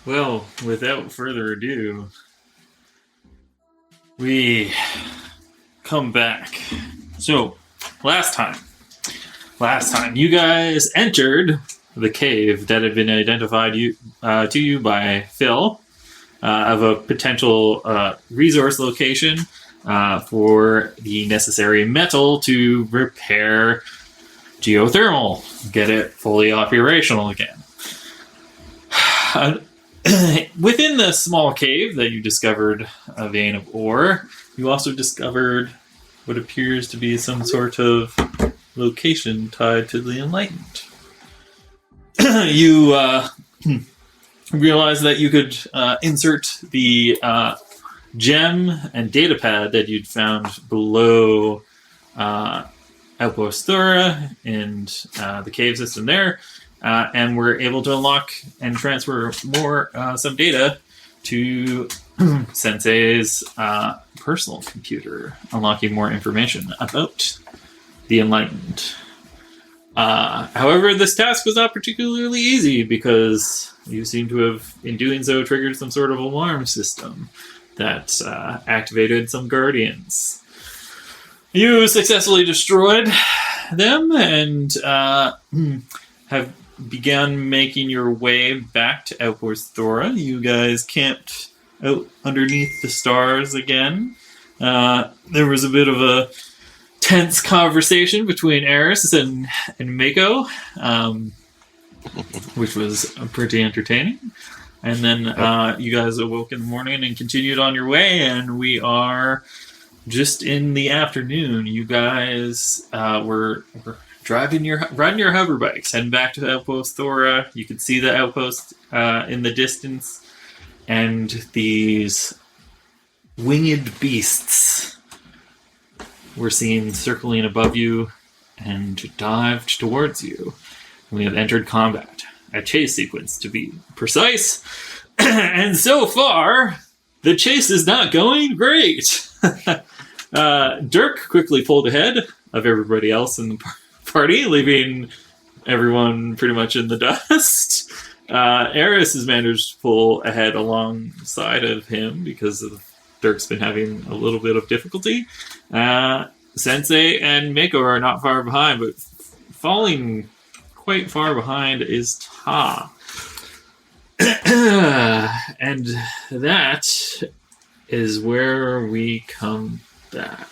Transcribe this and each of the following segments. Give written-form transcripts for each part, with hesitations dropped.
Well, without further ado, we come back. So, last time, you guys entered the cave that had been identified to you by Phil of a potential resource location for the necessary metal to repair geothermal, get it fully operational again. Within the small cave that you discovered a vein of ore, you also discovered what appears to be some sort of location tied to the Enlightened. You realized that you could insert the gem and datapad that you'd found below outpost Thora and the cave system there, and were able to unlock and transfer some data to Sensei's personal computer, unlocking more information about the Enlightened. However, this task was not particularly easy because you seem to have, in doing so, triggered some sort of alarm system that activated some guardians. You successfully destroyed them and have begun making your way back to Outpost Thora. You guys camped out underneath the stars again. There was a bit of a tense conversation between Eris and Mako, which was pretty entertaining. And then you guys awoke in the morning and continued on your way, and we are just in the afternoon. You guys were riding your hover bikes, heading back to Outpost Thora. You could see the outpost in the distance, and these winged beasts were seen circling above you and dived towards you. We have entered combat, a chase sequence to be precise, and so far, the chase is not going great. Dirk quickly pulled ahead of everybody else in the party, leaving everyone pretty much in the dust. Eris has managed to pull ahead alongside of him because Dirk's been having a little bit of difficulty. Sensei and Mako are not far behind, but falling quite far behind is Ta. And that is where we come back.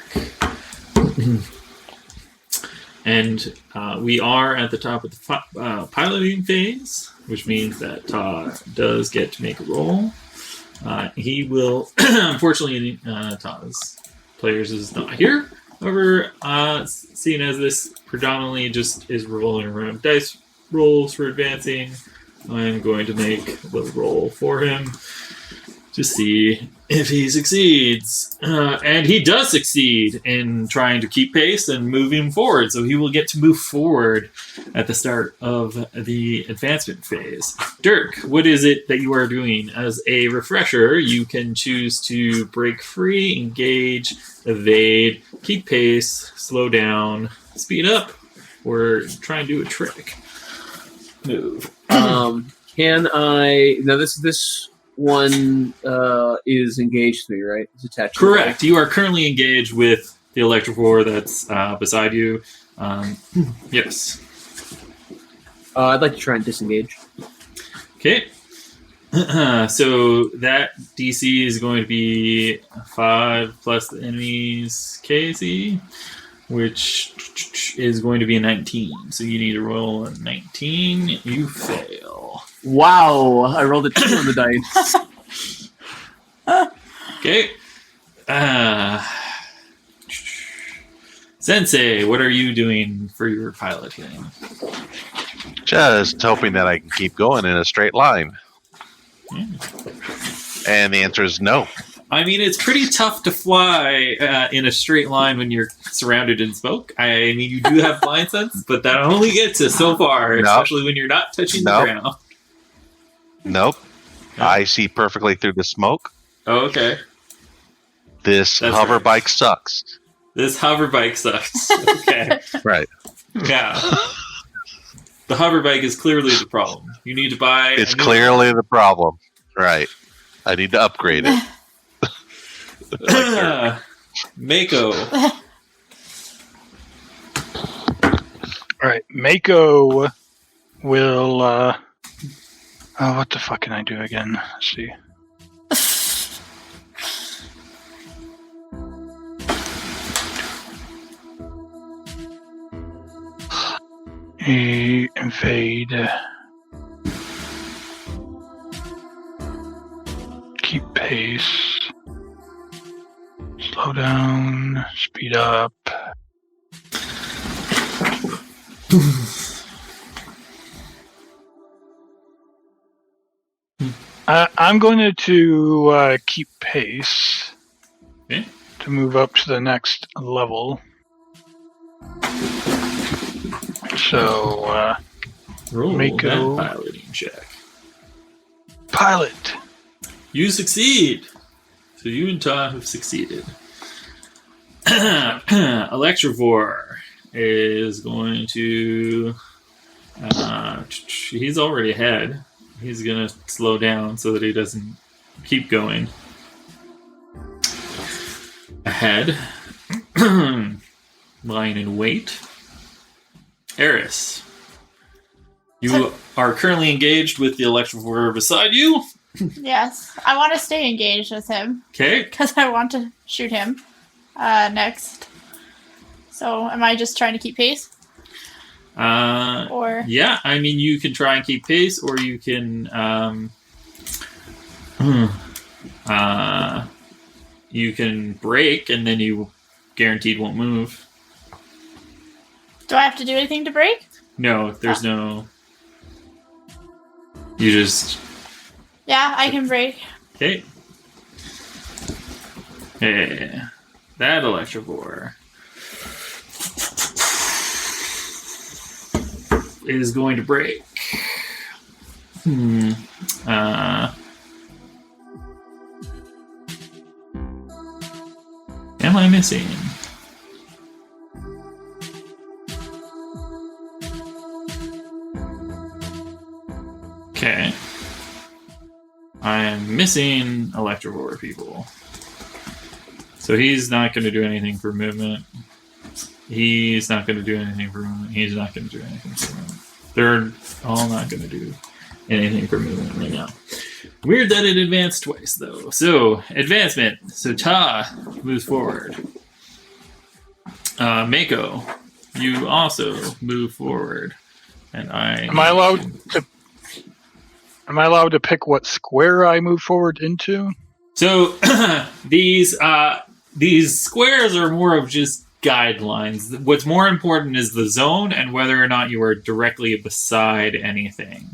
And we are at the top of the piloting phase, which means that Ta does get to make a roll. He will, unfortunately, Ta's players is not here. However, seeing as this predominantly just is rolling around dice rolls for advancing, I'm going to make the roll for him to see if he succeeds. And he does succeed in trying to keep pace and moving forward, so he will get to move forward at the start of the advancement phase. Dirk, what is it that you are doing? As a refresher, you can choose to break free, engage, evade, keep pace, slow down, speed up, or try and do a trick. Move. Can I... Now, this one is engaged to me, right? It's attached to me. Correct. You are currently engaged with the electrovore that's beside you. Yes. I'd like to try and disengage. Okay. So that DC is going to be 5 plus the enemy's KC, which is going to be a 19. So you need to roll a 19. You fail. Wow, I rolled a 2 on the dice. Okay. Sensei, what are you doing for your piloting? Just hoping that I can keep going in a straight line. Yeah. And the answer is no. I mean, it's pretty tough to fly in a straight line when you're surrounded in smoke. I mean, you do have blind sense, but that only gets us so far, especially when you're not touching the ground. Nope. Okay. I see perfectly through the smoke. Oh, okay. This hover bike sucks. This hover bike sucks. Okay. Right. Yeah. The hover bike is clearly the problem. You need to buy... It's clearly the problem. Right. I need to upgrade it. Mako. All right, Mako will. What the fuck can I do again? Let's see. Invade. Keep pace. Slow down. Speed up. I'm going to keep pace Okay. to move up to the next level. So, Roll Mako. that piloting check. pilot. You succeed. So you and Todd have succeeded. Electrovore is going to... he's already ahead. He's going to slow down so that he doesn't keep going. Ahead. Lying in wait. Eris. You are currently engaged with the Electrovore beside you. Yes, I want to stay engaged with him Okay. because I want to shoot him next. So, am I just trying to keep pace? Or Yeah, I mean, you can try and keep pace, or you can you can break, and then you guaranteed won't move. do I have to do anything to break? No, there's no. You just Yeah, I can break. okay. Yeah, that Electrovore is going to break. Am I missing? Okay. I am missing Electrovore people. So he's not going to do anything for movement. He's not going to do anything for movement. He's not going to do anything for movement. They're all not going to do anything for movement right now. Weird that it advanced twice, though. So, advancement. So, Ta moves forward. Mako, you also move forward. And Am I allowed to pick what square I move forward into? So, these squares are more of just guidelines. What's more important is the zone and whether or not you are directly beside anything.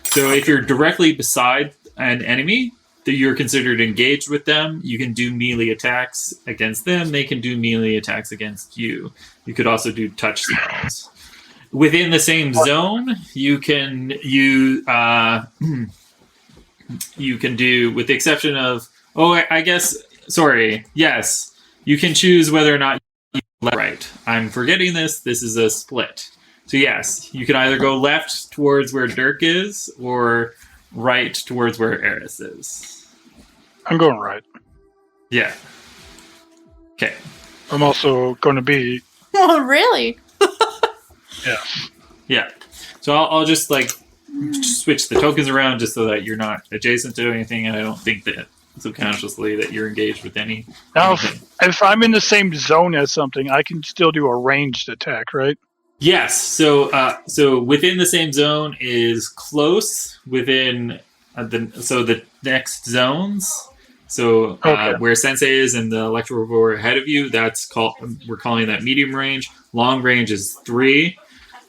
So if you're directly beside an enemy, that you're considered engaged with them, you can do melee attacks against them. They can do melee attacks against you. You could also do touch spells. Within the same zone, you can do, with the exception of, yes, you can choose whether or not you left, right. I'm forgetting this. This is a split. So yes, you can either go left towards where Dirk is, or right towards where Eris is. I'm going right. Yeah. Okay. I'm also going to be... Oh, really? Yeah. Yeah. So I'll just switch the tokens around just so that you're not adjacent to anything, and I don't think that subconsciously that you're engaged with any. Now, anything. if I'm in the same zone as something, I can still do a ranged attack, right? Yes. So within the same zone is close within the next zones. So Okay. where Sensei is and the Electrovore ahead of you, we're calling that medium range. Long range is 3.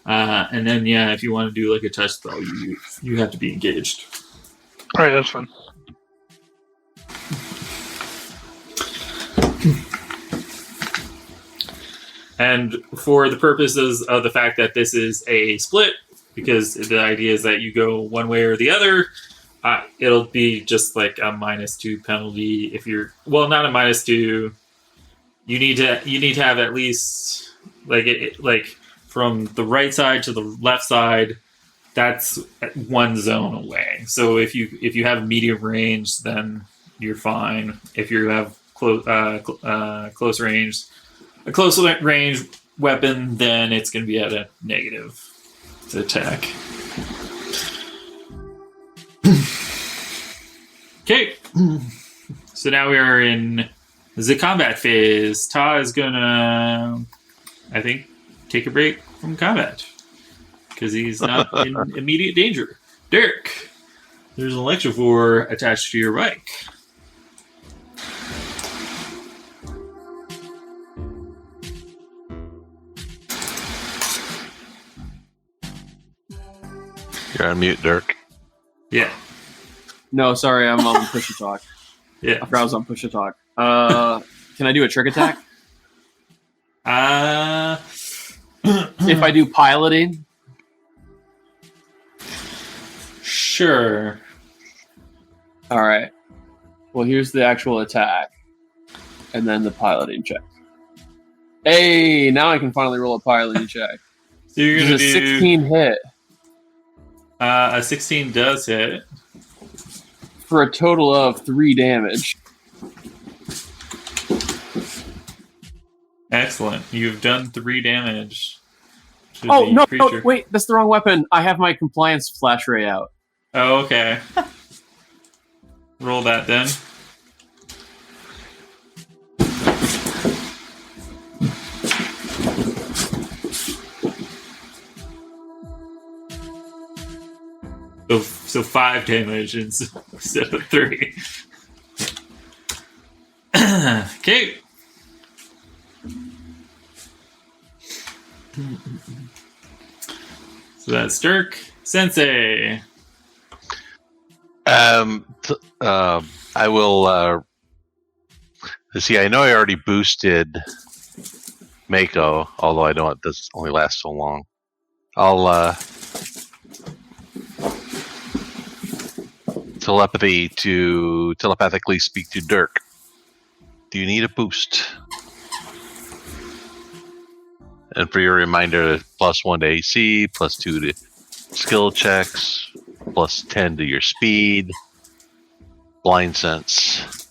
And then if you want to do like a touch spell, you have to be engaged. All right, that's fine. And for the purposes of the fact that this is a split, because the idea is that you go one way or the other, it'll be just like a -2 penalty if you're not a -2. You need to have at least like from the right side to the left side, that's one zone away. So if you have medium range, then you're fine. If you have close range, a close range weapon, then it's going to be at a negative to attack. Okay, so now we are in the combat phase. Ta is gonna, I think, take a break from combat because he's not in immediate danger. Dirk, there's an electrovore attached to your bike. You're on mute, Dirk. Yeah. No, sorry, I'm on push to talk. Yeah. I forgot I was on push to talk. Can I do a trick attack? If I do piloting? Sure. Alright. Well, here's the actual attack. And then the piloting check. Hey, now I can finally roll a piloting check. So you're This gonna is a do 16 hit a 16 does hit. for a total of 3 damage. Excellent. You've done 3 damage. To Oh, the no, creature. wait, that's the wrong weapon. I have my compliance flash ray out. Oh, okay. Roll that then. So 5 damage instead of 3. Okay. So that's Dirk. Sensei. I will. See, I know I already boosted Mako, although I know it does only last so long. I'll telepathically speak to Dirk. Do you need a boost? And for your reminder, +1 to AC, +2 to skill checks, +10 to your speed, blind sense.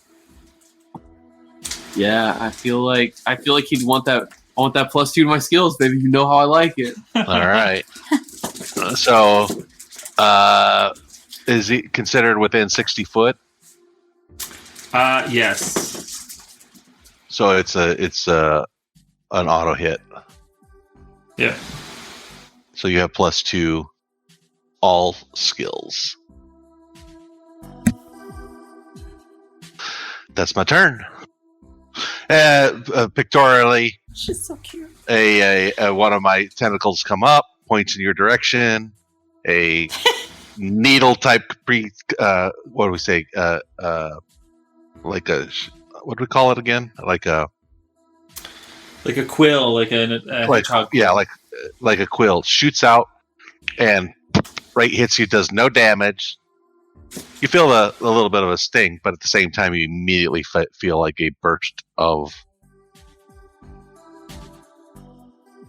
Yeah, I feel like he'd want that. I want that +2 to my skills, baby. You know how I like it. All right. So, is he considered within 60 foot? Yes. So it's an auto hit. Yeah. So you have +2 all skills. That's my turn. Pictorially, She's so cute. a one of my tentacles come up, points in your direction. A needle type what do we say? Like a what do we call it again? Like a quill, like a hedgehog. Yeah, like a quill shoots out and right hits you. Does no damage. You feel a little bit of a sting, but at the same time, you immediately feel like a burst of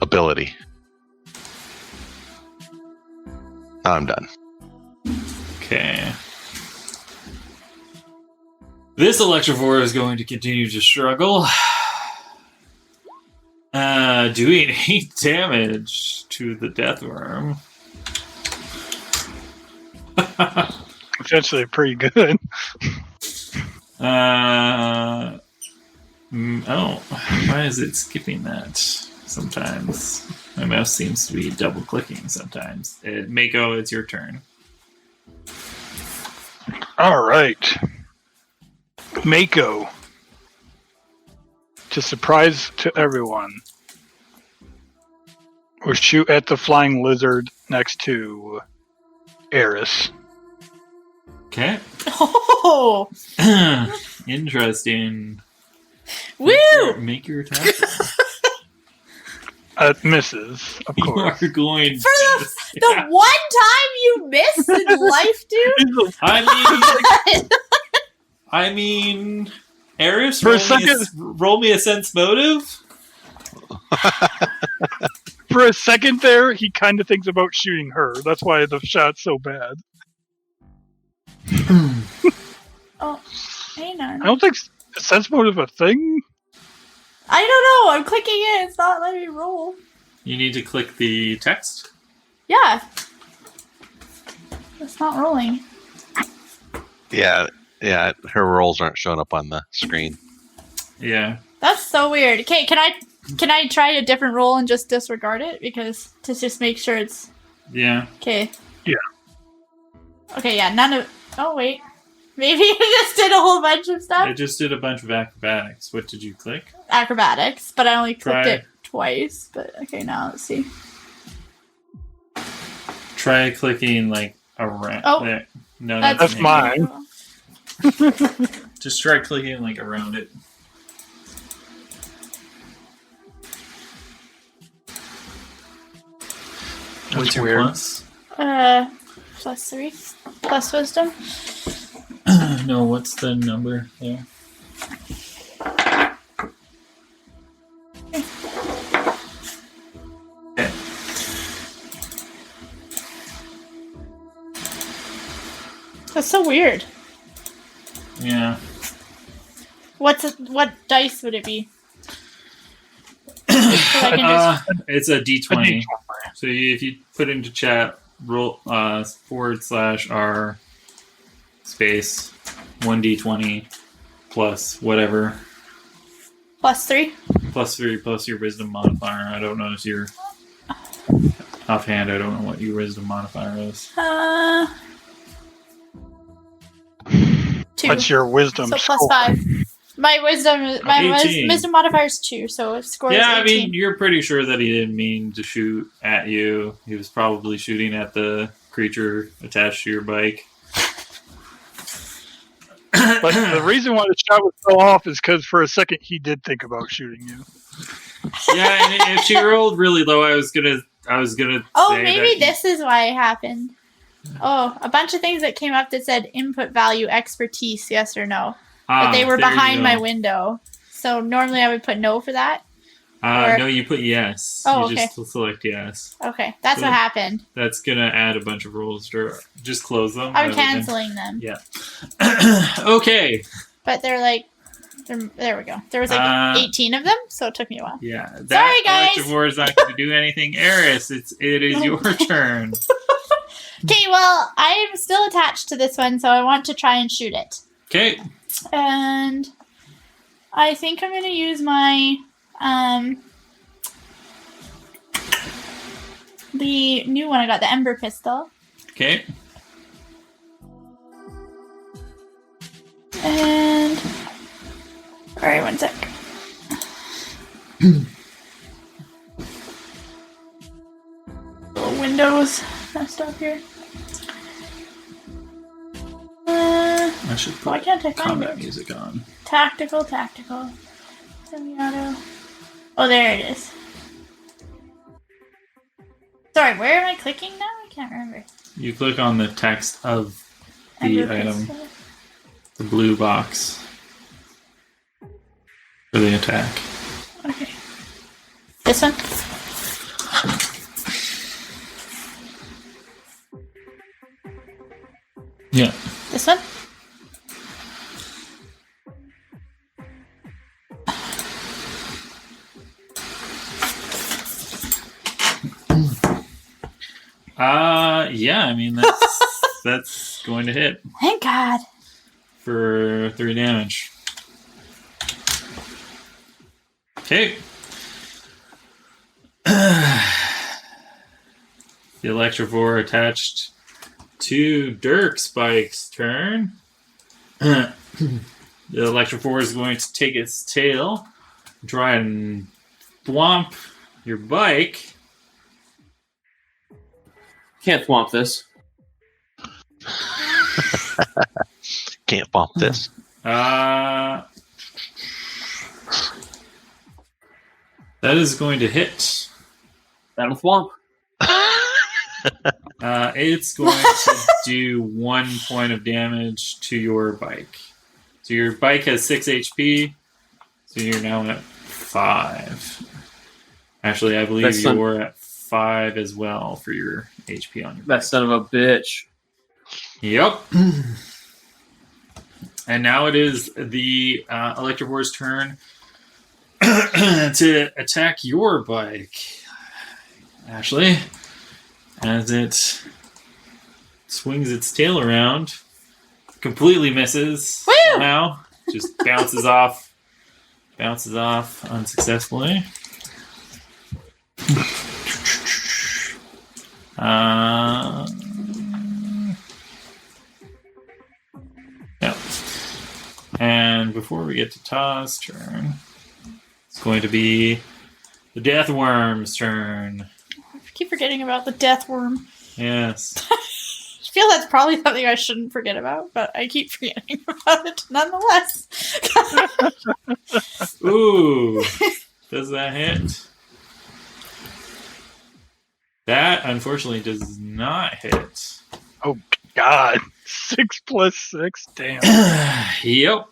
ability. I'm done. Okay. This Electrovore is going to continue to struggle. Doing 8 damage to the Death Worm. It's actually pretty good. Oh, why is it skipping that sometimes? My mouse seems to be double clicking sometimes. Mako, it's your turn. All right. Mako. To surprise to everyone, will shoot at the flying lizard next to Eris. Okay. Oh, Interesting. woo! Make your attack. It misses, of You course. are going For the one time you missed in life, dude. I mean, Eris, For a second. roll me a sense motive. For a second there, he kind of thinks about shooting her. That's why the shot's so bad. Oh, hang on. I don't think sense motive a thing. I don't know. I'm clicking it. It's not letting me roll. You need to click the text. Yeah. It's not rolling. Yeah, her rolls aren't showing up on the screen. Yeah. That's so weird. Okay, can I try a different roll and just disregard it? Because to just make sure it's... Yeah. Okay. Yeah. Okay, yeah, none of... Oh, wait. Maybe it just did a whole bunch of stuff? It just did a bunch of acrobatics. What did you click? Acrobatics, but I only clicked Try. it twice. But, okay, now let's see. Try clicking, like, around. Oh. There. No, That's me. mine. Just try clicking, like, around it. What's That's your weird. plus? +3. Plus wisdom. No, what's the number there? Okay. That's so weird. Yeah. What dice would it be? So I can just... It's a A D20. D20. So if you put into chat roll /R space 1D20 plus whatever +3. +3 plus your wisdom modifier. I don't know if you're offhand. I don't know what your wisdom modifier is. 2. What's your wisdom So score? +5. My wisdom, 18. wisdom modifier is 2, so if score Yeah, is 18. I mean, you're pretty sure that he didn't mean to shoot at you. He was probably shooting at the creature attached to your bike. But the reason why the shot was so off is because for a second he did think about shooting you. Yeah, and if she rolled really low, I was gonna Oh, say maybe that this is why it happened. Oh, a bunch of things that came up that said input value expertise, yes or no. But they were there you behind my go. window. So normally I would put no for that. or- No, you put yes. Oh, you okay. just select yes. Okay, that's Cool. what happened. That's gonna add a bunch of rolls. To just close them. I'm rather than- canceling them. Yeah. Okay. But they're like, there we go. There was like 18 of them, so it took me a while. Yeah. Sorry, That guys. Electivore is not going to do anything. Eris, it is your turn. Okay, well, I am still attached to this one, so I want to try and shoot it. Okay. And I think I'm going to use my the new one I got, the Ember Pistol. Okay. And alright, one sec. Little windows messed up here. I should Why put can't I find combat it? music on. Tactical. Semi-auto. Oh, there it is. Sorry, where am I clicking now? I can't remember. You click on the text of the Ember item, Pistol. the blue box for the attack. Okay. This one? Yeah. This one? Yeah. I mean that's going to hit Thank God. for 3 damage. Okay. The Electivore attached to Dirk Spike's turn. The Electivore is going to take its tail, try and thwomp your bike. Can't swamp this. Can't bump this. That is going to hit. That'll swamp. It's going to do 1 point of damage to your bike. So your bike has 6 HP, so you're now at 5. Actually, I believe That's you're at 5 as well for your HP on your That bike. son of a bitch. Yep. And now it is the Electrovore's turn to attack your bike, Ashley, as it swings its tail around, completely misses. Woo! Now just bounces off unsuccessfully. Yeah. And before we get to Ta's turn, it's going to be the Death Worm's turn. I keep forgetting about the death worm. Yes. I feel that's probably something I shouldn't forget about, but I keep forgetting about it nonetheless. Ooh. Does that hit? That, unfortunately, does not hit. Oh God, 6 plus 6. Damn. Yep.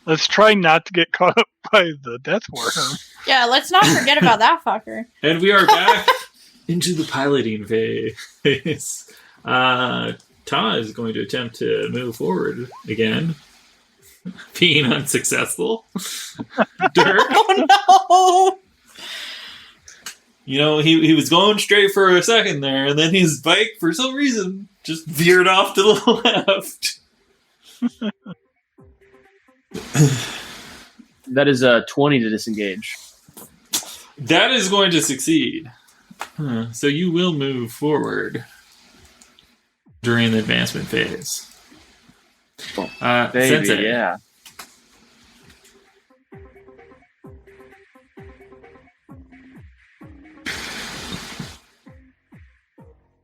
Let's try not to get caught up by the death worm. Yeah, let's not forget about that fucker. And we are back into the piloting phase. Ta is going to attempt to move forward again, being unsuccessful. Dirk, Oh no! you know, he was going straight for a second there, and then his bike, for some reason, just veered off to the left. That is a 20 to disengage. That is going to succeed. So you will move forward during the advancement phase. Baby, Sensei. yeah.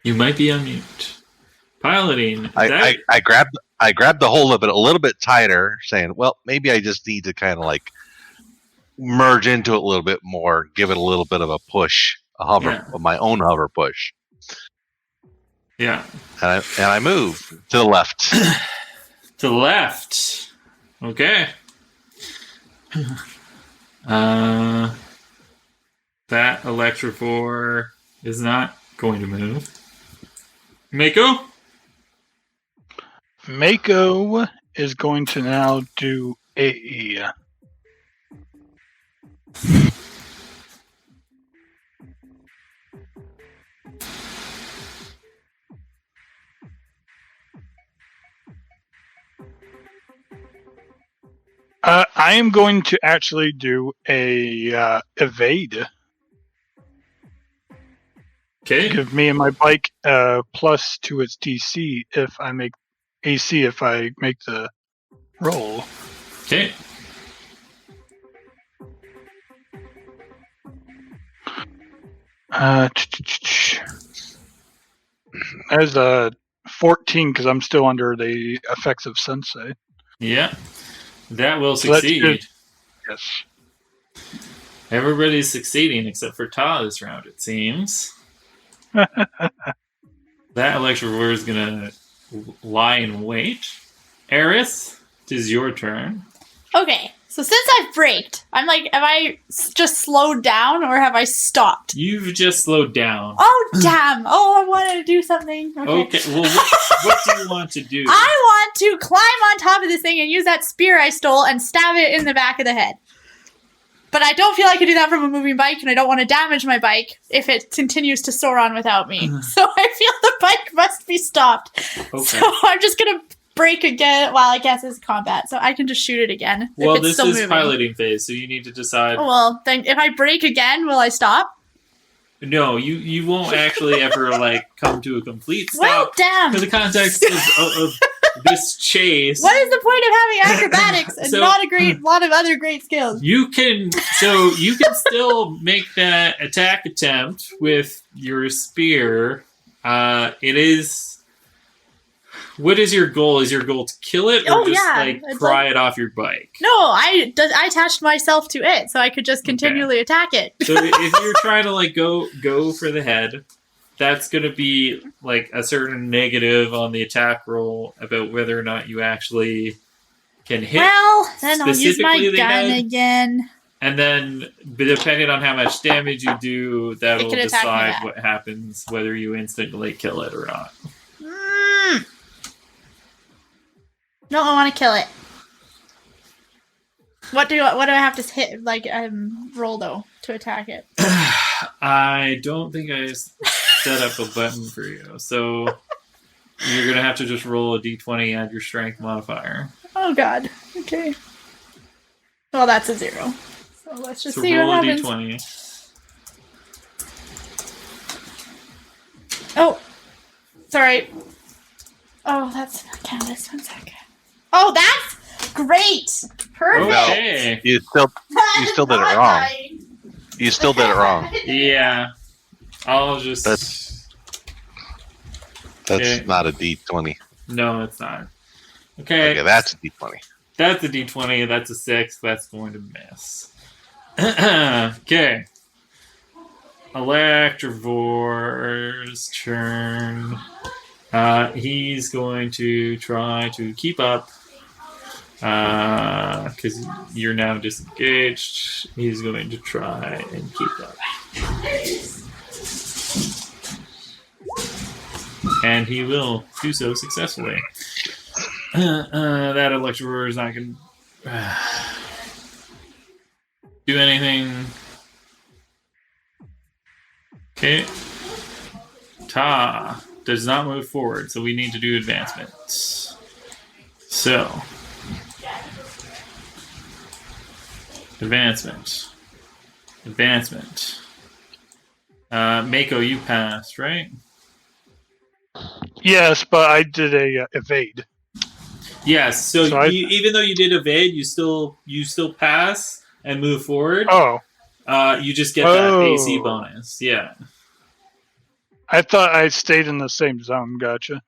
You might be on mute. Piloting. I grabbed the hold of it a little bit tighter, saying, "Well, maybe I just need to kind of like merge into it a little bit more, give it a little bit of a push, a hover, my own hover push." Yeah. And I move to the left. To the left. Okay. That Electrovore is not going to move. Mako? Mako is going to now do a I am going to actually do a evade. Okay. Give me and my bike plus to its DC if I make AC if I make the roll. Okay. There's a 14 because I'm still under the effects of Sensei. Yeah. That will So that's succeed. good. Yes. Everybody's succeeding except for Ta this round, it seems. That Electrovore is going to lie in wait. Eris, it is your turn. Okay, so since I've braked, I'm like, have I just slowed down or have I stopped? You've just slowed down. Oh, damn. Oh, I wanted to do something. Okay, well, what do you want to do? I want to climb on top of this thing and use that spear I stole and stab it in the back of the head. But I don't feel I can do that from a moving bike, and I don't want to damage my bike if it continues to soar on without me. So I feel the bike must be stopped. Okay. So I'm just going to brake again. Well, I guess it's combat, so I can just shoot it again. Well, if it's this still is moving. piloting phase, so you need to decide. Oh, well, then if I brake again, will I stop? No, you won't actually ever like come to a complete Well, stop. damn. In the context of this chase, What is the point of having acrobatics and So- not a lot of other great skills? you can still make that attack attempt with your spear. It is. What is your goal? Is your goal to kill it, or Oh, just yeah. like It's pry it off your bike? No, I attached myself to it, so I could just continually attack it. So if you're trying to like go for the head, that's going to be like a certain negative on the attack roll about whether or not you actually can hit. Well, then I'll use my specifically the gun head. again. And then, depending on how much damage you do, that'll can attack me decide back. what happens, whether you instantly kill it or not. No, I want to kill it. What do I have to hit? Roll though to attack it. I don't think I set up a button for you, so you're gonna have to just roll a d20, add your strength modifier. Oh God. Okay. Well, that's a 0. So let's just So see roll what a happens. d20. Oh, sorry. Oh, that's not Candace. 1 second. Oh, that's great. Perfect. Okay. You still did it wrong. You still did it wrong. Yeah. I'll just. That's Okay. not a D20. No, it's not. Okay. Okay, that's a D20. That's a d20. That's a 6. That's going to miss. Okay. Electrovore's turn. He's going to try to keep up. Because you're now disengaged. He's going to try and keep up. And he will do so successfully. That Electrovore is not going to do anything. Okay. Ta does not move forward, so we need to do advancements. So. Advancement. Mako, you passed, right? Yes, but I did a evade. Yes. So, So even though you did evade, you still pass and move forward. Oh, You just get that AC bonus. Yeah. I thought I stayed in the same zone. Gotcha.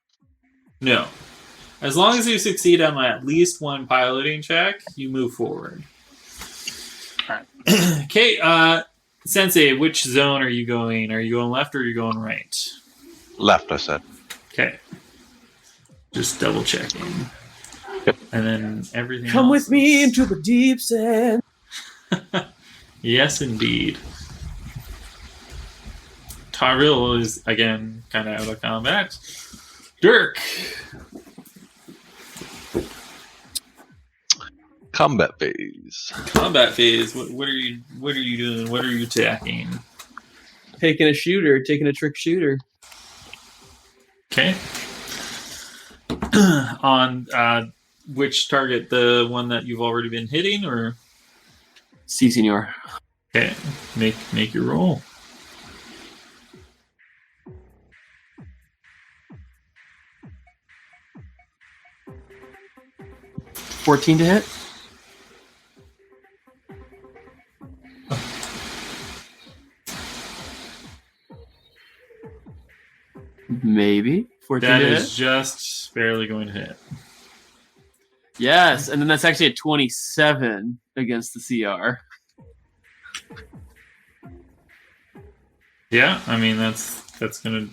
No. As long as you succeed on at least one piloting check, you move forward. Alright. Okay, Sensei, which zone are you going? Are you going left or are you going right? Left, I said. Okay. Just double checking. Yep. And then everything Come else with me is- into the deep sand. Yes, indeed. Tyrell is, again, kind of out of combat. Dirk! Combat phase. Combat phase. What are you doing? What are you attacking? Taking a trick shooter. Okay. On which target? The one that you've already been hitting, or Si, senor. okay? Make your roll. $14 to hit. Maybe 14 That to is hit. just barely going to hit. Yes, and then that's actually a 27 against the CR. Yeah, I mean that's gonna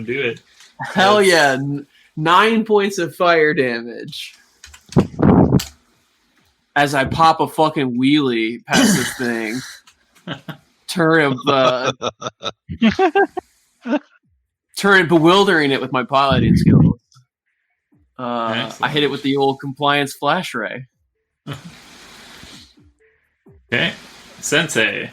do it. Hell yeah! 9 points of fire damage. As I pop a fucking wheelie past this thing, turn bewildering it with my piloting skills. I hit it with the old compliance flash ray. Okay, Sensei.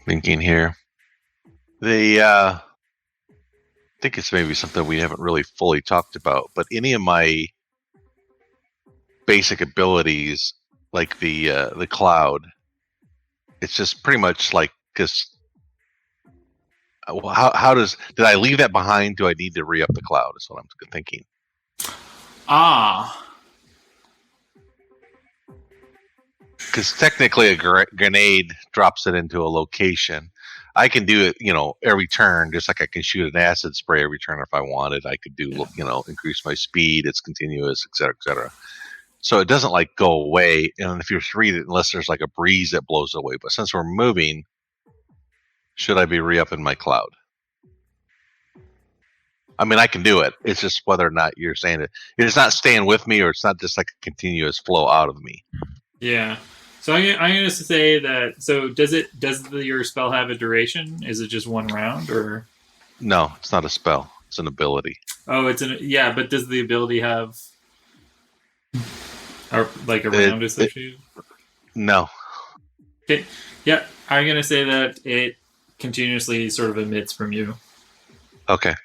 Thinking here. I think it's maybe something we haven't really fully talked about, but any of my basic abilities, like the cloud, it's just pretty much like because how did I leave that behind? Do I need to re-up the cloud? Is what I'm thinking. Because technically a grenade drops it into a location. I can do it, every turn, just like I can shoot an acid spray every turn if I wanted. I could do, increase my speed. It's continuous, et cetera, et cetera. So it doesn't like go away, and if you're 3, unless there's like a breeze that blows it away. But since we're moving, should I be re-upping my cloud? I mean, I can do it. It's just whether or not you're saying it. It's not staying with me, or it's not just like a continuous flow out of me. Yeah. So I'm going to say that. So does your spell have a duration? Is it just 1 round or? No, it's not a spell. It's an ability. Oh, yeah. But does the ability have like a round associated? No. Okay. Yeah, I'm going to say that it continuously sort of emits from you. Okay.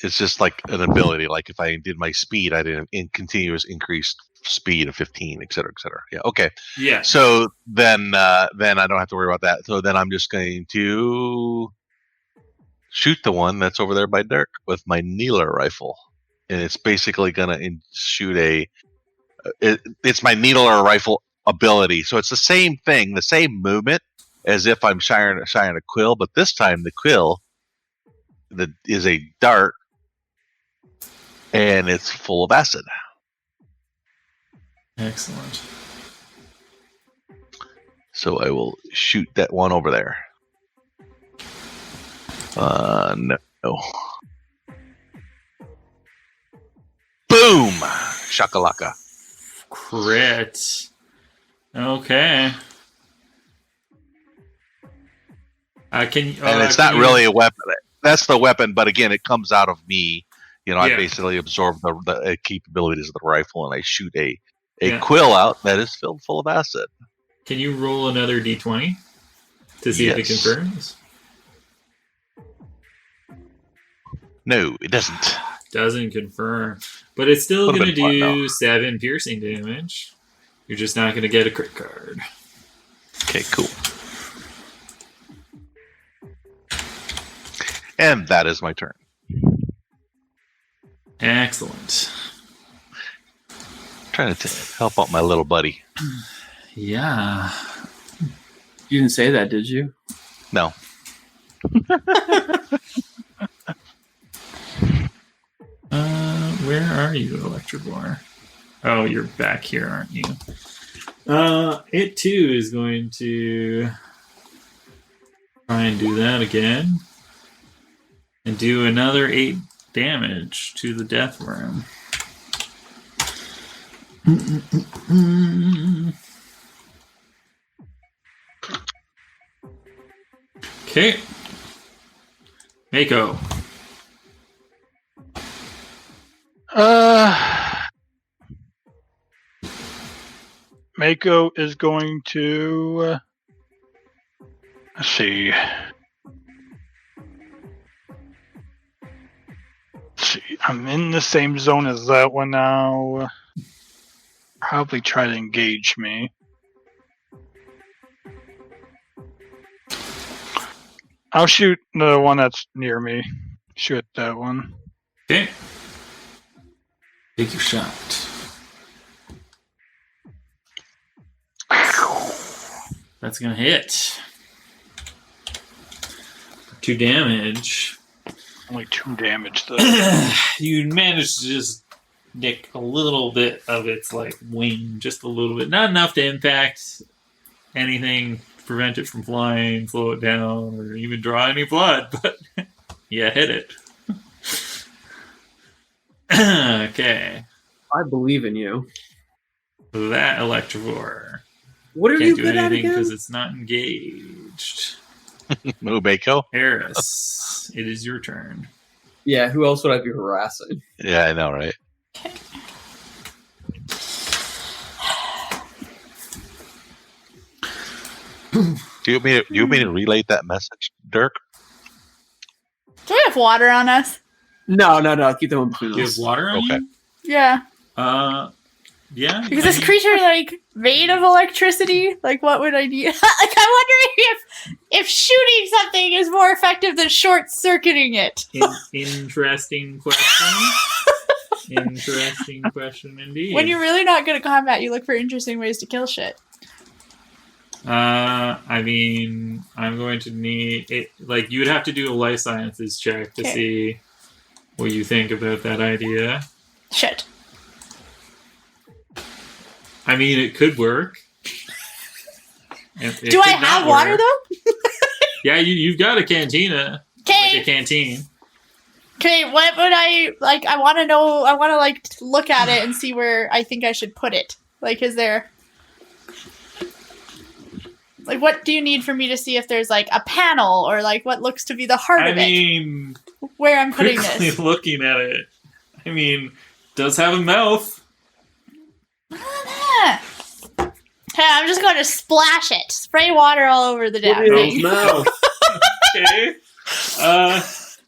It's just like an ability. Like if I did my speed, I did in continuous increased speed of 15, et cetera, et cetera. Yeah. Okay. Yeah. So then I don't have to worry about that. So then I'm just going to shoot the one that's over there by Dirk with my Needler rifle, and it's basically gonna shoot it's my Needler rifle ability. So it's the same thing, the same movement as if I'm shiring a quill, but this time the quill is a dart, and it's full of acid. Excellent. So I will shoot that one over there. No. Boom! Shakalaka. Crit. Okay. And it's not really a weapon. That's the weapon, but again, it comes out of me. I basically absorb the capabilities of the rifle, and I shoot a quill out that is filled full of acid. Can you roll another d20 to see if it confirms? No, it doesn't. Doesn't confirm. But it's still going to do 7 piercing damage. You're just not going to get a crit card. Okay, cool. And that is my turn. Excellent. Trying to help out my little buddy. Yeah. You didn't say that, did you? No. Where are you, Electrobore? Oh, you're back here, aren't you? It too is going to try and do that again. And do another 8 damage to the death worm. Okay. Mako. Mako is going to let's see. I'm in the same zone as that one now. Probably try to engage me. I'll shoot the one that's near me. Shoot that one. Okay. Take your shot. That's gonna hit. 2 damage. Only 2 damage though. You managed to just nick a little bit of its wing, just a little bit. Not enough to impact anything, prevent it from flying, slow it down, or even draw any blood, but yeah, hit it. Okay. I believe in you. That Electrovore. What are Can't you do good at anything again? because it's not engaged. Mako? Eris, it is your turn. Yeah, who else would I be harassing? Yeah, I know, right? Do you want me to relay that message, Dirk? Do we have water on us? No. Keep them between Do you have us. water on Okay. you? Yeah. Yeah. Because this creature, made of electricity, what would I need? I'm wondering if shooting something is more effective than short-circuiting it. Interesting question. Interesting question indeed. When you're really not good at combat, you look for interesting ways to kill shit. I mean, I'm going to need it. You would have to do a life sciences check to see what you think about that idea. Shit. I mean, it could work. Do I have water though? Yeah, you've got a cantina. Okay. Like a canteen. Okay, what would I like? I want to know. I want to like look at it and see where I think I should put it. Like, is there like what do you need for me to see if there's like a panel or like what looks to be the heart I of mean, it? Where I'm putting quickly this? looking at it. I mean, does have a mouth. Okay, I'm just going to splash it. Spray water all over the damn thing. Okay.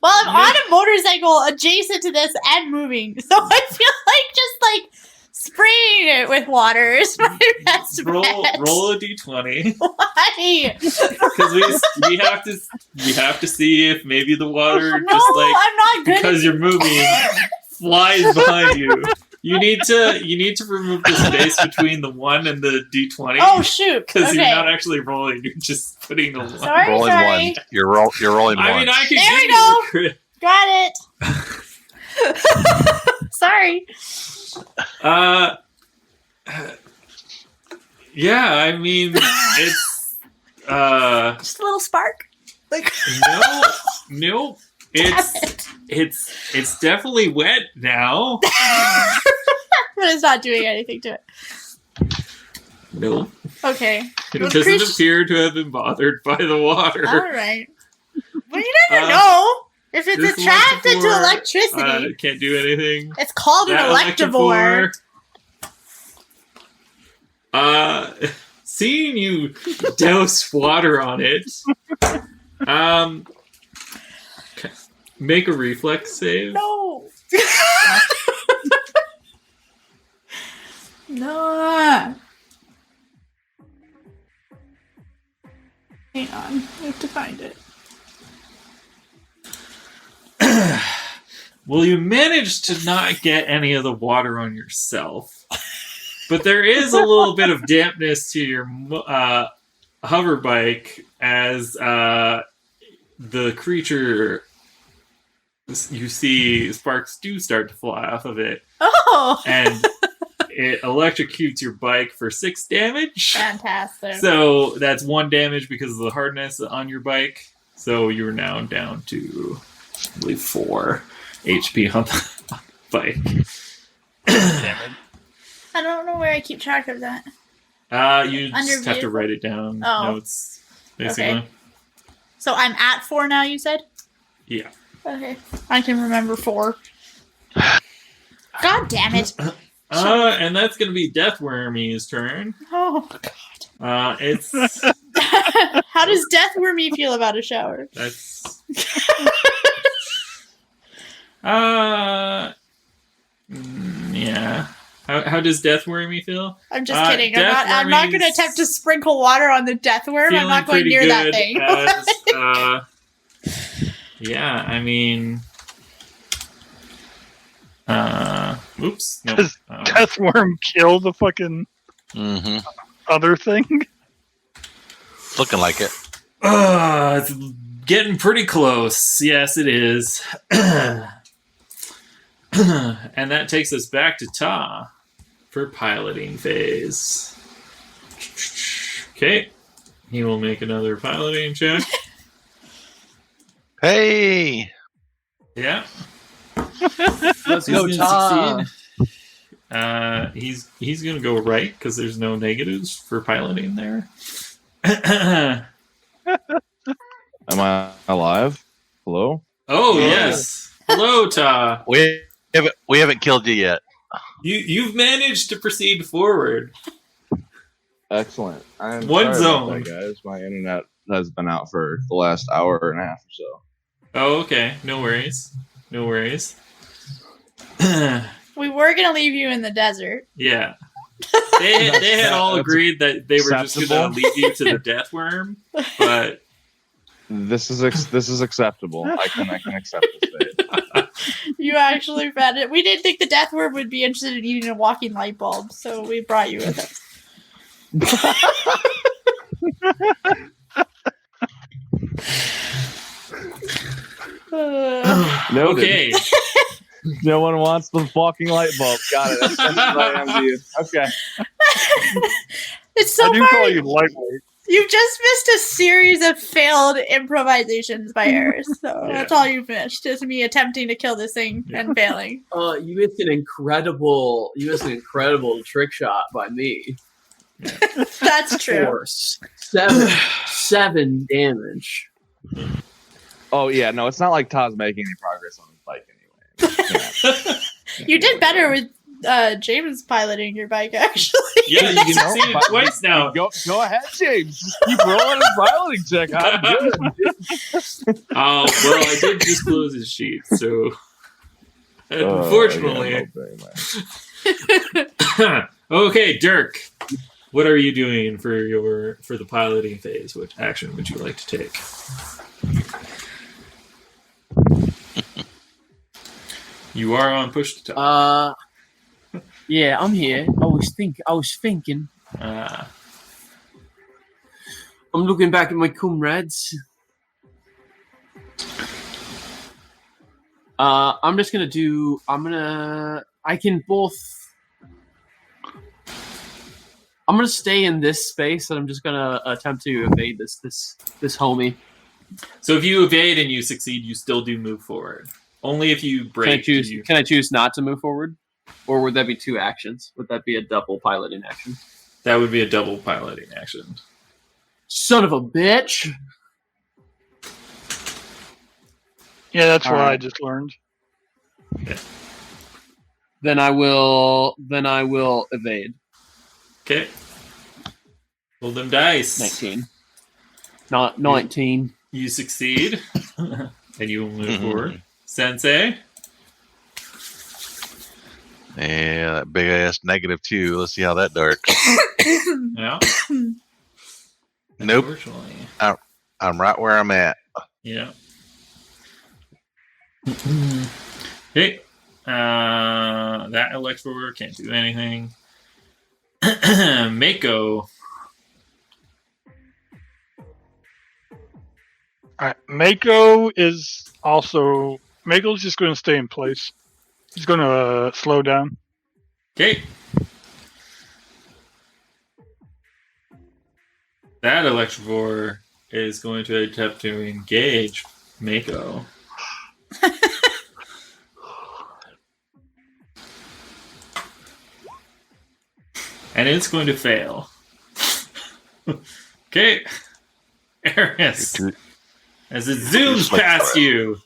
Well, I'm on a motorcycle adjacent to this and moving, so I feel like just like spraying it with water is my best roll bet. roll a d20 Why? because we have to see if maybe the water No, just like I'm not good. because you're moving flies behind you. You need to remove the space between the 1 and the d20. Oh shoot! Because Okay. you're not actually rolling; you're just putting the 1. Sorry. Rolling one. You're rolling one. I mean, I can There give we you Got it. Sorry. Yeah, I mean, it's Just a little spark. Like no, it's definitely wet now. but it's not doing anything to it. No, Okay. it Well, doesn't Chris- appear to have been bothered by the water. All right. Well, you never know if it's this attracted to electrophore, electricity. It can't do anything. It's called an That electrovore. Seeing you douse water on it, make a reflex save. No. No. Hang on. I have to find it. Well, you managed to not get any of the water on yourself, but there is a little bit of dampness to your hover bike as the creature, you see sparks do start to fly off of it, Oh. and it electrocutes your bike for 6 damage. Fantastic. So that's 1 damage because of the hardness on your bike. So you're now down to, I believe, 4 HP on the bike. Damn it. I don't know where I keep track of that. You Under just have to vehicle? write it down. Oh. Notes, basically. Okay. So I'm at 4 now, you said? Yeah. Okay. I can remember 4. God damn it. And that's going to be Deathwormy's turn. Oh, God. It's How does Deathwormy feel about a shower? that's yeah. How does Deathwormy feel? I'm just kidding. I'm not going to Deathwormy's attempt to sprinkle water on the Deathworm. I'm Feeling not going pretty near that good thing. as, yeah, I mean, oops, no. Does Deathworm kill the fucking Mm-hmm. other thing? Looking like it. It's getting pretty close. Yes, it is. And that takes us back to Ta for piloting phase. Okay. He will make another piloting check. Hey! Yeah. Let's He's go, gonna Tom. succeed. He's gonna go right because there's no negatives for piloting there. Am I alive? Hello? Oh yes. Hello, Ta. We haven't killed you yet. You've managed to proceed forward. Excellent. I'm One sorry about zone. that, guys. My internet has been out for the last hour and a half or so. Oh, okay. No worries. No worries. We were going to leave you in the desert. Yeah. They had all That's agreed that they were just going to acceptable. lead you to the death worm, but This is acceptable. I can accept this fate. You actually read it. We didn't think the Deathworm would be interested in eating a walking light bulb, so we brought you with us. Noted. okay. No one wants the fucking light bulb. Got it. That's what I am to you. Okay. It's so I do far. call you lightweight. You've just missed a series of failed improvisations by errors. So that's all you've missed. Just me attempting to kill this thing and failing. You missed an incredible trick shot by me. That's true. For 7 damage. Oh yeah, no, it's not like Todd's making any progress on his bike anyway. You did better with James piloting your bike, actually. Yeah, you succeeded twice now. Go ahead, James. Just keep rolling his piloting check. I'm good. Oh, well, I did just close his sheet, so unfortunately. Okay, Dirk. What are you doing for the piloting phase? What action would you like to take? You are on push to talk. Yeah, I'm here. I was thinking. Ah. I'm looking back at my comrades. I'm gonna stay in this space, and I'm just gonna attempt to evade this homie. So if you evade and you succeed, you still do move forward. Only if you break. Can I choose not to move forward? Or would that be 2 actions? Would that be a double piloting action? That would be a double piloting action. Son of a bitch! Yeah, that's All what I right. just learned. Okay. Then I will evade. Okay. Roll them dice. 19. Not 19. You succeed, and you will move forward. Sensei. Yeah, that big ass -2. Let's see how that works. Yeah. Nope. Unfortunately. I'm right where I'm at. Yeah. Okay. That Elector can't do anything. Mako. All right, Mako is also. Mako's just going to stay in place. He's going to slow down. Okay. That Electrovore is going to attempt to engage Mako. And it's going to fail. Okay. Eris. As it zooms past you.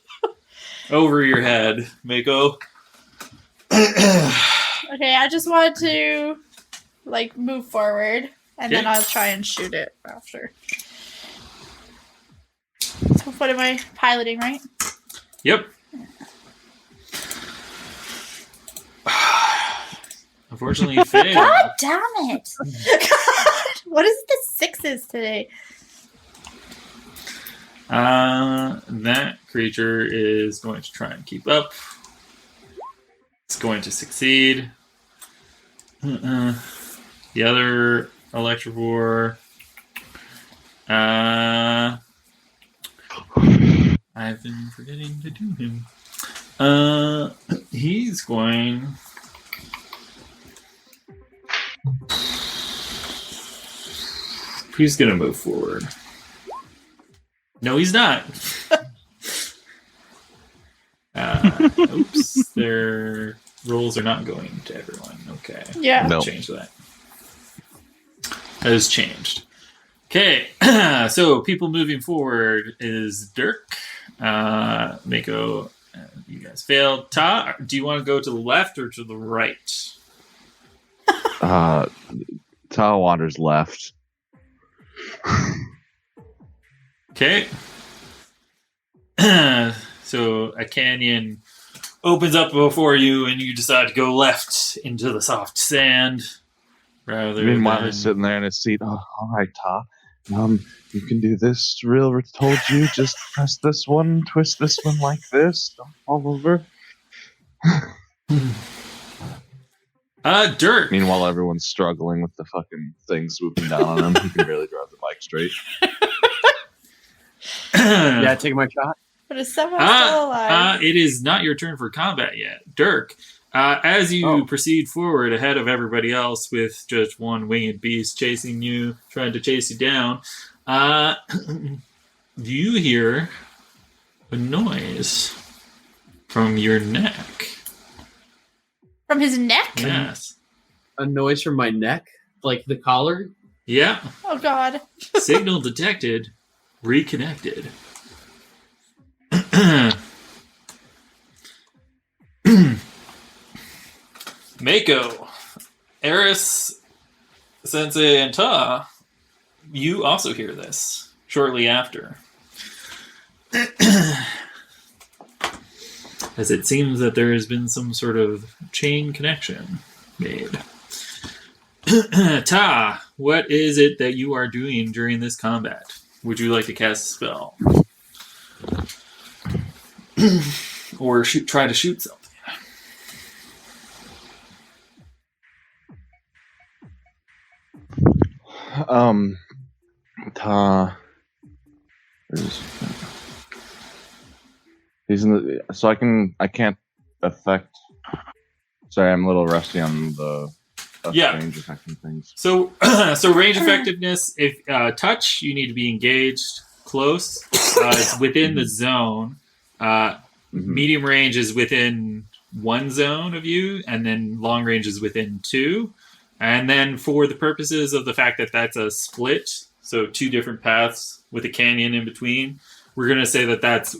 Over your head, Mako. Okay, I just wanted to move forward, and then Okay. I'll try and shoot it after. So what am I piloting, right? Yep. Unfortunately, you failed. God damn it! God, what is the 6s today? That creature is going to try and keep up. It's going to succeed. The other Electrovore. I've been forgetting to do him. He's going. He's going to move forward. No, he's not. Oops, their rolls are not going to everyone. Okay. Yeah. No. Change that. That has changed. Okay, so people moving forward is Dirk, Mako. You guys failed. Ta, do you want to go to the left or to the right? Ta wanders left. Okay. So a canyon opens up before you, and you decide to go left into the soft sand. Rather Meanwhile, than... he's sitting there in his seat. Oh, all right, Ta. You can do this. Real told you. Just press this one, twist this one like this. Don't fall over. Dirk. Meanwhile, everyone's struggling with the fucking thing swooping down on him. He can barely drive the bike straight. Yeah, take my shot. But is someone still alive? It is not your turn for combat yet. Dirk, As you Oh. proceed forward ahead of everybody else with just one winged beast chasing you, trying to chase you down, you hear a noise from your neck. From his neck? Yes. A noise from my neck, like the collar. Yeah. Oh god. Signal detected. Reconnected. Mako, Eris, Sensei, and Ta, you also hear this shortly after. As it seems that there has been some sort of chain connection made. Ta, what is it that you are doing during this combat? Would you like to cast a spell? Or try to shoot something? He's in the. So I can't affect. Sorry, I'm a little rusty on the Yeah. range affecting things. So, range effectiveness. If touch, you need to be engaged close. It's within the zone. Medium range is within one zone of you, and then long range is within two. And then, for the purposes of the fact that that's a split, so two different paths with a canyon in between, we're gonna say that that's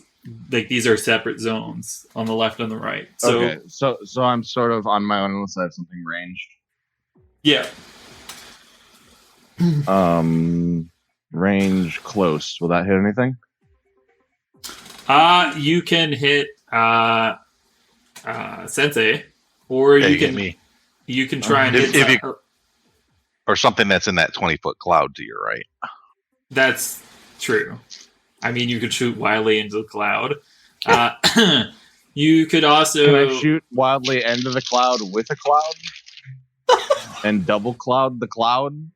like these are separate zones on the left and the right. So, Okay, so I'm sort of on my own unless I have something ranged. yeah. Range close. Will that hit anything? You can hit Sensei, or Yeah, you you get can me. you can try and If hit. Or something that's in that 20-foot cloud to your right. That's true. I mean, you could shoot wildly into the cloud. You could also. Can I shoot wildly into the cloud with a cloud? And double cloud the cloud?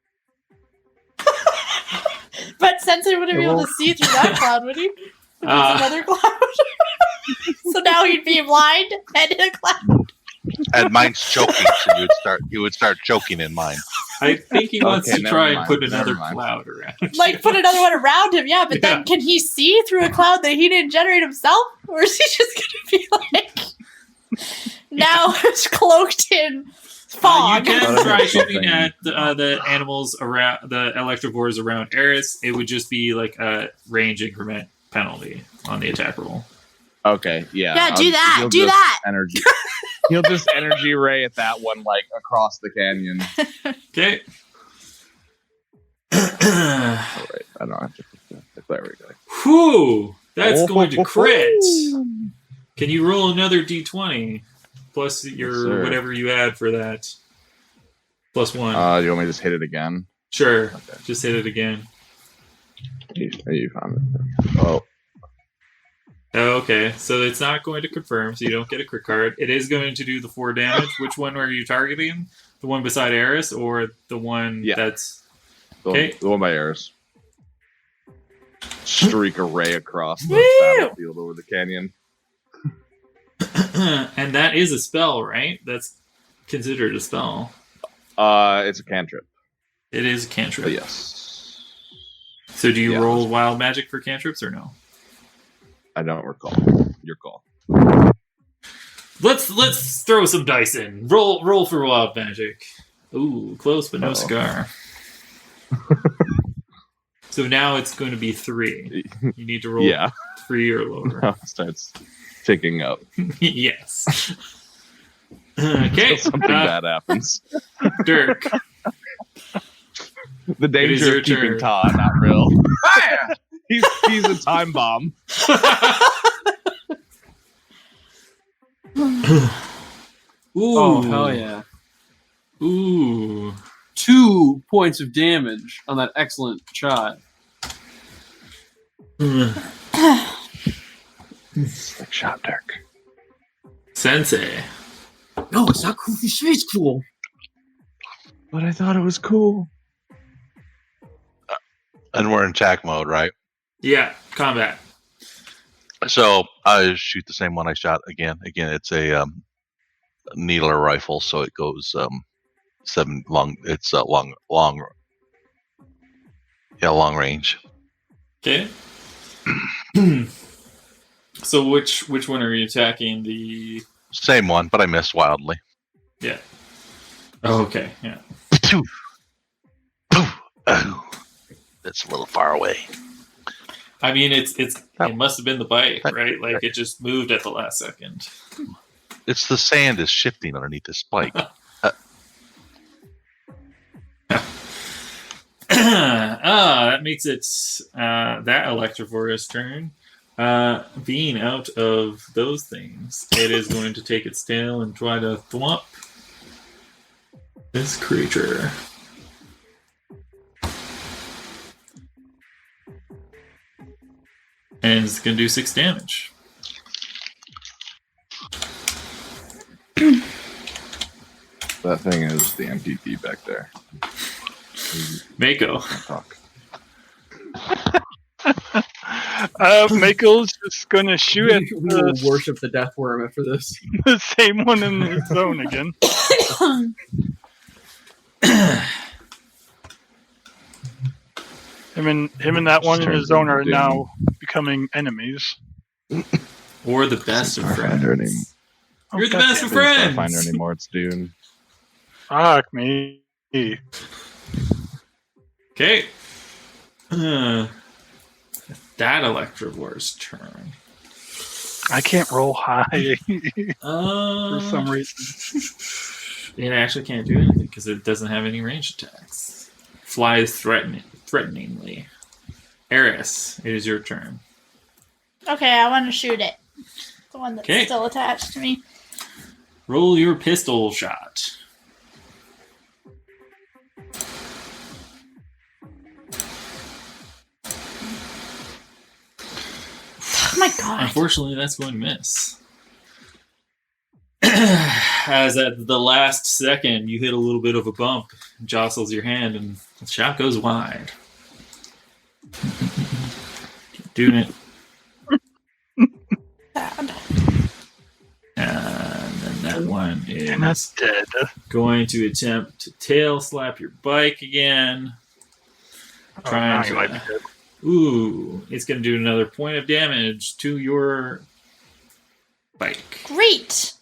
But Sensei wouldn't be able to see through that cloud, would he? If it's another cloud. So now he'd be blind and in a cloud. And mine's choking, so you would start choking in mine. I think he wants Okay, to never try and mind, put never another mind. cloud around. Like, put another one around him, yeah, but Yeah. then can he see through a cloud that he didn't generate himself? Or is he just going to be like, now it's cloked in You fog? can But I try have shooting something- at the animals around the electrovores around Eris. It would just be like a range increment penalty on the attack roll. Okay, yeah. Yeah, do that, he'll do just that. Energy. He'll just energy ray at that one, like across the canyon. Okay. Oh, right. I don't have to put that. There we go. Whew, that's Oh, going to crit. oh. Can you roll another d20 plus your sir. whatever you add for that? Plus one. Do you want me to just hit it again? Sure. Okay. Just hit it again. You found it. Oh, Oh, okay, so it's not going to confirm, so you don't get a crit card. It is going to do the 4 damage. Which one were you targeting? The one beside Eris or the one Yeah. that's... the, Okay. the one by Eris. Streak a ray across the Woo! battlefield over the canyon. And that is a spell, right? That's considered a spell. It's a cantrip. It is a cantrip. But yes. So do you Yeah. roll wild magic for cantrips or no? I don't recall. Your call. Let's throw some dice in. Roll for wild magic. Ooh, close but no Uh-oh. cigar. So now it's going to be 3. You need to roll Yeah. 3 or lower. Now it starts ticking up. Yes. Okay. Until something bad happens. Dirk. The is danger your of keeping turn. Todd, not real. He's a time bomb. Ooh. Oh, hell yeah. Ooh. 2 points of damage on that excellent shot. Like shot Dirk. Sensei. No, it's not cool. You say it's cool. But I thought it was cool. And we're in attack mode, right? Yeah, combat. So I shoot the same one I shot again. Again, it's a needler rifle, so it goes 7 long. It's long range. Okay. So which one are you attacking? The Same one, but I missed wildly. yeah. Oh, okay. Yeah. Oh, that's a little far away. I mean, it must have been the bike, right? Like it just moved at the last second. It's the sand is shifting underneath the spike. That makes it that Electivore's turn. Being out of those things, it is going to take its tail and try to thwomp this creature. And it's going to do 6 damage. That thing is the MTP back there. Mako. Talk. Mako's just gonna shoot at We will worship the death worm after this. the same one in the zone again. Him and that one in his zone are now becoming enemies. Or the best of friends. Starfinder anymore. You're the best of friends! Starfinder anymore. It's Dune. Fuck me. Okay. That Electivore's turn. I can't roll high For for some reason. It actually can't do anything because it doesn't have any ranged attacks. Flies threateningly. Eris, it is your turn. Okay, I want to shoot it. The one that's Okay. still attached to me. Roll your pistol shot. Oh my god. Unfortunately, that's going to miss. As at the last second, you hit a little bit of a bump, jostles your hand, and the shot goes wide. Doing it. Sad. And then that one And that's is dead. going to attempt to tail slap your bike again. Oh, Trying now to. you might be dead. Ooh, it's going to do another point of damage to your bike. Great.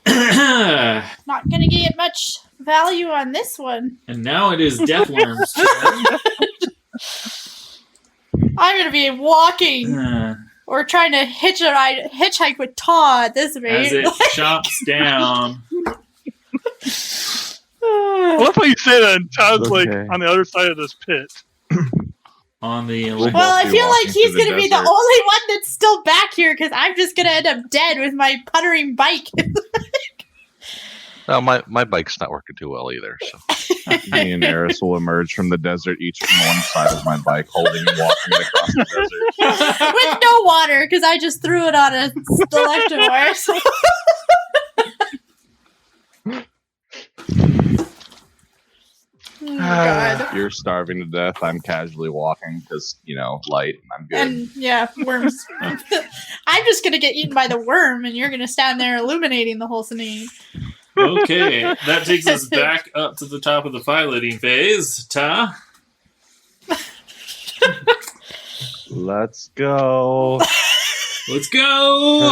And Not gonna get much value on this one. now it is Deathworm's turn. I'm gonna be walking or trying to hitchhike with Todd at this As rate. it chomps down. I love how you say that, and Todd's like Okay. on the other side of this pit. On the We'll Well, I be feel like walking he's through the gonna be the desert. only one that's still back here because I'm just gonna end up dead with my puttering bike. No, my bike's not working too well either. So Me and Eris will emerge from the desert, each from one side of my bike, holding and walking it across the desert. With no water because I just threw it on a Electivore. So. Oh god. You're starving to death. I'm casually walking because, light, and I'm good. And yeah, worms. I'm just gonna get eaten by the worm, and you're gonna stand there illuminating the whole scene. Okay, that takes us back up to the top of the piloting phase. Ta? Let's go. Let's go!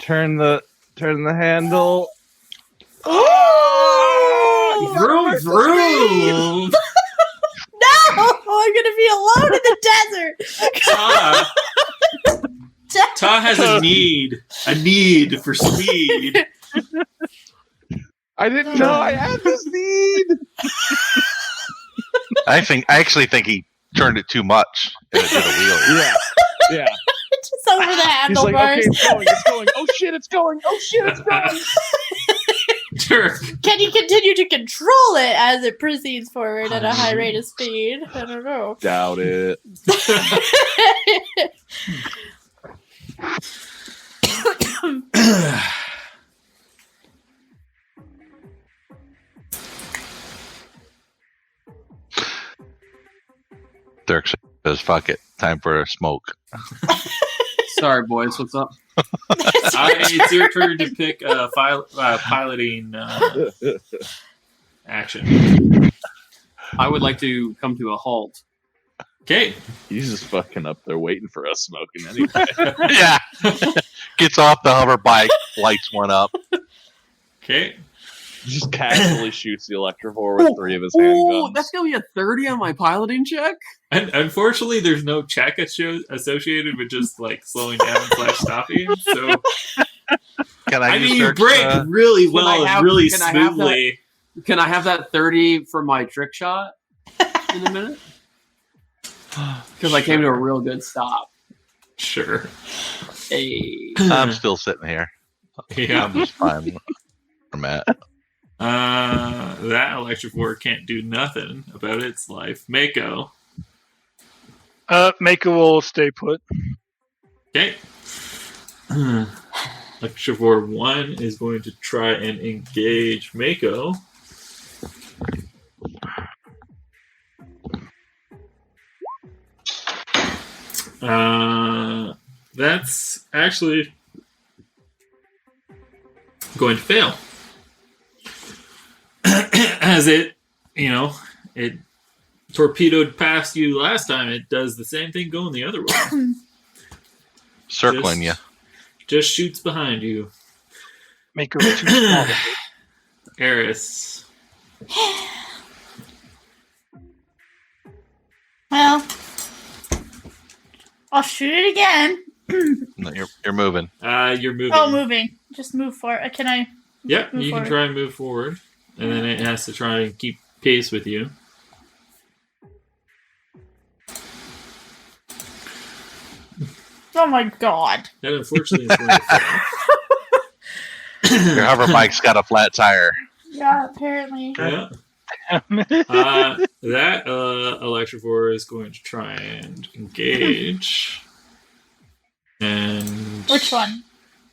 Turn the handle. Oh! Vroom, vroom! No! I'm gonna be alone in the desert. Ta has a need for speed. I didn't know I had this need. I actually think he turned it too much and it did a wheelie. Yeah. Just over the He's like, handlebars. okay, it's going. Oh shit, it's going. Sure. Can you continue to control it as it proceeds forward at a high rate of speed? I don't know. Doubt it. Dirk says, "Fuck it, time for a smoke." Sorry, boys. What's up? It's your turn to pick a piloting action. I would like to come to a halt. Okay. He's just fucking up there waiting for us smoking anyway. Yeah. Gets off the hover bike, lights one up. Okay. Just casually shoots the Electrovore with 3 of his handguns. That's gonna be a 30 on my piloting check. And unfortunately, there's no check associated with just like slowing down / stopping. So Can I, I use mean, you search, brake really well I and have- really can I have smoothly. Can I have that 30 for my trick shot in a minute? Because I came to a real good stop. Sure. Hey. I'm still sitting here. Yeah. I'm just fine where I'm at. That Electrovore can't do nothing about its life. Mako. Mako will stay put. Okay. Electrovore 1 is going to try and engage Mako. That's actually going to fail. As it torpedoed past you last time, it does the same thing going the other way. Circling you. Just shoots behind you. Mako is too small. Eris. Well, I'll shoot it again. No, you're moving. You're moving. Oh, moving. Just move forward. Can I? Yep, move you forward? can try and move forward. And then it has to try and keep pace with you. Oh my god. That unfortunately is going to fail. Your hover bike's got a flat tire. Yeah, apparently. Yeah. That Electrovore is going to try and engage. And Which one?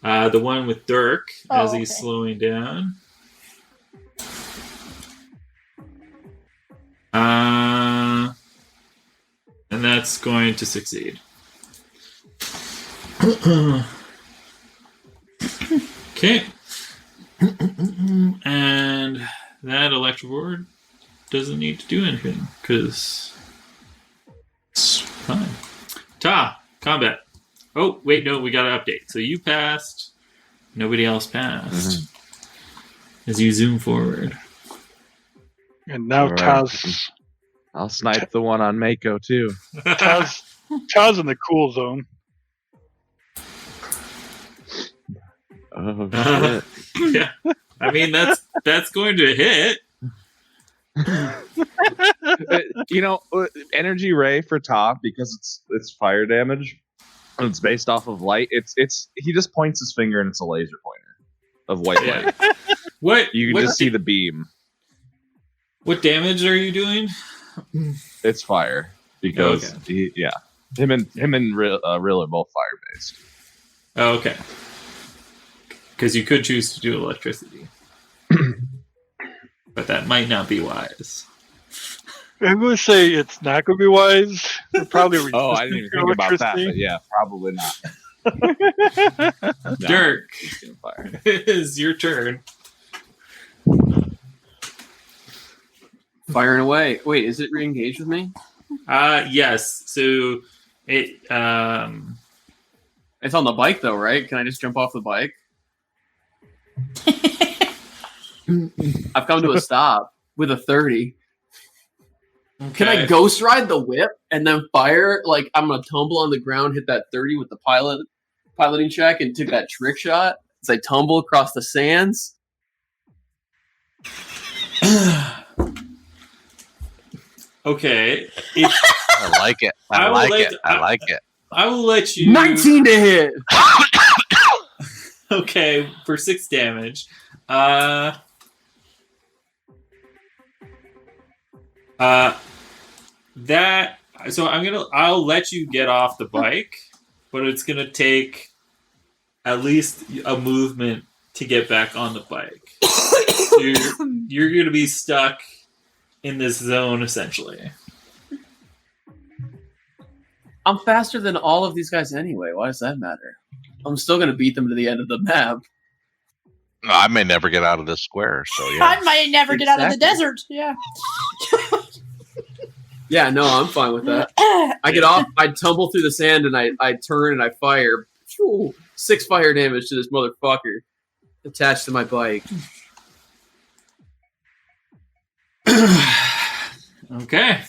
the one with Dirk Oh, as he's okay. slowing down. And that's going to succeed. Okay. And that Electrovore doesn't need to do anything because it's fine. Ta, combat. Oh, wait, no, we got to update. So you passed. Nobody else passed. As you zoom forward. And now All right. Taz I'll snipe the one on Mako too. Taz in the cool zone. Oh shit! Yeah. I mean, that's going to hit. Energy ray for top because it's fire damage. And it's based off of light. It's he just points his finger and it's a laser pointer of white Yeah. light. What? You can what just see the beam. What damage are you doing? It's fire because him and Rill are both fire based. Oh, okay. Because you could choose to do electricity. But that might not be wise. I'm going to say it's not going to be wise. They're probably Oh, I didn't even think about that. But yeah, probably not. No, Dirk, he's gonna fire. it is your turn. Firing away. Wait, is it re-engaged with me? Yes. So it It's on the bike though, right? Can I just jump off the bike? I've come to a stop with a 30. Can I okay. ghost ride the whip and then fire? Like I'm gonna tumble on the ground, hit that 30 with the piloting check, and take that trick shot as I tumble across the sands. Okay. I like it. I like it. I like it. I will let you 19 to hit. Okay, for 6 damage. I'll let you get off the bike, but it's gonna take at least a movement to get back on the bike. You're gonna be stuck in this zone essentially. I'm faster than all of these guys anyway. Why does that matter? I'm still going to beat them to the end of the map. No, I may never get out of this square, so yeah. I might never get out of the Exactly. desert. Yeah. Yeah, no, I'm fine with that. I get off, I tumble through the sand, and I turn and I fire. Phew, 6 fire damage to this motherfucker attached to my bike. Okay.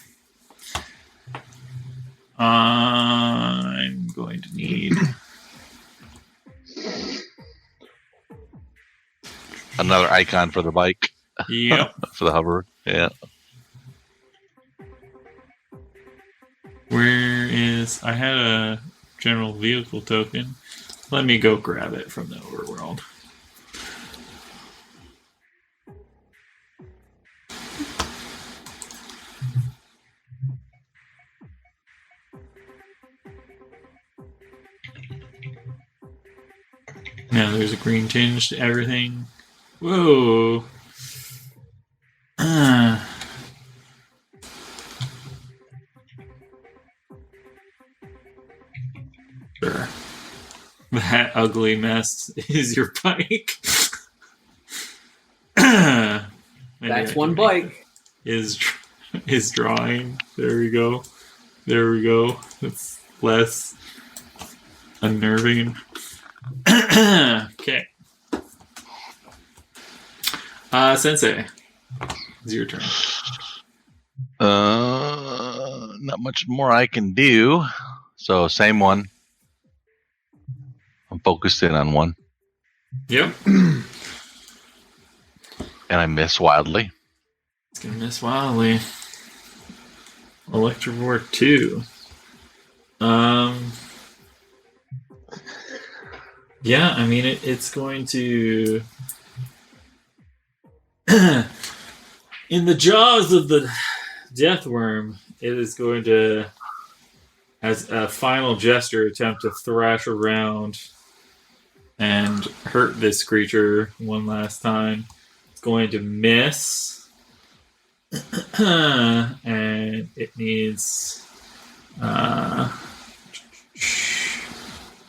I'm going to need Another icon for the bike, yep. for the hover. Yeah. Where is I had a general vehicle token. Let me go grab it from the overworld. Now there's a green tinge to everything. Whoa. Sure. That ugly mess is your bike. Maybe That's I one can make bike. Is drawing. There we go. There we go. It's less unnerving. Okay. Sensei, it's your turn. Not much more I can do. So same one. I'm focused in on one, Yep. and I miss wildly. It's gonna miss wildly. Electrovore 2. Yeah, I mean it's going to in the jaws of the death worm, it is going to, as a final gesture, attempt to thrash around and hurt this creature one last time. It's going to miss. And it needs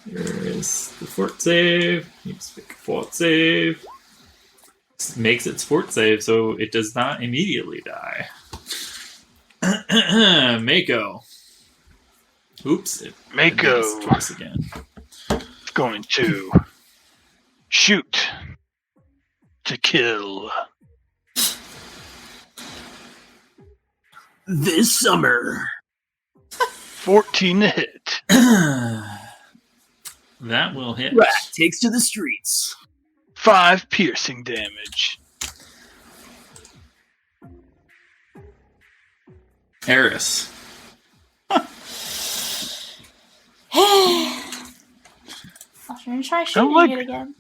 here is the fort save. Needs to make a fort save. This makes its fort save, so it does not immediately die. Mako. Oops. It Mako missed twice again. is going to shoot to kill. This summer. 14 to hit. That will hit. Rat takes to the streets. 5 piercing damage. Eris. I'm gonna try shooting like- it again.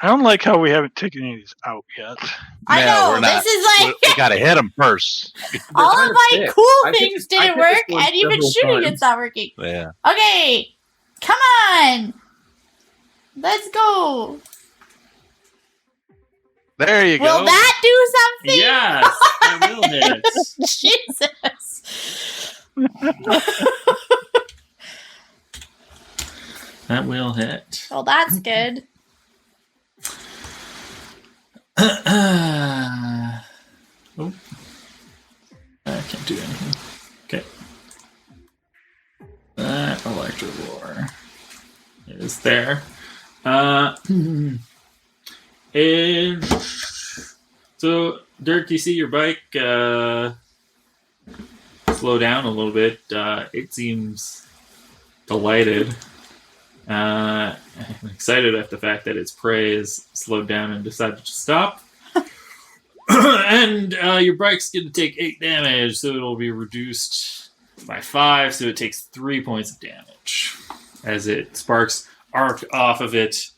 I don't like how we haven't taken any of these out yet. I No, know, we're not. this is like We gotta hit him first. all of kinda my sick. cool I picked things this- I didn't picked this work, one and even several shooting times. it's not working. Yeah. Okay, come on, let's go. There you Will go. that do something? Yes, that will hit. Jesus. That will hit. Well, that's good. Oh. I can't do anything. Okay. That Electrovore is there. And so, Dirk, you see your bike slow down a little bit. It seems delighted. I'm excited at the fact that its prey is slowed down and decided to stop. And your bike's going to take 8 damage, so it'll be reduced by 5, so it takes 3 points of damage as it sparks arc off of it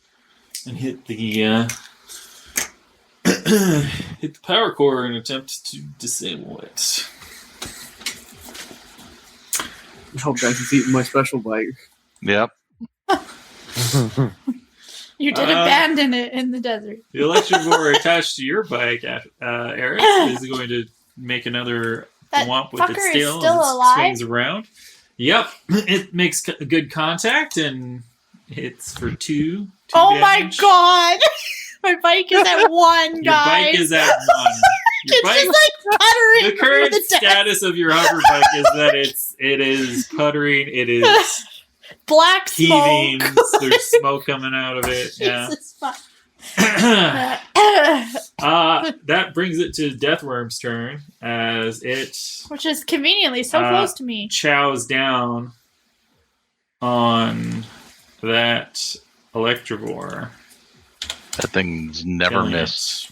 and hit the hit the power core in an attempt to disable it. I hope guys is eating my special bike. Yep. You did abandon it in the desert. The Electrovore attached to your bike, Eric, is going to make another That womp with its fucker is tail still as it alive? swings around. Yep, it makes good contact and hits for two Oh my damage. god! My bike is at 1, Your guys. bike is at 1. Your It's bike, just like puttering the current through the desk. status of your hover bike is that it is puttering, it is Black heaving, smoke. there's smoke coming out of it. Yeah. Jesus fuck. That brings it to Deathworm's turn as it Which is conveniently so close to me. chows down on that Electrovore. That thing's never Killing it. missed.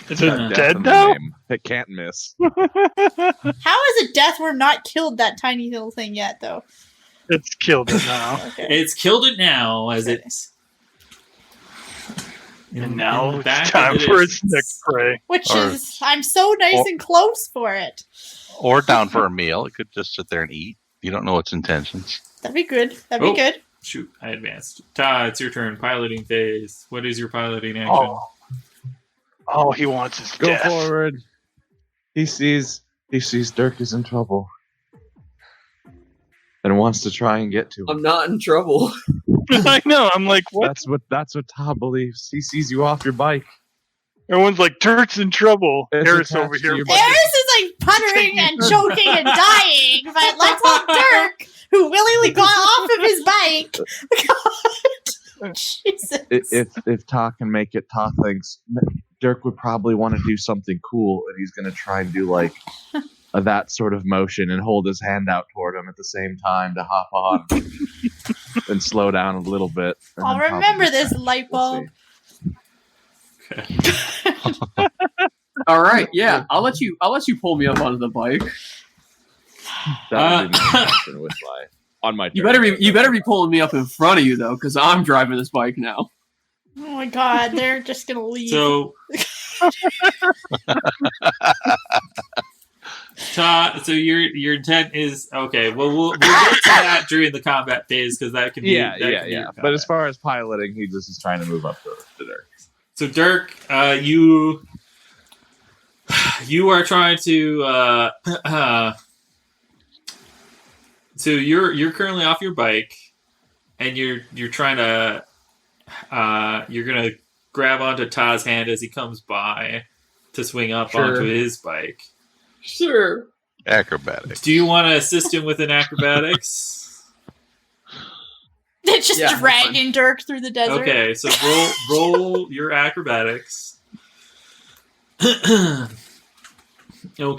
Is Yeah. it Death dead in the now? name. It can't miss. How has a Deathworm not killed that tiny little thing yet, though? It's killed it now. Okay. It's killed it now as Okay. it's. And now back it's time of the for its distance. next prey. Which Or- is, I'm so nice and close for it. Or down for a meal. It could just sit there and eat. You don't know its intentions. That'd be good. That'd Oh. be good. Shoot, I advanced. Ta, it's your turn. Piloting phase. What is your piloting action? Oh. All he wants is Go death. forward. He sees Dirk is in trouble. And wants to try and get to him. I'm not in trouble. I know. I'm like, what? That's what Todd believes. He sees you off your bike. Everyone's like, Turk's in trouble. It's Harris attached over to here. your Eris is like puttering and choking and dying, but let's hope Dirk, who willingly got off of his bike. God. Jesus. If Ta can make it, Ta thinks Dirk would probably want to do something cool, and he's going to try and do like that sort of motion and hold his hand out toward him at the same time to hop on and slow down a little bit. and I'll then remember probably this light we'll bulb. Okay. All right, yeah, I'll let you pull me up onto the bike. see. That would be my action with on my You turn. better be pulling me up in front of you though, because I'm driving this bike now. Oh my god, they're just gonna leave. So, Ta, so your intent is okay. Well, we'll get to that during the combat phase because that can be Yeah, that can yeah, be yeah. your But as combat. far as piloting, he just is trying to move up to Dirk. So Dirk, you are trying to so you're currently off your bike and you're trying to you're gonna grab onto Ta's hand as he comes by to swing up Sure. onto his bike. Sure. Acrobatics. Do you want to assist him with an acrobatics? They're just Yeah, that's dragging Dirk through the desert. Okay, so roll your acrobatics. Okay,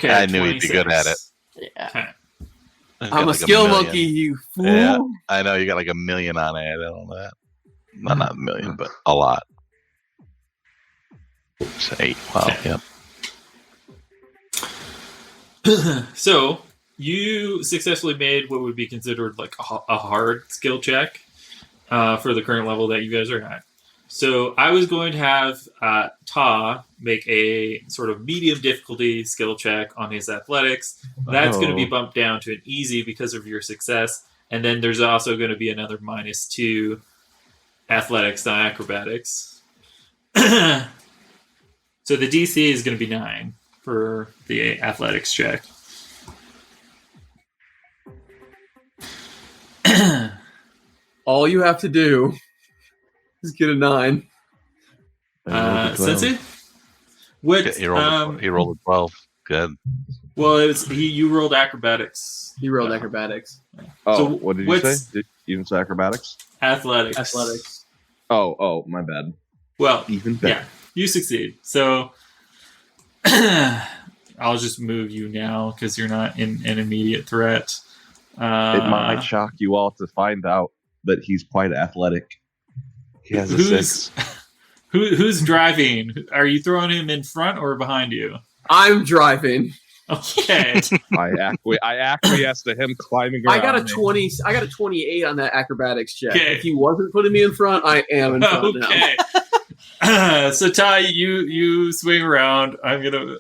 I knew he'd be good at it. 26. Yeah. Okay. I've I'm got a like skill million. monkey, you fool. Yeah. I know you got like 1 million on it. I don't know that. Not 1 million, but a lot. It's 8. Wow. Okay. Yep. So you successfully made what would be considered like a hard skill check for the current level that you guys are at. So I was going to have Ta make a sort of medium difficulty skill check on his athletics. That's going to be bumped down to an easy because of your success. And then there's also going to be another -2 athletics to acrobatics. So the DC is going to be 9 for the athletics check. All you have to do is get a 9. Sensei? What? He rolled a 12. Good. Well, it was you rolled acrobatics. He rolled acrobatics. Oh, So what did you what's- say? You didn't say acrobatics? Athletics. Athletics. Oh, my bad. Well, Even better. yeah, you succeed. So I'll just move you now because you're not in an immediate threat. It might shock you all to find out that he's quite athletic. He has a Who's- 6. Who's driving? Are you throwing him in front or behind you? I'm driving. Okay. I acquiesced to him climbing around. I got a me. 20. I got a 28 on that acrobatics check. Okay. If he wasn't putting me in front, I am in front now. Okay. So Ty, you swing around. I'm gonna.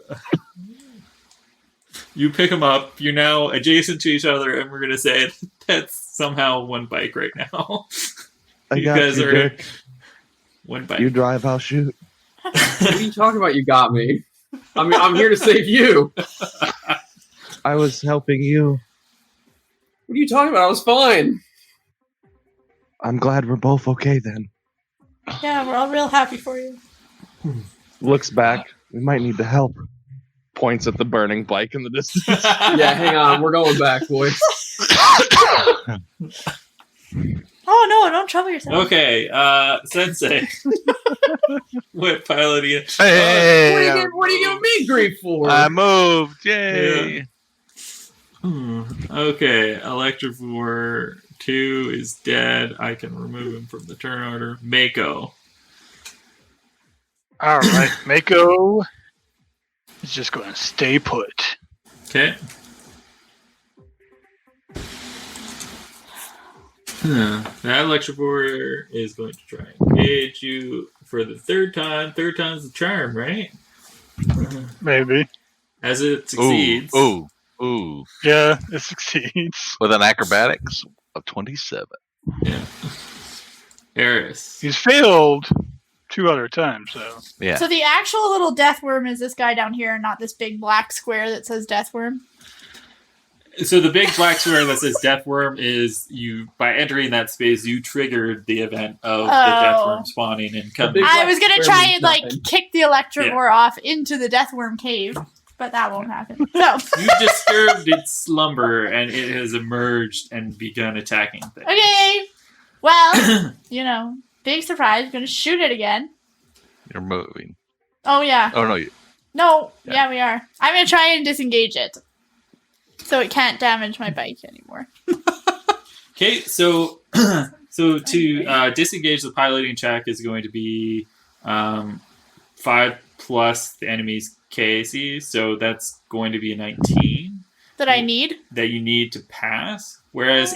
You pick them up. You're now adjacent to each other, and we're gonna say that's somehow one bike right now. I You got guys you, are- Dirk. One bike. You drive, I'll shoot. What are you talking about? You got me. I mean, I'm here to save you. I was helping you. What are you talking about? I was fine. I'm glad we're both okay then. Yeah, we're all real happy for you. Looks back. We might need the help. Points at the burning bike in the distance. Yeah, hang on. We're going back, boys. Oh no, don't trouble yourself. Okay, Sensei. What piloting? Hey, What are you giving me grief for? I moved. Yay. Yeah. Okay, Electrovore 2 is dead. I can remove him from the turn order. Mako. All right, Mako is just going to stay put. Okay. That Electrovore is going to try and engage you for the third time. Third time's the charm, right? Maybe. As it succeeds. Ooh. Yeah, it succeeds. With an acrobatics of 27. Yeah. Eris. He's failed 2 other times, so. Yeah. So the actual little death worm is this guy down here, and not this big black square that says death worm. So the big black square that says Death Worm is you, by entering that space, you triggered the event of the Death Worm spawning and coming. I was gonna try and nothing. kick the Electrovore off into the death worm cave, but that won't happen. No. You disturbed its slumber and it has emerged and begun attacking things. Okay. Well, big surprise. Gonna shoot it again. You're moving. Oh yeah. Oh, no. You, No. Yeah. Yeah, we are. I'm gonna try and disengage it, so it can't damage my bike anymore. Okay, so to disengage the piloting check is going to be 5 plus the enemy's KAC, so that's going to be a 19 That I need. that you need to pass. Whereas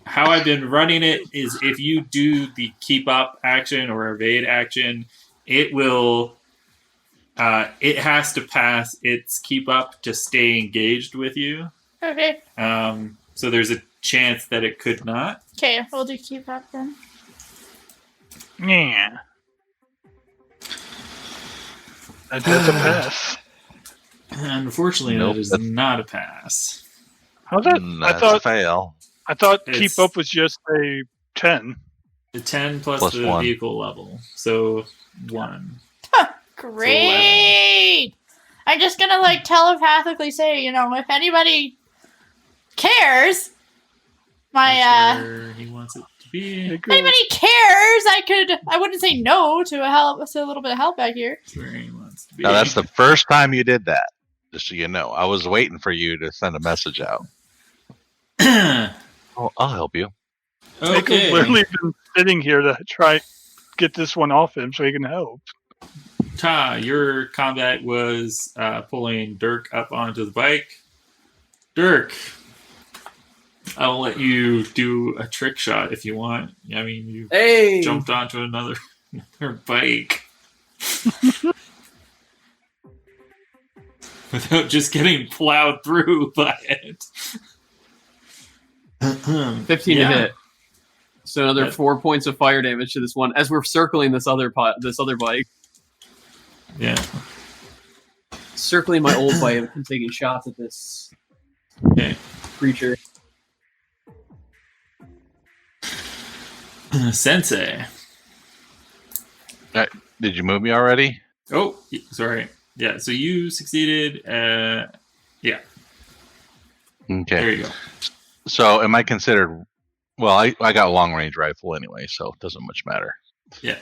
how I've been running it is if you do the keep up action or evade action, it will it has to pass its keep up to stay engaged with you. Okay. So there's a chance that it could not. Okay, we'll do keep up then. Yeah. That's a pass. Unfortunately, Nope, that is that's- not a pass. How's that? That's a fail. I thought It's- keep up was just a 10. The 10 plus Plus the 1. vehicle level. So 1. Great! I'm just gonna telepathically say, if anybody cares, That's where he wants it to be. if anybody cares, I wouldn't say no to a little bit of help back here. That's where he wants to be. Now, that's the first time you did that, just so you know. I was waiting for you to send a message out. Oh, I'll help you. Mako's Okay. literally been sitting here to try get this one off him so he can help. Ta, your combat was pulling Dirk up onto the bike. Dirk, I'll let you do a trick shot if you want. I mean, you Hey! jumped onto another bike without just getting plowed through by it. 15 Yeah. to hit. So another That- 4 points of fire damage to this one as we're circling this other bike. Yeah. Circling my old bike and taking shots at this Okay. creature. Sensei. Did you move me already? Oh, sorry. Yeah, so you succeeded. Yeah, Okay. there you go. So, am I considered? Well, I got a long range rifle anyway, so it doesn't much matter. Yeah.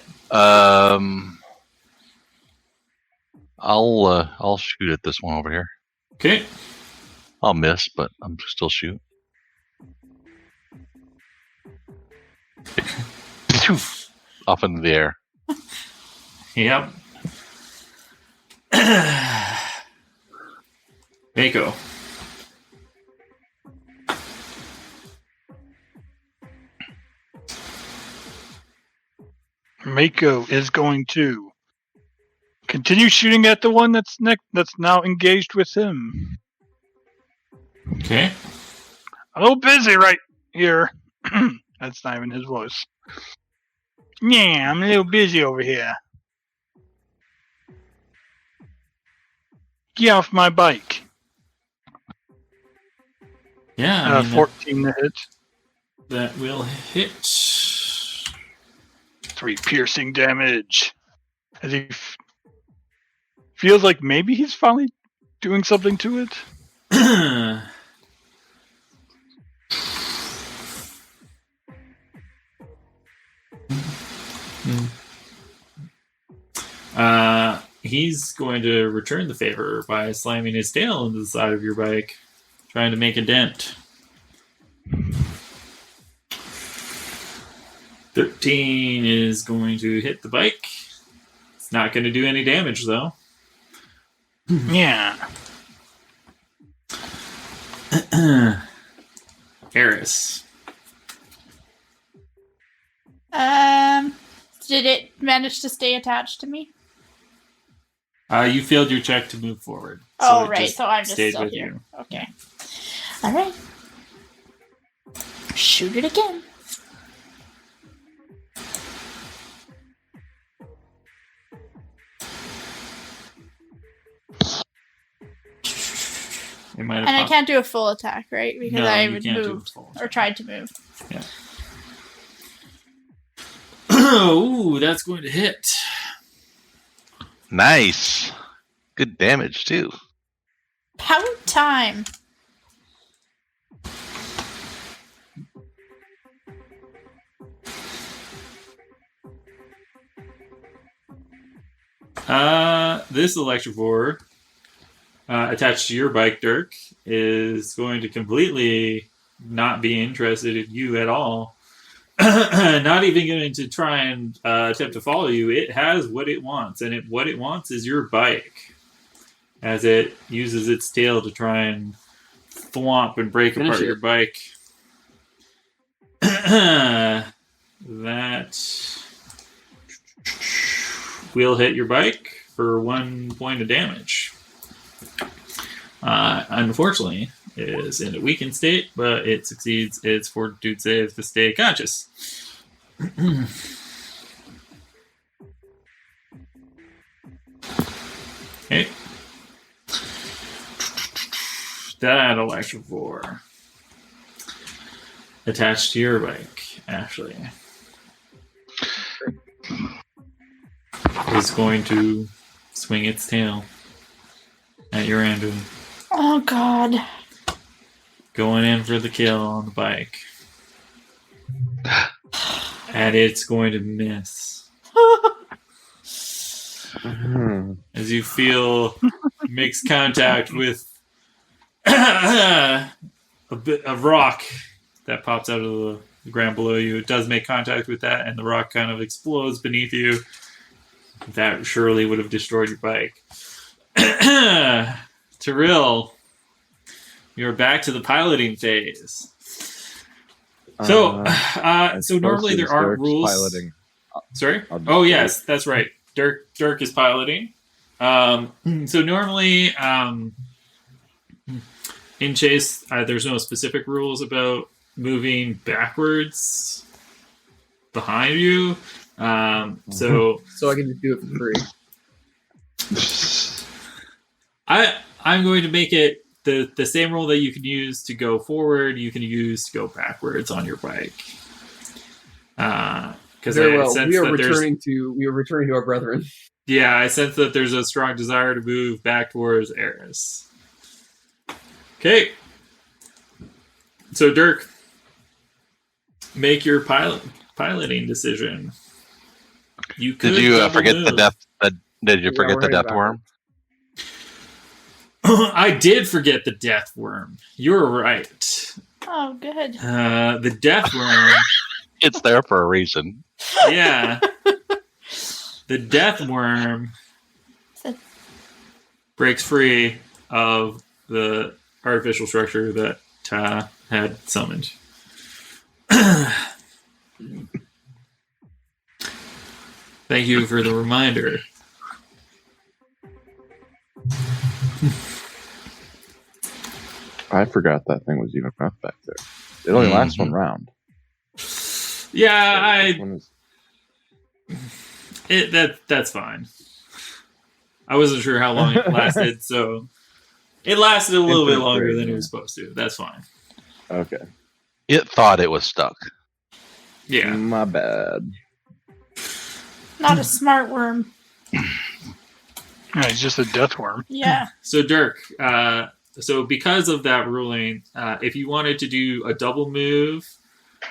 I'll shoot at this one over here. Okay. I'll miss, but I'm still shoot. Off into the air. Yep. Mako. Mako is going to continue shooting at the one that's now engaged with him. Okay. A little busy right here. That's not even his voice. Yeah, I'm a little busy over here. Get off my bike. Yeah, I mean, 14 to hit. that will hit. 3 piercing damage. As he feels like maybe he's finally doing something to it. He's going to return the favor by slamming his tail into the side of your bike, trying to make a dent. 13 is going to hit the bike. It's not going to do any damage, though. Yeah. Eris. Did it manage to stay attached to me? You failed your check to move forward. Oh, it right. So I'm just stayed still with here. you. Okay. All right. Shoot it again. It might have And I popped- can't do a full attack, right? Because No, I you would can't do a moved full or attack. tried to move. Yeah. Ooh, that's going to hit. Nice. Good damage too. Power time. This electrovore attached to your bike, Dirk, is going to completely not be interested in you at all. Not even going to try and attempt to follow you. It has what it wants, and what it wants is your bike, as it uses its tail to try and thwomp and break Finish apart it. your bike. That will hit your bike for 1 point of damage. Unfortunately, it is in a weakened state, but it succeeds its fortitude save to stay conscious. Okay. That electrovore attached to your bike, Ashley, is going to swing its tail at your engine, Oh, God. going in for the kill on the bike. And it's going to miss. As you feel makes contact with a bit of rock that pops out of the ground below you. It does make contact with that, and the rock kind of explodes beneath you. That surely would have destroyed your bike. Tyrell, you're back to the piloting phase. So normally there aren't rules. Piloting. Sorry? I'll just Oh, do yes, that's right. Dirk is piloting. So normally, in Chase, there's no specific rules about moving backwards behind you. So So I can just do it for free. I'm going to make it the same rule that you can use to go forward, you can use to go backwards on your bike. Because Very I well. sense We are that there's returning to our brethren. Yeah, I sense that there's a strong desire to move back towards Eris. Okay. So, Dirk, make your piloting decision. You could Did you double forget move. the death? Did you Yeah, forget we're the heading death worm? I did forget the death worm. You're right. Oh, good. The death worm. It's there for a reason. Yeah. The death worm breaks free of the artificial structure that Ta had summoned. Thank you for the reminder. I forgot that thing was even up back there. It only lasts one round. Yeah, This one is- that's fine. I wasn't sure how long it lasted, so it lasted a little bit Infinite longer grade, than it yeah. was supposed to. That's fine. Okay. It thought it was stuck. Yeah. My bad. Not a smart worm. No, he's just a death worm. Yeah. So Dirk, so because of that ruling, if you wanted to do a double move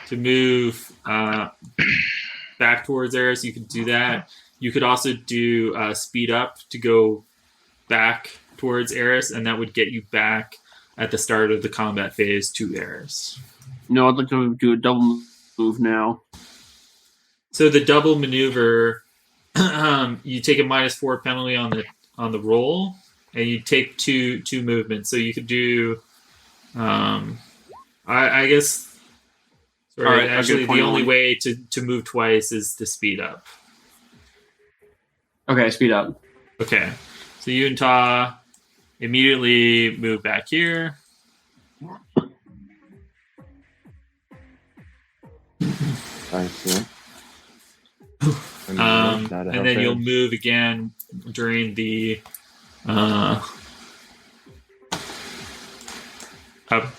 to move back towards Eris, you could do that. You could also do speed up to go back towards Eris, and that would get you back at the start of the combat phase to Eris. No, I'd like to do a double move now. So the double maneuver, you take a -4 penalty on the roll, and you take two movements. So you could do, I guess. Sorry, All right, actually, I'll the get only 21. way to move twice is to speed up. Okay, speed up. Okay, so you and Ta immediately move back here. I see. And then you'll move again during the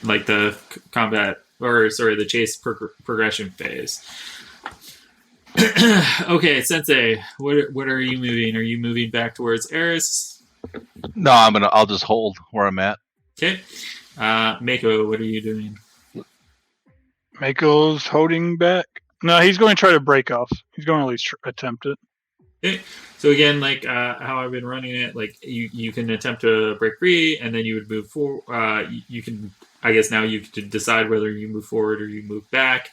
like the combat, or sorry, the chase progression phase. Okay, Sensei, what are you moving? Are you moving back towards Eris? No, I'll just hold where I'm at. Okay, Mako, what are you doing? Mako's holding back. No, he's going to try to break off. He's going to at least attempt it. Okay. So again, like how I've been running it, like you can attempt to break free, and then you would move forward. You can, I guess now you can decide whether you move forward or you move back.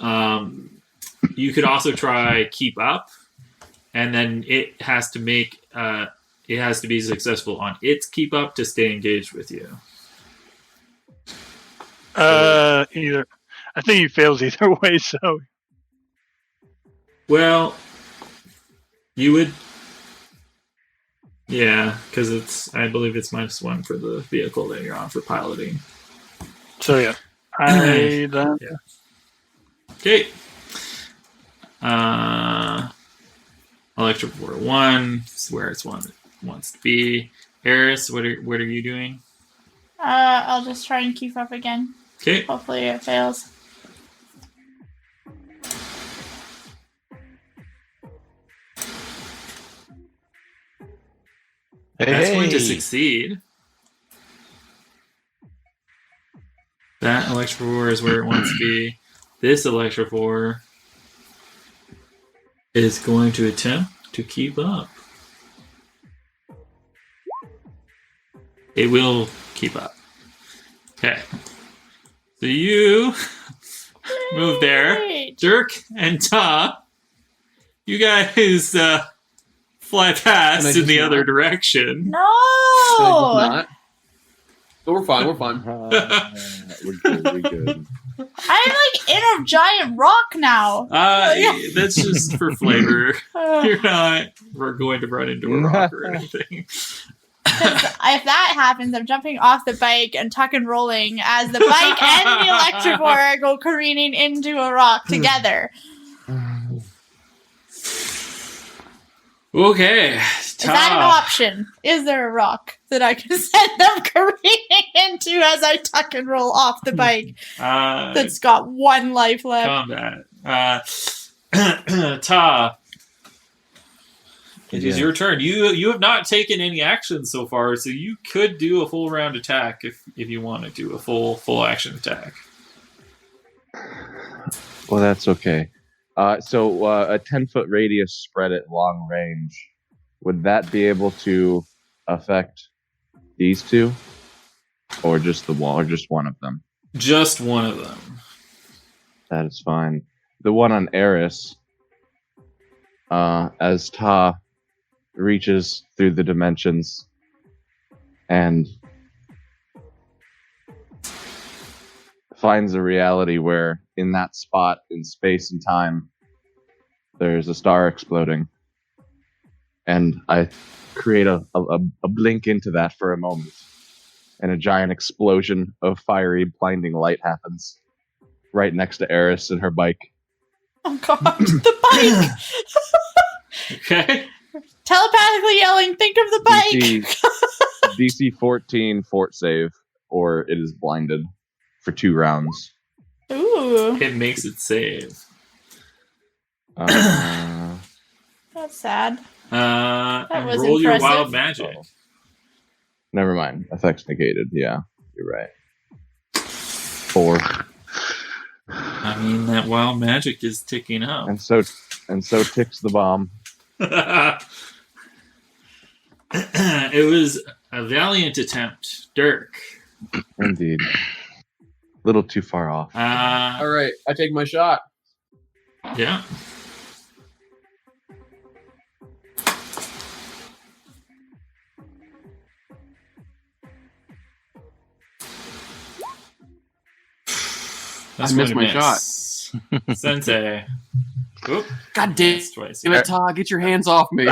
You could also try keep up, and then it has to be successful on its keep up to stay engaged with you. Either. I think he fails either way. So Well, you would, yeah, because I believe it's -1 for the vehicle that you're on for piloting. yeah, I then. Yeah. Okay. Electrovore 1 is where it wants to be. Eris, what are you doing? I'll just try and keep up again. Okay. Hopefully it fails. That's going to Hey. succeed. That Electrovore is where it wants to be. This Electrovore is going to attempt to keep up. It will keep up. Okay. So you move there. Great. Dirk and Ta, you guys fly past in just the other not? direction. No! Not. So we're fine. We're fine. We're good. We're good. I'm like in a giant rock now. That's just for flavor. You're not. We're going to run into a rock or anything. 'Cause if that happens, I'm jumping off the bike and tuck and rolling as the bike and the Electrovore go careening into a rock together. Okay. Is that an option? Is there a rock that I can send them careening into as I tuck and roll off the bike that's got one life left? Combat. Ta. It is your turn. You have not taken any action so far, so you could do a full round attack if you want to do a full action attack. Well, that's okay. So a 10-foot radius spread at long range, would that be able to affect these two, or just the wall, or just one of them? Just one of them. That is fine. The one on Eris, as Ta reaches through the dimensions and finds a reality where in that spot in space and time there's a star exploding, and I create a blink into that for a moment, and a giant explosion of fiery blinding light happens right next to Eris and her bike. Oh god, the bike! Okay. Telepathically yelling, think of the bike! DC 14 fort save, or it is blinded for 2 rounds. Ooh, It makes it save. that's sad. And was roll your impressive. wild magic. Never mind. Effects negated. Yeah, you're right. 4. I mean, that wild magic is ticking up. And so ticks the bomb. It was a valiant attempt, Dirk. Indeed. Little too far off. All right, I take my shot. Yeah. I missed my shot. Sensei. Oop. God damn That's twice. it, Todd, get your hands off me.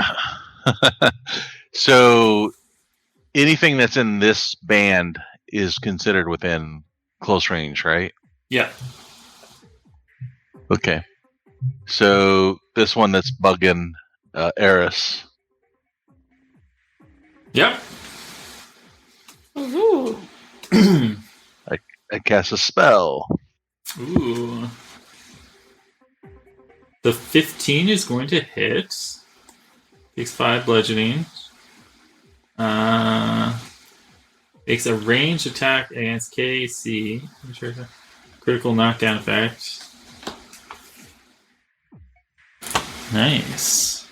So anything that's in this band is considered within close range, right? Yeah. Okay. So this one that's bugging Eris. Yep. Ooh. I cast a spell. Ooh. The 15 is going to hit. Takes 5 bludgeoning. Makes a ranged attack against KC. Critical knockdown effect. Nice.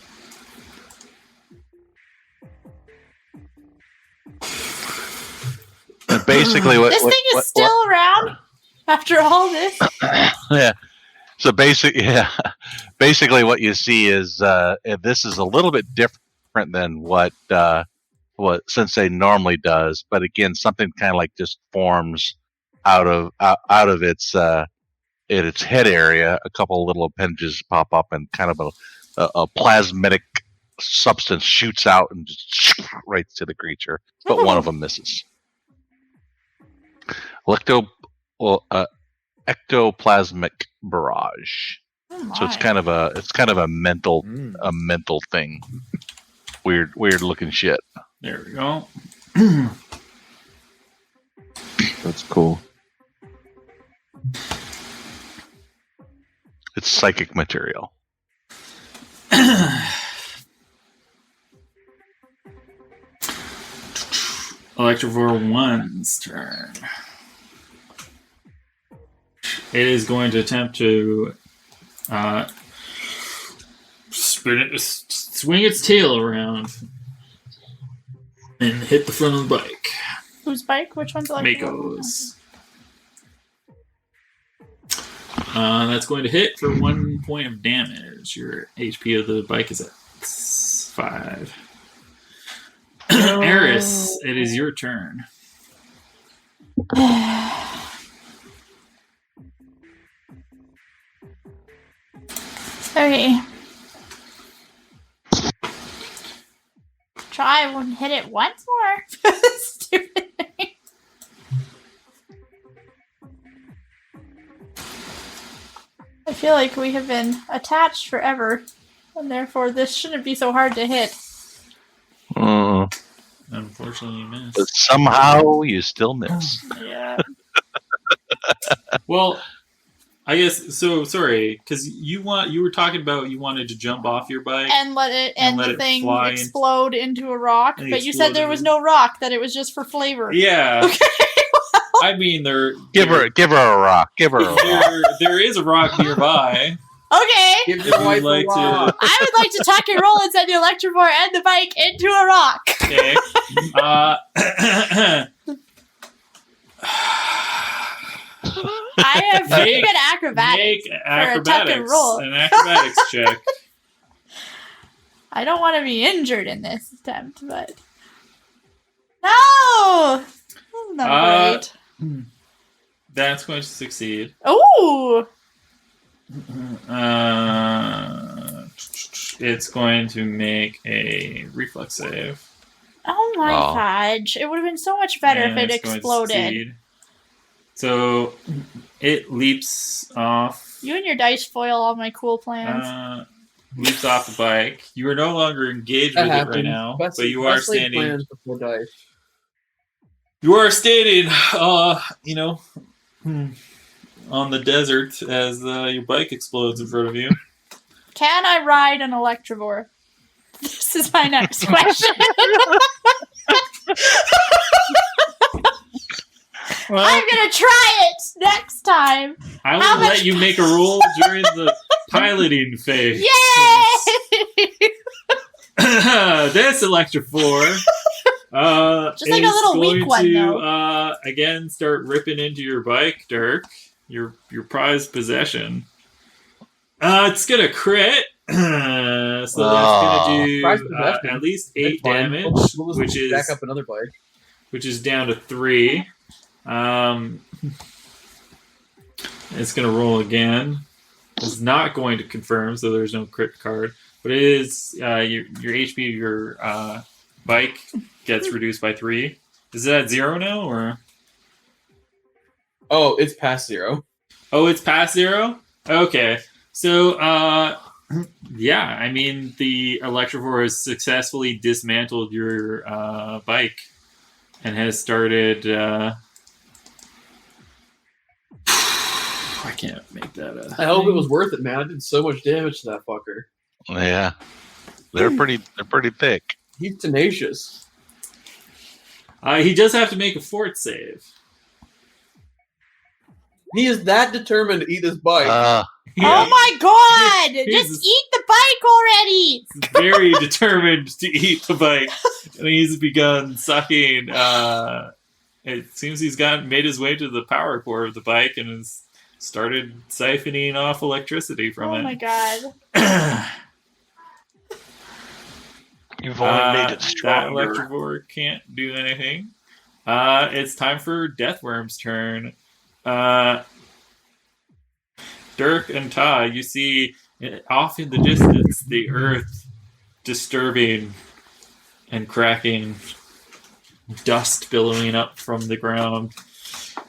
And basically, This thing is still around after all this. Yeah. So basically, what you see is this is a little bit different than what Sensei normally does, but again, something kind of like just forms out of its its head area. A couple of little appendages pop up, and kind of a plasmatic substance shoots out and just right to the creature, but one of them misses. Ectoplasmic barrage. Oh So it's my. kind of a mental thing. Weird looking shit. There we go. That's cool. It's psychic material. Electrovore 1's turn. It is going to attempt to swing its tail around and hit the front of the bike. Whose bike? Which one's like Mako's. That's going to hit for 1 point of damage. Your HP of the bike is at 5. Eris, it is your turn. Okay. Try and hit it once more. Stupid thing. I feel like we have been attached forever, and therefore this shouldn't be so hard to hit. Unfortunately, you missed. But somehow you still miss. Yeah. Well, I guess so. Sorry, because you were talking about you wanted to jump off your bike. And let let the it thing fly explode into a rock, and but you said there was explode no rock; that it was just for flavor. Yeah. Okay. I mean, Give her a rock. Give her a rock. there is a rock nearby. Okay. Give If your you'd wife like a rock. I would like to tuck and roll and send the Electrovore and the bike into a rock. Okay. I have pretty Make- good acrobatics. Make a tuck and roll. an acrobatics check. I don't want to be injured in this attempt, but no, not great. That's going to succeed. Ooh, It's going to make a reflex save. oh my Oh. fudge! It would have been so much better and if it it's going to exploded. succeed. So it leaps off. You and your dice foil all my cool plans. Leaps off the bike. You are no longer engaged with it right now, but you are standing. Plans before dice. You are standing, on the desert as your bike explodes in front of you. Can I ride an Electivore? This is my next question. Well, I'm gonna try it next time. I How will much- let you make a roll during the piloting phase. Yay! This Electrophore Just like a is little weak going one, to though. again start ripping into your bike, Dirk. Your prized possession. It's gonna crit. So that's gonna Prized do possession. at least That's 8 fine. damage, We'll just which is back up another bike. which is down to 3. It's going to roll again. It's not going to confirm, so there's no crit card. But it is your HP of your bike gets reduced by 3. Is it at 0 now, or? Oh, it's past 0. Oh, it's past 0? Okay. So, yeah, I mean, the Electrovore has successfully dismantled your bike and has started... I can't make that I hope it was worth it, man. I did so much damage to that fucker. Yeah, they're pretty thick. He's tenacious. He does have to make a fort save. He is that determined to eat this bike. Oh my god! He's- Just eat the bike already! He's very determined to eat the bike, and he's begun sucking. It seems he's made his way to the power core of the bike and has started siphoning off electricity from Oh it. my god. you've only made it That stronger. Electrovore can't do anything. It's time for Deathworm's turn. Dirk and Ta, you see off in the distance the earth disturbing and cracking, dust billowing up from the ground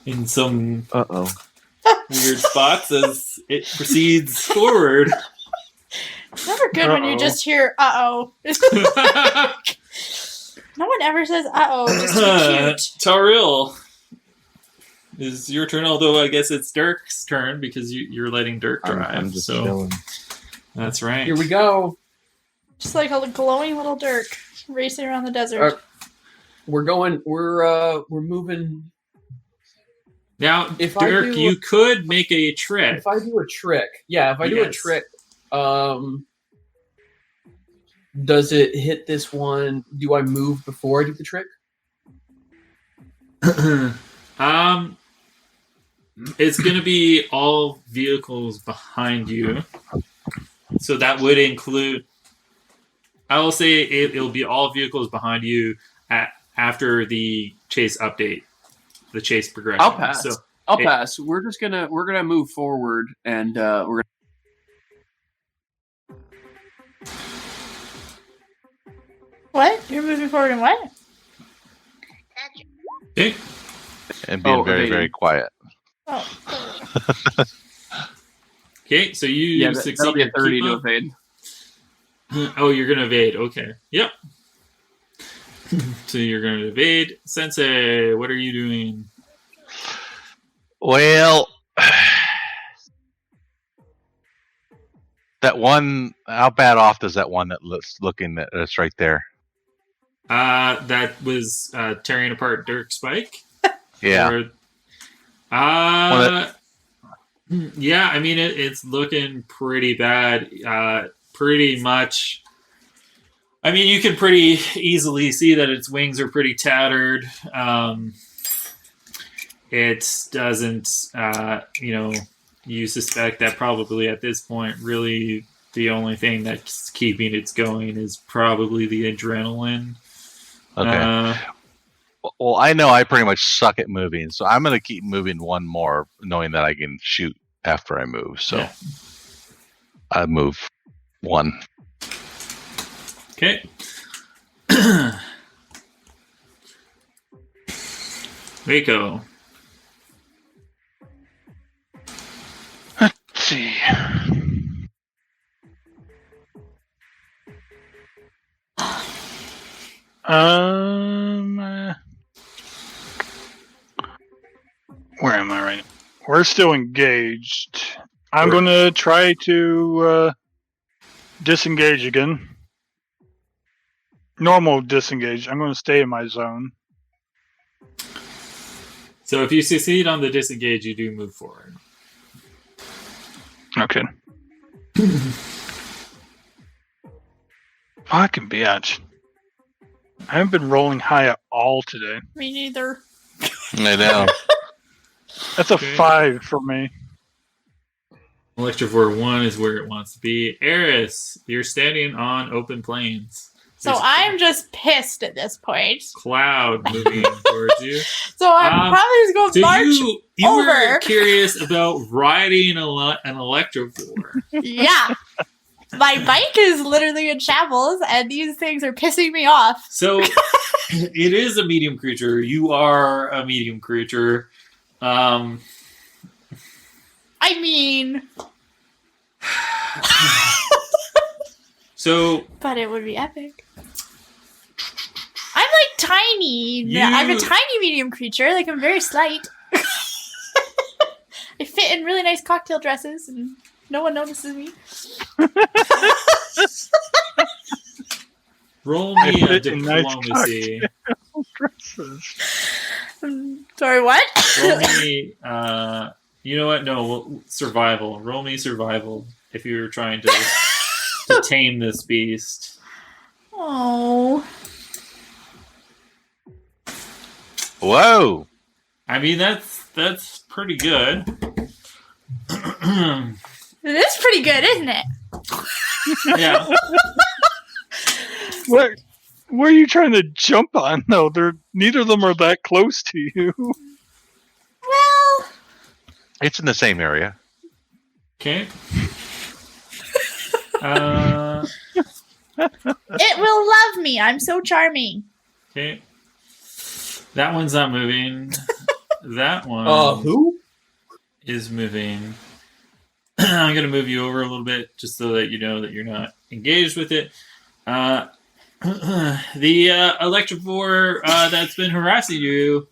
in some Uh-oh. weird spots as it proceeds forward. It's never good when you Uh-oh. just hear uh-oh. No one ever says uh-oh just to be cute. Taril, is your turn, although I guess it's Dirk's turn because you're letting Dirk drive. I'm just so chilling. that's right. Here we go. Just like a glowing little Dirk racing around the desert. Alright. We're moving. Now, If I Dirk, do- you could make a trick. If I do a trick, if I do a Yes. trick, does it hit this one? Do I move before I do the trick? It's going to be all vehicles behind you. So that would include. I will say it'll be all vehicles behind you after the chase update, the chase progression. I'll pass. So I'll It- pass. We're gonna move forward, and we're What? You're moving forward in what? okay. And being very, evading. very quiet. Oh. Okay, so you succeed. that'll be a your 30 keep to up. evade. Oh, you're going to evade. Okay. Yep. So you're going to evade. Sensei, what are you doing? Well, that one. How bad off does that one looking that's right there? That was tearing apart Dirk's bike. Yeah. Or- Well, yeah, I mean it's looking pretty bad. Pretty much. I mean, you can pretty easily see that its wings are pretty tattered. It doesn't, you suspect that probably at this point, really the only thing that's keeping it going is probably the adrenaline. Okay. Well, I know I pretty much suck at moving, so I'm going to keep moving one more, knowing that I can shoot after I move. So Yeah. I move one. Okay. Rico. Let's see. Where am I right now? we're still engaged. I'm going to try to disengage again. Normal disengage. I'm going to stay in my zone. So if you succeed on the disengage, you do move forward. Okay. Fucking bitch. I haven't been rolling high at all today. Me neither. I know. That's a 5 for me. Electrovore 1 is where it wants to be. Eris, you're standing on open plains. So There's I'm just pissed at this point. cloud moving towards you. So I'm probably just going to So march you over. were curious about riding an Electrovore. Yeah. My bike is literally in shambles, and these things are pissing me off. So it is a medium creature. You are a medium creature. I mean... So But it would be epic. I'm like tiny. I'm a tiny medium creature. Like, I'm very slight. I fit in really nice cocktail dresses, and no one notices me. roll me a fit in nice diplomacy. Sorry, what? Roll me. You know what? No, survival. Roll me survival if you were trying to tame this beast. Oh. Whoa! I mean, that's pretty good. It is pretty good, isn't it? Yeah. What are you trying to jump on, though? Neither of them are that close to you. Well, It's in the same area. Okay. it will love me. I'm so charming. Okay. That one's not moving. That one Who? is moving. I'm going to move you over a little bit just so that you know that you're not engaged with it. The Electrovore that's been harassing you,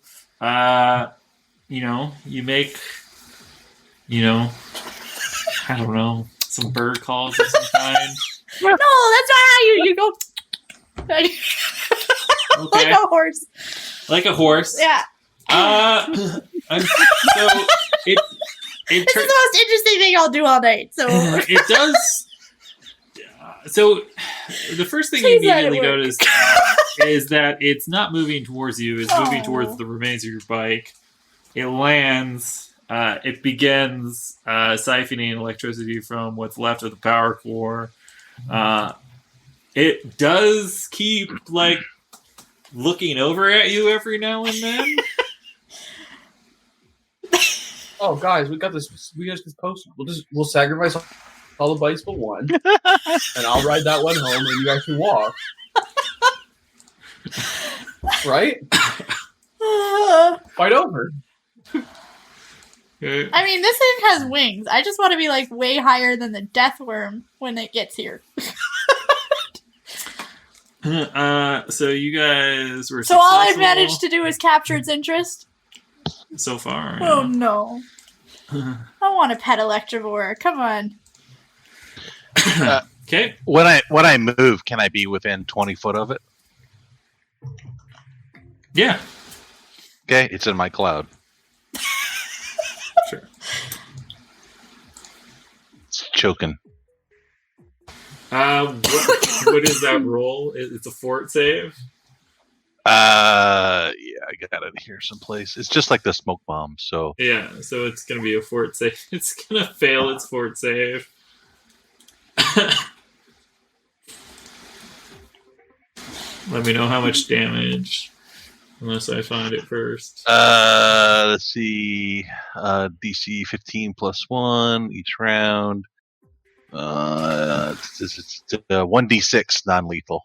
you make, I don't know, some bird calls of some kind. No, that's not how you go. Like Okay. a horse. Like a horse. Yeah. So it This is the most interesting thing I'll do all night. So it does. So the first thing you Please let it immediately work. notice is that it's not moving towards you. It's moving Aw. towards the remains of your bike. It lands. It begins siphoning electricity from what's left of the power core. It does keep looking over at you every now and then. Oh, guys, we got this. We got this poster. We'll sacrifice all the bikes but one, and I'll ride that one home, and you guys can walk. Right? Fight over. Okay. I mean, this thing has wings. I just want to be way higher than the death worm when it gets here. So you guys were So all I've successful managed to do is capture its interest. so far. Oh no! I want a pet Electrovore. Come on. Okay. When I move, can I be within 20 foot of it? Yeah. Okay, it's in my cloud. Sure. It's choking. What is that roll? It's a fort save. Yeah, I got it here someplace. It's just like the smoke bomb. So Yeah, so it's gonna be a fort save. It's gonna fail its fort save. Let me know how much damage. Unless I find it first. let's see. DC 15 plus 1 each round. It's 1d6 non-lethal.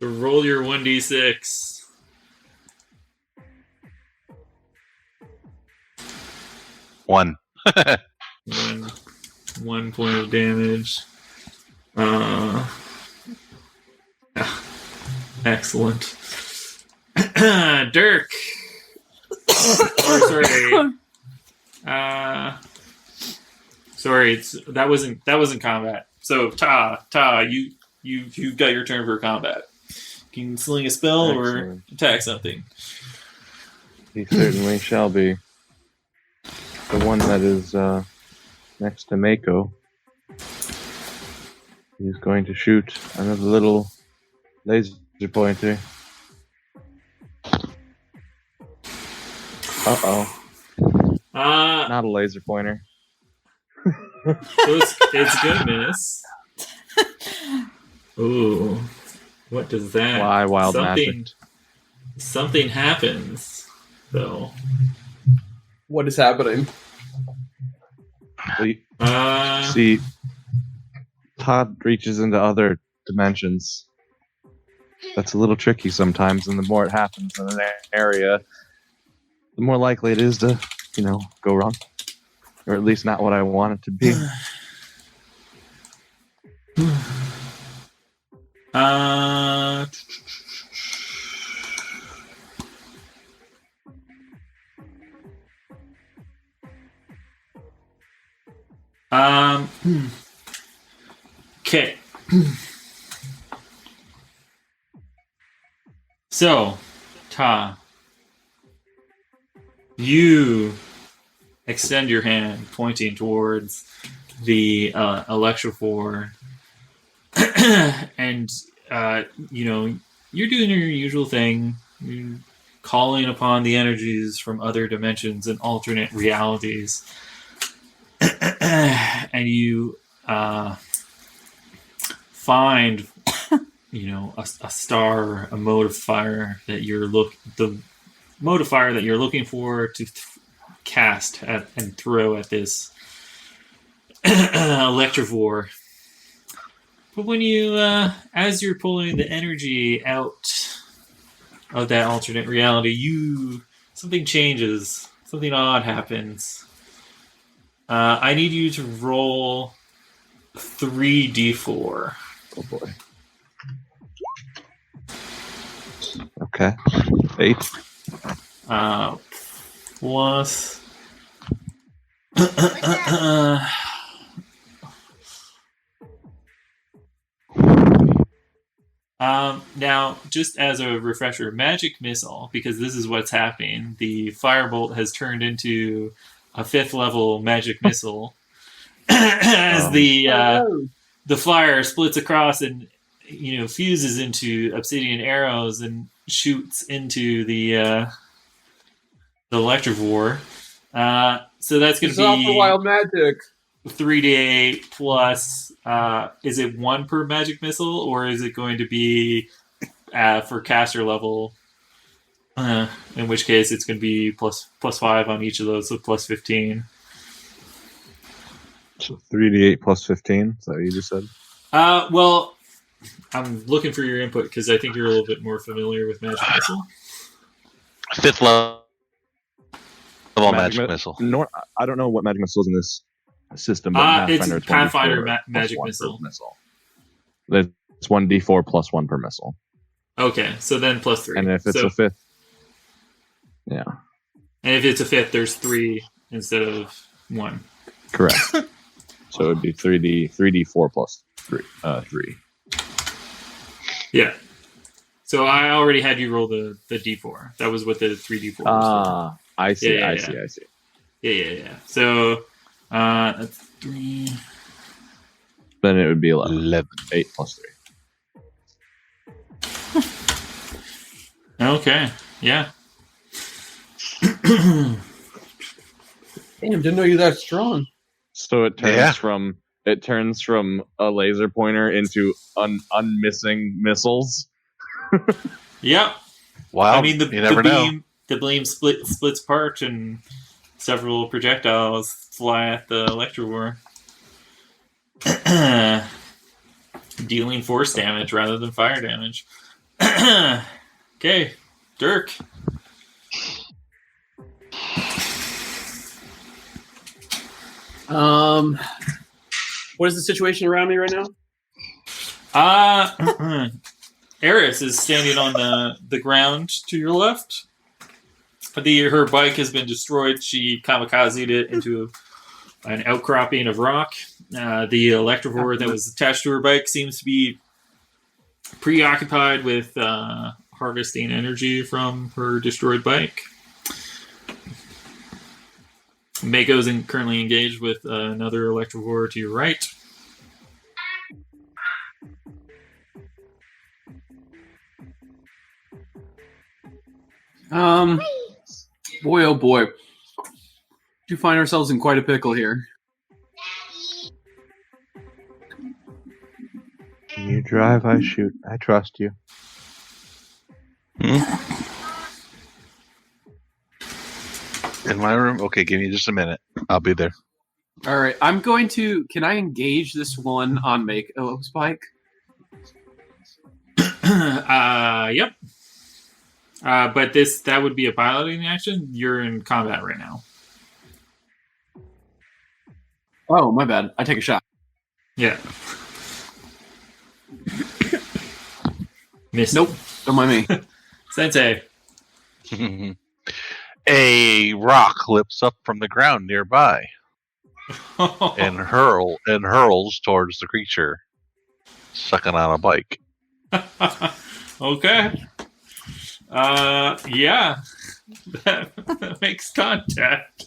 So roll your 1d6. One. One point of damage. Excellent. Dirk. Or, sorry. Sorry, that wasn't combat. So Ta, you got your turn for combat. You can sling a spell Excellent. or attack something. He certainly shall be. The one that is next to Mako. He's going to shoot another little laser pointer. Uh-oh. Not a laser pointer. So it's good, miss. Ooh, what does that? Why wild magic? Something happens, though. What is happening? See, Todd reaches into other dimensions. That's a little tricky sometimes, and the more it happens in an area, the more likely it is to, go wrong. Or at least not what I want it to be. Okay. So, Ta, you extend your hand, pointing towards the electrophore, and you're doing your usual thing. You're calling upon the energies from other dimensions and alternate realities, and you find a star, a mode of fire that you're looking for to cast at and throw at this electrovore. But when you as you're pulling the energy out of that alternate reality, something changes, something odd happens. I need you to roll 3d4. Oh boy. Okay. 8. Plus. Now, just as a refresher, magic missile, because this is what's happening. The firebolt has turned into a 5th level magic missile as the fire splits across and fuses into obsidian arrows and shoots into the electrovore. So that's going to be for wild magic. 3d8 plus. Is it 1 per magic missile, or is it going to be for caster level? In which case, it's going to be plus 5 on each of those, so plus 15. So 3d8 plus 15. Is that what you just said? Well, I'm looking for your input because I think you're a little bit more familiar with magic missile. 5th level magic missile. I don't know what magic missile is in this system, but it's Pathfinder magic missile. It's 1d4 plus 1 per missile. Okay, so then plus 3. And if it's a 5th, yeah. And if it's a 5th, there's 3 instead of 1. Correct. So it would be 3d4 plus 3. Yeah. So I already had you roll the d4. That was what the 3d4 was. I see. Yeah. I see. Yeah. So that's 3. Then it would be 11. 8 plus 3. Okay. Yeah. Damn, didn't know you that strong. So it turns from a laser pointer into unmissing missiles. Yep. Wow. I mean, you never know. The beam splits apart and several projectiles fly at the electrovore, dealing force damage rather than fire damage. Okay, Dirk. What is the situation around me right now? Eris is standing on the ground to your left. Her bike has been destroyed. She kamikazed it into an outcropping of rock. The electrovore that was attached to her bike seems to be preoccupied with harvesting energy from her destroyed bike. Mako's currently engaged with another electrovore to your right. Boy, oh boy. We find ourselves in quite a pickle here. You drive, I shoot. I trust you. In my room? Okay, give me just a minute. I'll be there. All right, I'm going to. Can I engage this one on Mako's bike? Yep. But that would be a piloting action. You're in combat right now. Oh, my bad. I take a shot. Yeah. Missed. Nope. Don't mind me. Sensei. A rock lifts up from the ground nearby and hurls towards the creature sucking on a bike. Okay. Yeah. That makes contact.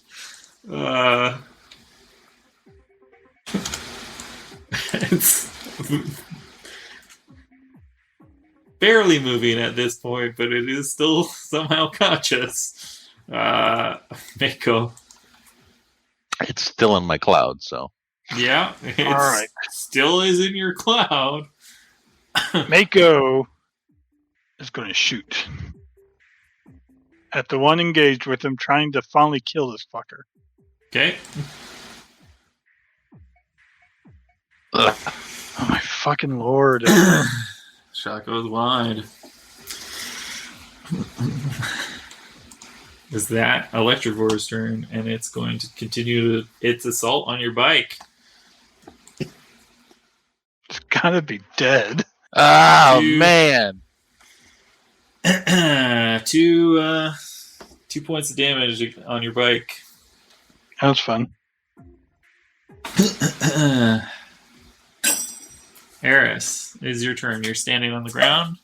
It's barely moving at this point, but it is still somehow conscious. Mako. It's still in my cloud, so. Yeah, it's All right. still is in your cloud. Mako is going to shoot at the one engaged with him, trying to finally kill this fucker. Okay. Ugh. Oh my fucking lord! Shot goes wide. Is that Electrovore's turn, and it's going to continue its assault on your bike. It's gotta be dead. Oh, Dude. man. 2 points of damage on your bike. That was fun. Eris, is your turn. You're standing on the ground.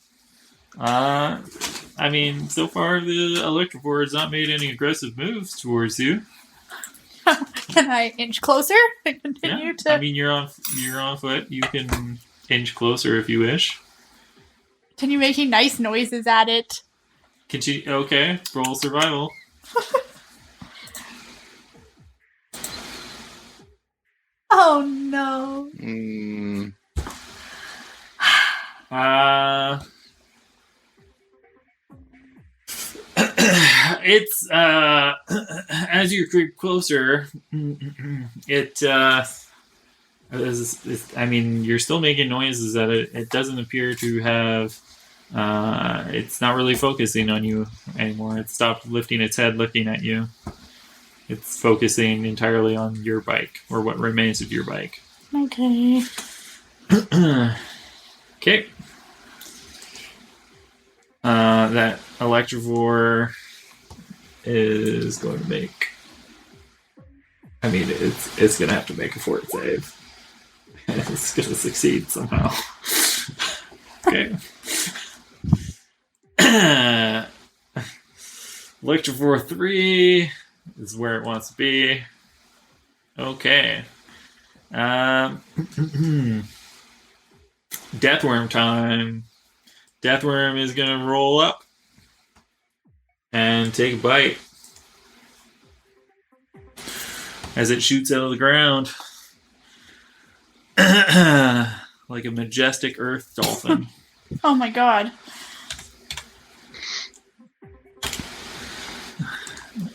I mean, so far the Electrovore has not made any aggressive moves towards you. Can I inch closer and continue to? I mean, you're on foot. You can inch closer if you wish. Continue making nice noises at it. Continue. Okay, roll survival. Oh no. It's as you creep closer, it I mean, you're still making noises that it doesn't appear to have. It's not really focusing on you anymore. It stopped lifting its head, looking at you. It's focusing entirely on your bike, or what remains of your bike. Okay. Okay. That Electrovore is going to make. I mean, it's going to have to make a fort save. It's going to succeed somehow. Okay. Electrovore 3 is where it wants to be. Okay. Deathworm time. Deathworm is going to roll up and take a bite as it shoots out of the ground like a majestic earth dolphin. Oh my god.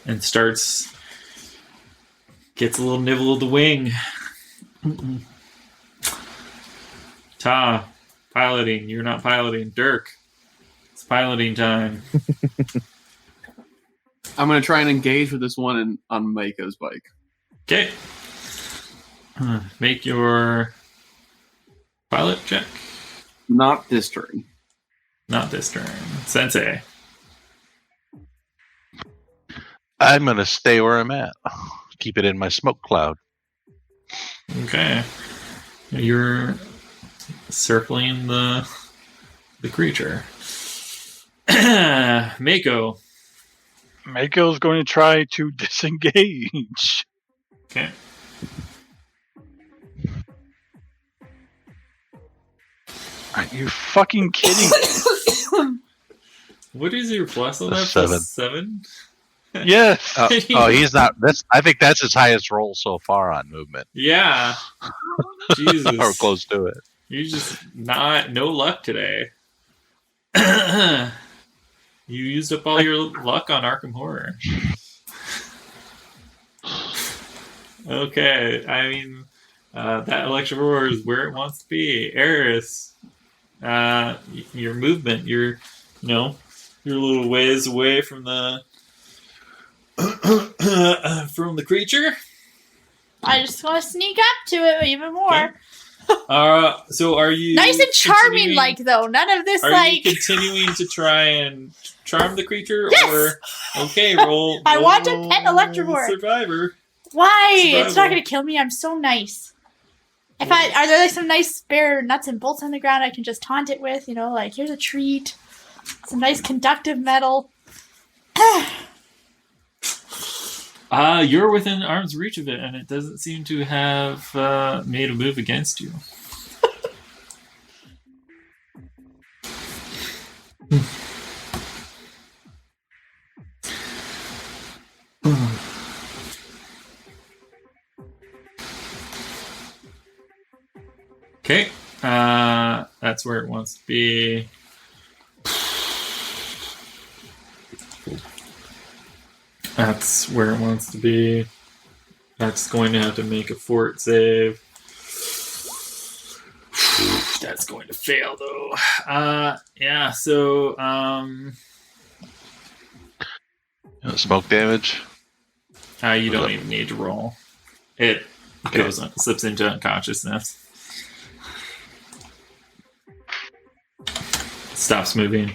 And gets a little nibble of the wing. Ta, piloting. You're not piloting. Dirk, it's piloting time. I'm going to try and engage with this one on Mako's bike. Okay. Make your pilot check. Not this turn. Not this turn. Sensei. I'm gonna stay where I'm at. Keep it in my smoke cloud. Okay. You're circling the creature. Mako. Mako's going to try to disengage. Okay. Are you fucking kidding me? What is your plus on that? Seven. Plus 7? Yes. Oh, he's not. I think that's his highest roll so far on movement, Yeah. Jesus. or close to it. You're just no luck today. You used up all your luck on Arkham Horror. Okay, I mean, that electric roar is where it wants to be. Eris, your movement, you're a little ways away from the creature. I just want to sneak up to it even more. Okay. So are you Nice and charming, continuing- though. None of this, Are you continuing to try and charm the creature? Yes! Or okay, roll. I want to roll pet Electrovore. Survivor. Why? Survival. It's not going to kill me. I'm so nice. Are there like some nice spare nuts and bolts on the ground I can just taunt it with? Like here's a treat, some nice conductive metal. You're within arm's reach of it, and it doesn't seem to have made a move against you. Okay, that's where it wants to be. That's where it wants to be. That's going to have to make a fort save. That's going to fail, though. Yeah, so, Smoke damage. you don't even need to roll. It slips into unconsciousness. Stops moving.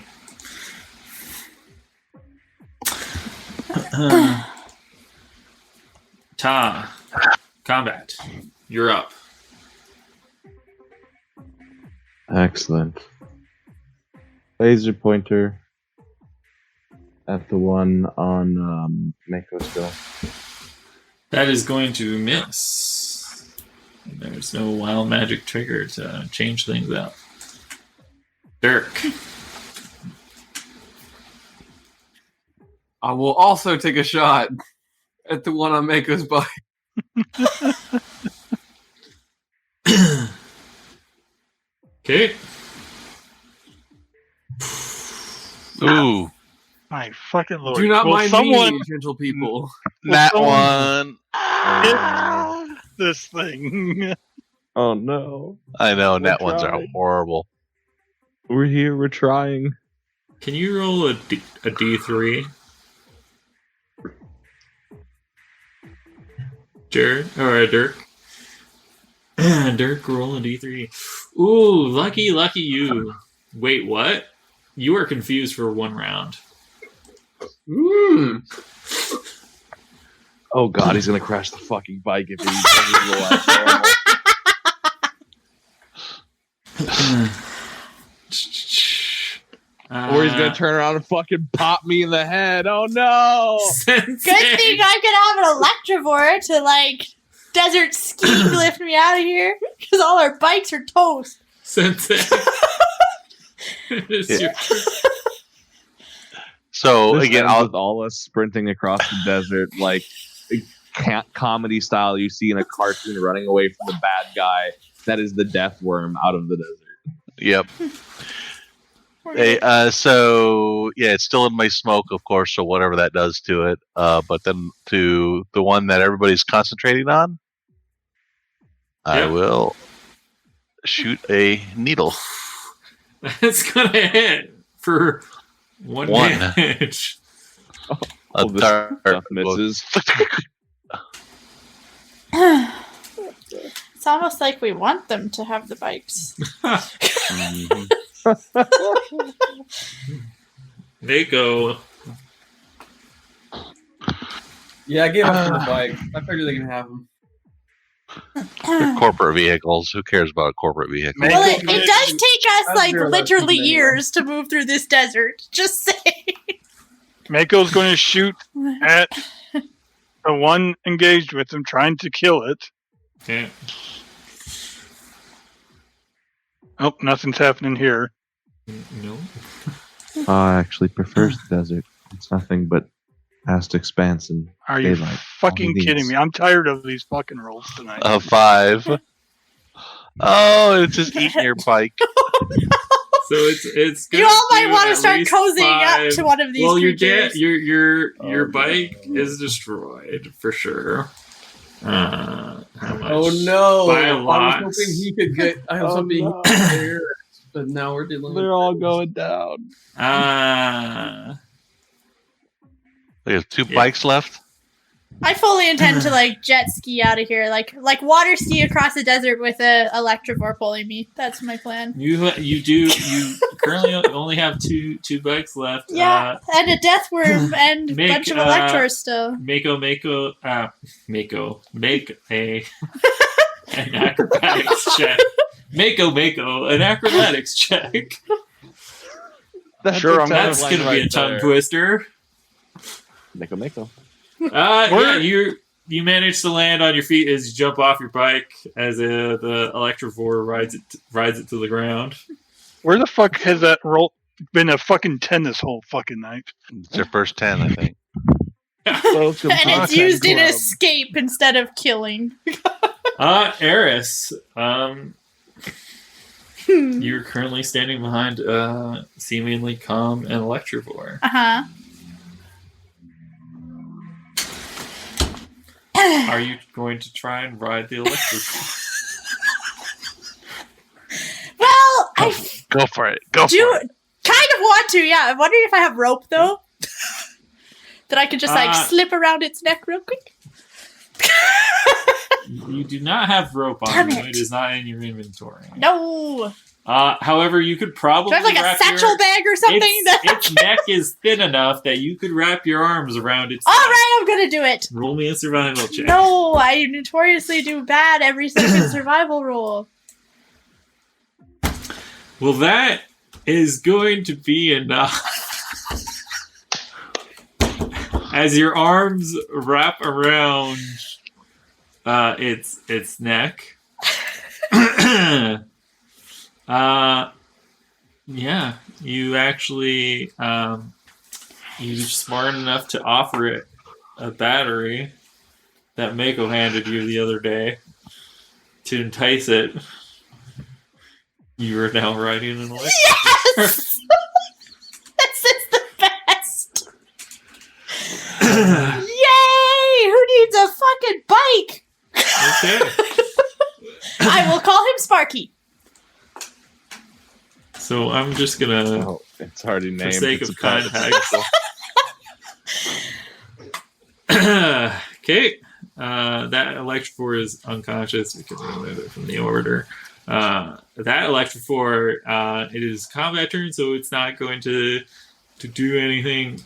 Combat. You're up. Excellent. Laser pointer at the one on Mako still. That is going to miss. There's no wild magic trigger to change things up. Dirk. I will also take a shot at the one on Mako's bike. Okay. Ooh, My fucking lord. Do not Will mind someone me, gentle people. that someone- one. hit this thing? Oh no. I know, net We're ones are trying. horrible. We're here, we're trying. Can you roll a D3? Jared? Or Dirk? Dirk, roll a D3. Ooh, lucky you. Wait, what? You are confused for one round. Oh god, he's gonna crash the fucking bike if he does his little ass normal. Or he's gonna turn around and fucking pop me in the head. Oh no! Good thing I could have an Electrovore to desert ski lift me out of here because all our bikes are toast. Sensei. It's your turn. So This again, ends with all us sprinting across the desert like comedy style you see in a cartoon running away from the bad guy that is the death worm out of the desert. yep. Hey, so yeah, it's still in my smoke, of course. So whatever that does to it, but then to the one that everybody's concentrating on, I Yeah. will shoot a needle. That's gonna hit for one One. damage. A This dart stuff goes- misses. It's almost like we want them to have the bikes. Mhm. They go. Yeah, I gave up on the bike. I figured they can have them. They're corporate vehicles. Who cares about a corporate vehicle? Well, Make it does take us like I've literally anyway. years to move through this desert. Just saying. Mako's going to shoot at the one engaged with him, trying to kill it. Okay. Oh, nothing's happening here. No. Actually prefers the desert. It's nothing but vast expanse and Are you daylight. fucking All he kidding needs. me? I'm tired of these fucking rolls tonight. A 5. Oh, it's just eating your bike. So it's good. You all might want to at start least cozying up 5. to one of these Well, creatures. your Oh, bike no. is destroyed for sure. How much? Oh no! By I was lots. hoping he could get. I was Oh, hoping no. he could clear it, but now we're dealing. They're with all going down. We have 2 Yeah. bikes left. I fully intend to like jet ski out of here, like water ski across the desert with a electrovore pulling me. That's my plan. You currently only have two bikes left. Yeah, and a death worm and a make, bunch of electors still. Make an acrobatics check. Mako, an acrobatics check. Sure, I'm That's tagline gonna be a right tongue there. twister. Mako. Yeah, you manage to land on your feet as you jump off your bike as the electrovore rides it to the ground. Where the fuck has that roll been a fucking 10 this whole fucking night? It's their first 10, I think. Welcome And to it's the used in club. escape instead of killing. Eris, you're currently standing behind seemingly calm and electrovore. Uh-huh. Are you going to try and ride the electrovore? Well, I Go for it. Go do for it. kind of want to, yeah. I'm wondering if I have rope, though. That I could just, slip around its neck real quick. You do not have rope on Damn you. it. It is not in your inventory. No. However, you could probably Do I have, like, a wrap satchel your, bag or something? Its neck is thin enough that you could wrap your arms around its All right, I'm going to do it. Roll me a survival check. No, I notoriously do bad every second survival roll. Well, that is going to be enough. As your arms wrap around its neck. Yeah, you actually you're smart enough to offer it a battery that Mako handed you the other day to entice it. You are now riding an electric. Yes! This is the best! Yay! Who needs a fucking bike? Okay. I will call him Sparky. So I'm just gonna, Oh, it's already named. for sake It's of a pet. context. Okay. That electrophore is unconscious. We can remove it from the order. That electrophore, it is combat turn, so it's not going to do anything.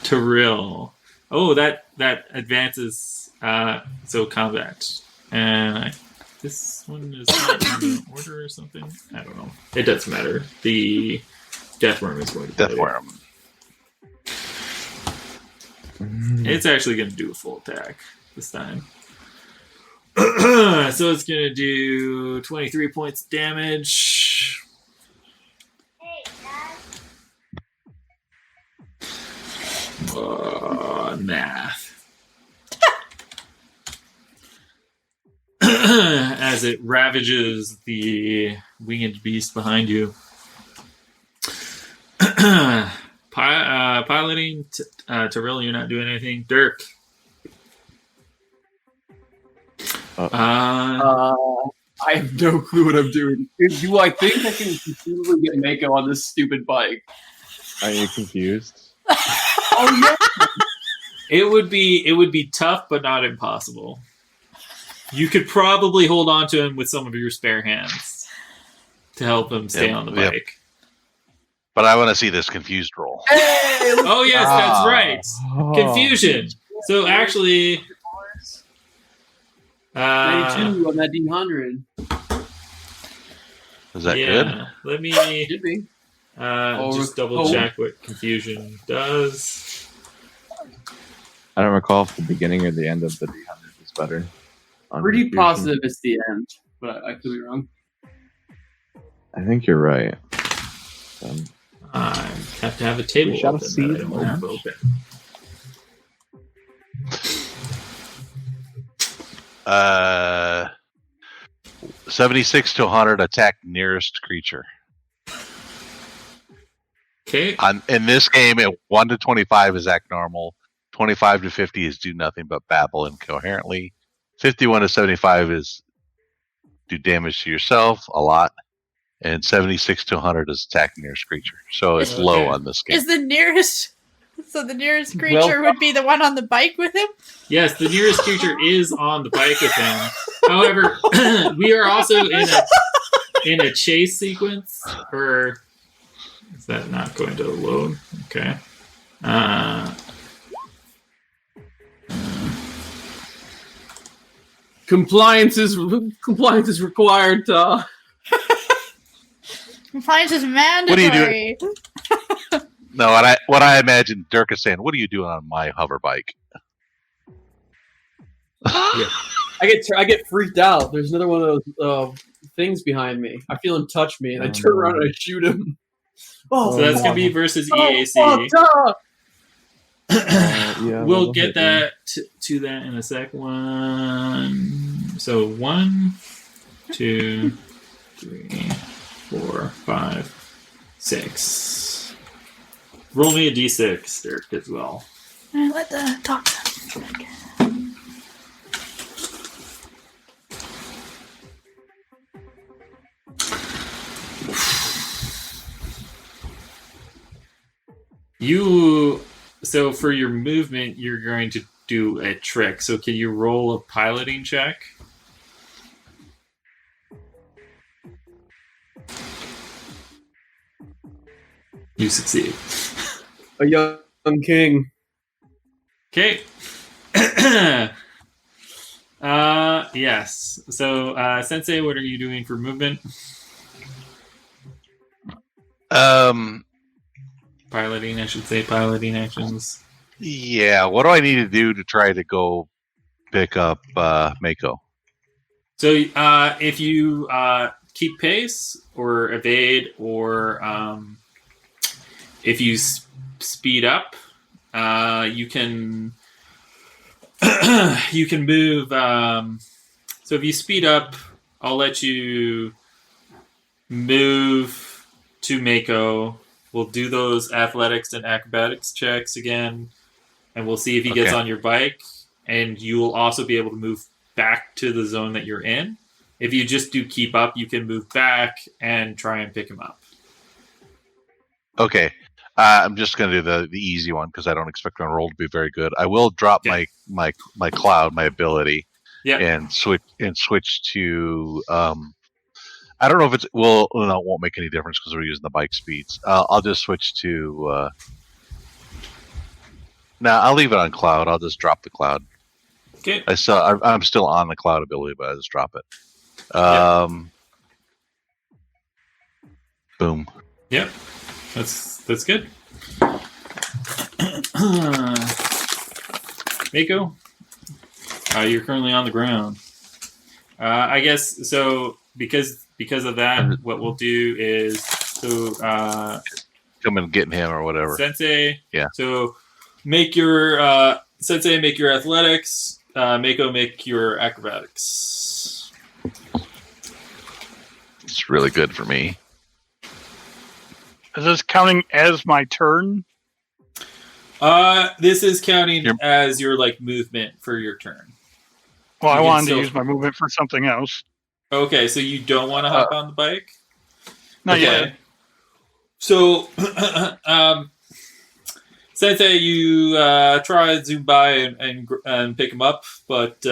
Tyrell. Oh, that advances. So combat, and this one is not in order or something. I don't know. It doesn't matter. The Deathworm is going to play. Deathworm. It's actually going to do a full attack this time. So it's going to do 23 points of damage. Math. As it ravages the winged beast behind you. Piloting Tyrell, you're not doing anything. Dirk. I have no clue what I'm doing. Do I think I can conceivably get Mako on this stupid bike? Are you confused? Oh yeah. It would be tough, but not impossible. You could probably hold on to him with some of your spare hands to help him stay Yep, on the yep. bike. But I want to see this confused roll. Oh yes, that's right. Oh. Confusion. So actually, 92 on that D100. Is that yeah, good? let me Should be. just double check what confusion does. I don't recall if the beginning or the end of the D100 is better. on Pretty confusion. positive it's the end, but I could be wrong. I think you're right. I have to have a table We shall open see that I don't the have moment. open. 76 to 100 attack nearest creature. Okay. In this game, 1 to 25 is act normal. 25 to 50 is do nothing but babble incoherently. 51 to 75 is do damage to yourself a lot. And 76 to 100 is attack nearest creature. So it's Okay. low on this game. Is the nearest. So the nearest creature would be the one on the bike with him? Yes, the nearest creature is on the bike with him. However, we are also in a chase sequence. Or is that not going to load? Okay. Compliance is required. Compliance is are you mandatory. No, what I imagine Dirk is saying, what are you doing on my hover bike? I get freaked out. There's another one of those things behind me. I feel him touch me, and I turn around and I shoot him. Oh, So that's going to be versus EAC. Yeah, We'll that'll get hit me. that to that in a sec. So 1, 2, 3, 4, 5, 6. Roll me a d6, Dirk, as well. Alright, let the doctor. So for your movement, you're going to do a trick. So can you roll a piloting check? You succeed. A young king. Okay. Yes. So, Sensei, what are you doing for movement? Piloting, I should say. Piloting actions. Yeah, what do I need to do to try to go pick up Mako? So, if you keep pace or evade, or if you speed up, you can you can move. So if you speed up, I'll let you move to Mako. We'll do those athletics and acrobatics checks again, and we'll see if he gets Okay. on your bike. And you will also be able to move back to the zone that you're in. If you just do keep up, you can move back and try and pick him up. Okay. I'm just going to do the easy one because I don't expect my roll to be very good. I will drop Okay. my cloud, my ability, Yeah. and switch to. I don't know if it won't make any difference because we're using the bike speeds. I'll just switch to. I'll leave it on cloud. I'll just drop the cloud. Okay. I'm still on the cloud ability, but I just drop it. Boom. Yep. That's good. Mako, you're currently on the ground. I guess so because of that. What we'll do is Come and get him or whatever. Sensei. Yeah. So make your Sensei make your athletics. Mako make your acrobatics. It's really good for me. Is this counting as my turn? This is counting Your- as your movement for your turn. Well, You I can wanted still- to use my movement for something else. Okay, so you don't want to hop on the bike? Not Okay. yet. So, Sensei, you try to zoom by and pick him up, but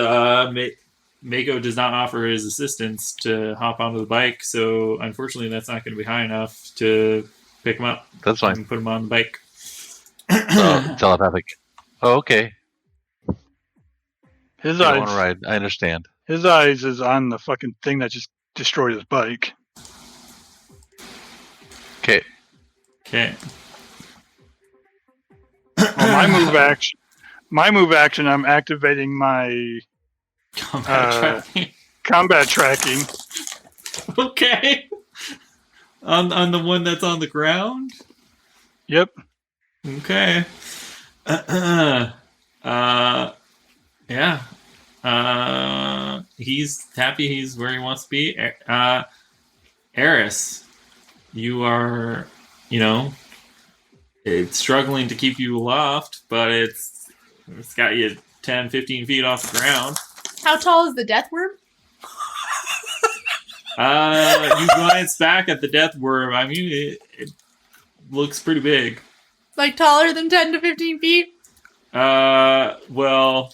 Mako does not offer his assistance to hop onto the bike, so unfortunately that's not going to be high enough to pick him up. That's fine. And put him on the bike. Telepathic. Oh, okay. His You don't want eyes. to ride. I understand. His eyes is on the fucking thing that just destroyed his bike. Okay. Okay. Well, my move action. I'm activating my Combat tracking. combat tracking. Okay. On the one that's on the ground? Yep. Okay. Yeah. He's happy he's where he wants to be. Eris, you are, it's struggling to keep you aloft, but it's got you 10, 15 feet off the ground. How tall is the death worm? You glance back at the death worm. I mean, it looks pretty big. Like taller than 10 to 15 feet? Well,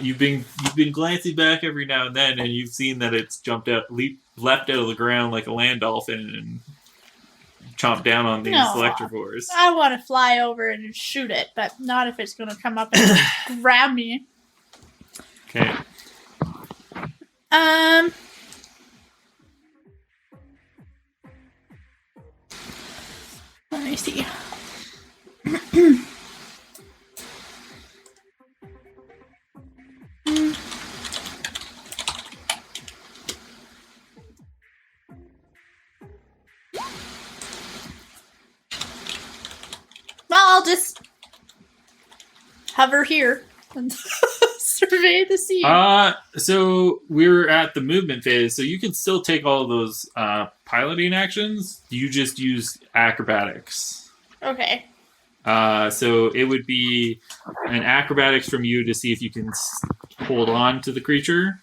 you've been glancing back every now and then, and you've seen that it's leapt out of the ground like a land dolphin and chomped down on these electrovores. I want to fly over and shoot it, but not if it's going to come up and grab me. Okay. Let me see. Well, I'll just hover here and survey the scene. So we're at the movement phase, so you can still take all of those piloting actions. You just use acrobatics. Okay. So it would be an acrobatics from you to see if you can hold on to the creature.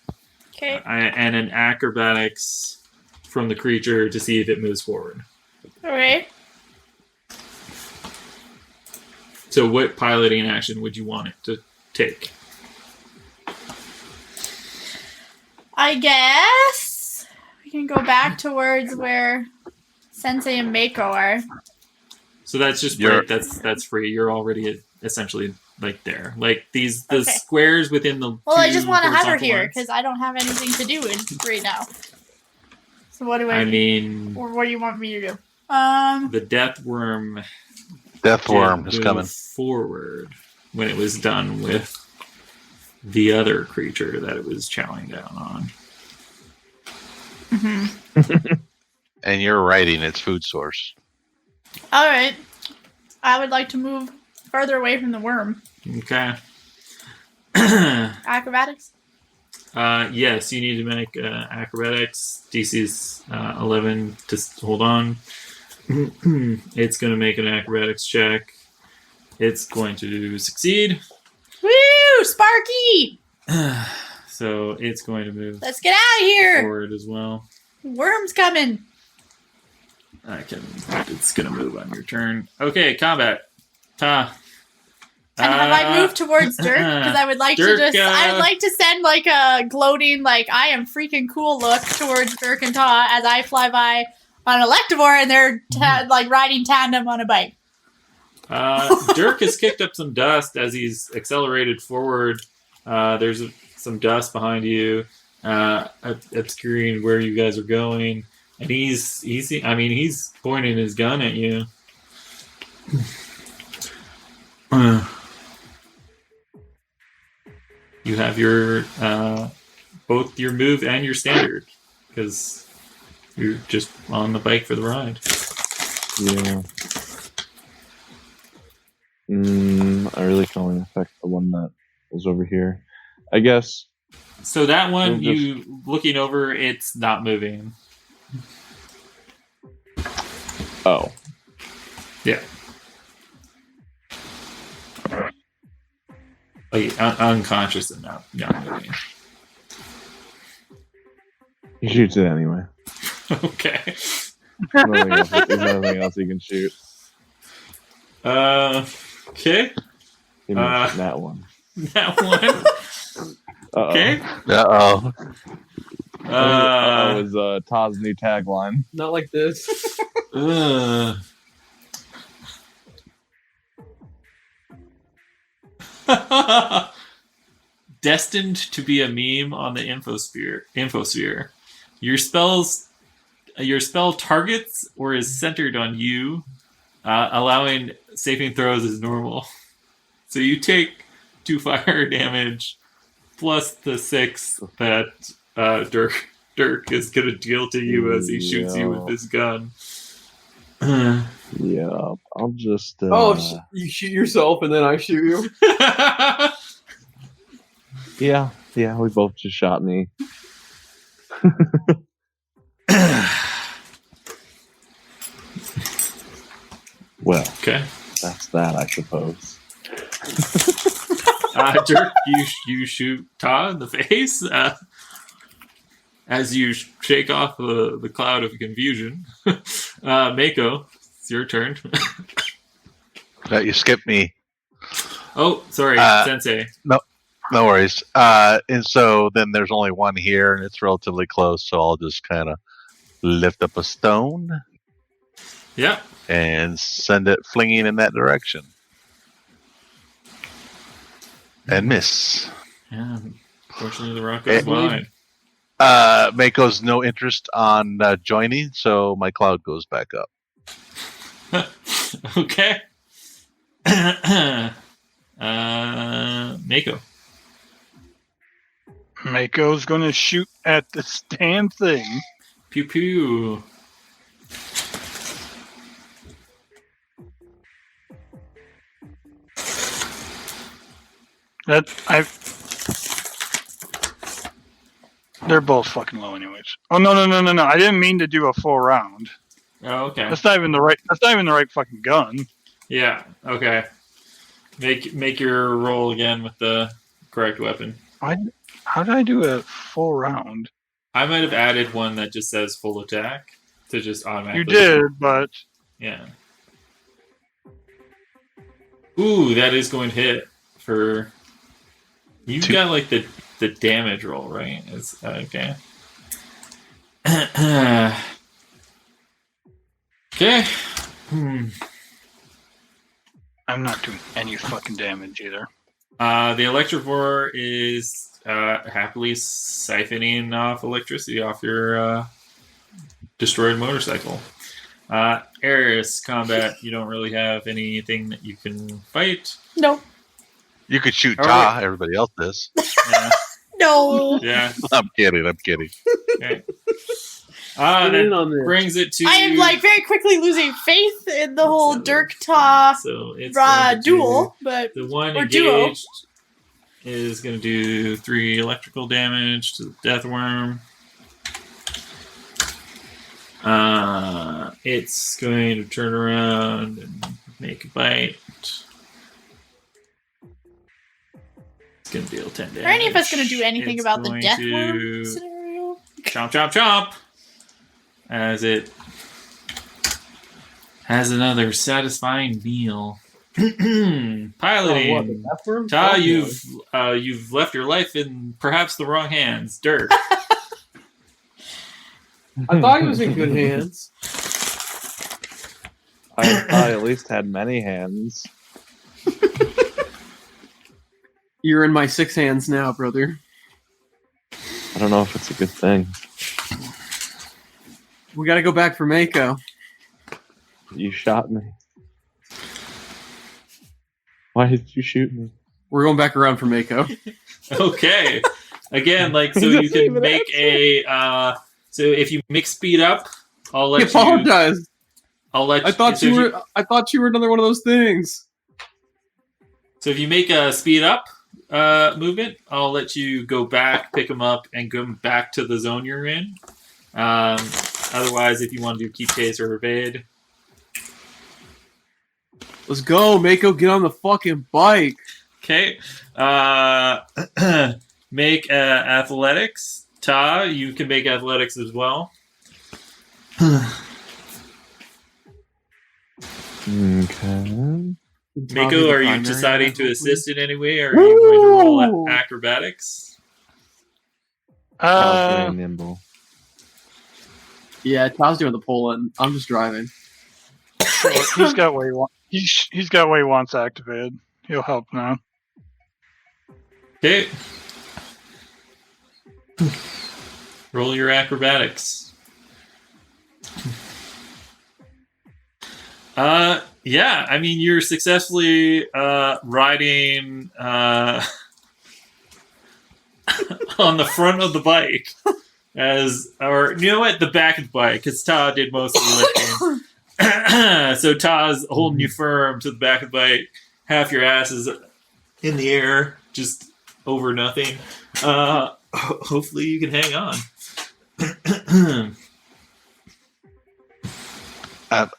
Okay. And an acrobatics from the creature to see if it moves forward. Okay. So what piloting action would you want it to take? I guess we can go back towards where Sensei and Mako are. So that's just that's free. You're already essentially like there. Like the Okay. squares within the. Well, I just want to hover horizontal here lines. because I don't have anything to do right now. So what do I? I mean, or what do you want me to do? the death worm. Death worm did is move coming. forward when it was done with the other creature that it was chowing down on. And you're riding its food source. All right. I would like to move further away from the worm. Okay. Acrobatics. Yes, you need to make acrobatics. DC's 11 to hold on. It's going to make an acrobatics check. It's going to succeed. Woo! Sparky! So it's going to move Let's get out of here! forward as well. Worm's coming. It's going to move on your turn. Okay, combat. Ta. And have I moved towards Dirk? Because I would like Dirk, to just, I would like to send like a gloating, like I am freaking cool look towards Dirk and Ta as I fly by on an Electivore and they're like riding tandem on a bike. Dirk has kicked up some dust as he's accelerated forward. There's some dust behind you, obscuring where you guys are going, and he's pointing his gun at you. You have your both your move and your standard because you're just on the bike for the ride. Yeah. I really can only affect the one that was over here. I guess. So that one, We'll you looking over, it's not moving. Oh. Yeah. Like unconscious and not moving. He shoots it anyway. Okay. There's nothing else he can shoot. Okay. He missed that one. That one. Uh-oh. Okay. Uh-oh. That was Todd's new tagline. Not like this. Ugh. Destined to be a meme on the infosphere. Your spell targets or is centered on you, allowing saving throws as normal. So you take 2 fire damage plus the 6 that Dirk is gonna deal to you as he shoots you with his gun. Yeah, I'll just. You shoot yourself and then I shoot you. Yeah, we both just shot me. Well, Okay. that's that, I suppose. Dirk, you shoot Ta in the face as you shake off the cloud of confusion. Mako, it's your turn. You skipped me. Oh, sorry, Sensei. No worries. And so then there's only one here, and it's relatively close, so I'll just kind of lift up a stone Yeah. and send it flinging in that direction. And miss. Yeah. Unfortunately, the rock goes wide. Mako's no interest on joining, so my cloud goes back up. Okay. Mako. Mako's gonna shoot at this damn thing. Pew pew. They're both fucking low, anyways. Oh no! I didn't mean to do a full round. Oh, okay. That's not even the right fucking gun. Yeah. Okay. Make your roll again with the correct weapon. How did I do a full round? I might have added one that just says full attack to just automatically. You did, but Yeah. Ooh, that is going to hit for. You got like the damage roll, right? It's okay. Okay. I'm not doing any fucking damage either. The Electrovore is happily siphoning off electricity off your destroyed motorcycle. Aris combat, you don't really have anything that you can fight. No. You could shoot All Ta, right. everybody else does. Yeah. No. Yeah. I'm kidding. Okay. That brings it to. I am like very quickly losing faith in the whole Dirk Ta So it's going to duel, but The one or duo. engaged is going to do 3 electrical damage to the death worm. It's going to turn around and make a bite. It's going to deal 10 damage. are any of us going to do anything It's about the going death to worm scenario? Chomp, chomp, chomp! As it has another satisfying meal. Piloting. Ta, you've left your life in perhaps the wrong hands. Dirk. I thought he was in good hands. I at least had many hands. You're in my 6 hands now, brother. I don't know if it's a good thing. We gotta go back for Mako. You shot me. Why did you shoot me? We're going back around for Mako. Okay. Again, like so He you doesn't can even make a so if you make speed up, I'll I let you apologize. I thought you were another one of those things. So if you make a speed up movement, I'll let you go back, pick them up, and go back to the zone you're in. Otherwise, if you want to do keep chase or evade, Let's go, Mako. Get on the fucking bike. okay. Make athletics. Ta, you can make athletics as well. Okay. Mako, are you deciding to assist in any way, or are you going to roll acrobatics? I was Uh, very nimble. Yeah, Ta's doing the pulling. I'm just driving. He's got what he wants. He's got what he wants activated. He'll help now. Okay. Roll your acrobatics. Yeah, I mean, you're successfully riding on the front of the bike, or you know what, the back of the bike, because Ta did most of the lifting. So Ta's holding you firm to the back of the bike. Half your ass is in the air, just over nothing. Hopefully you can hang on.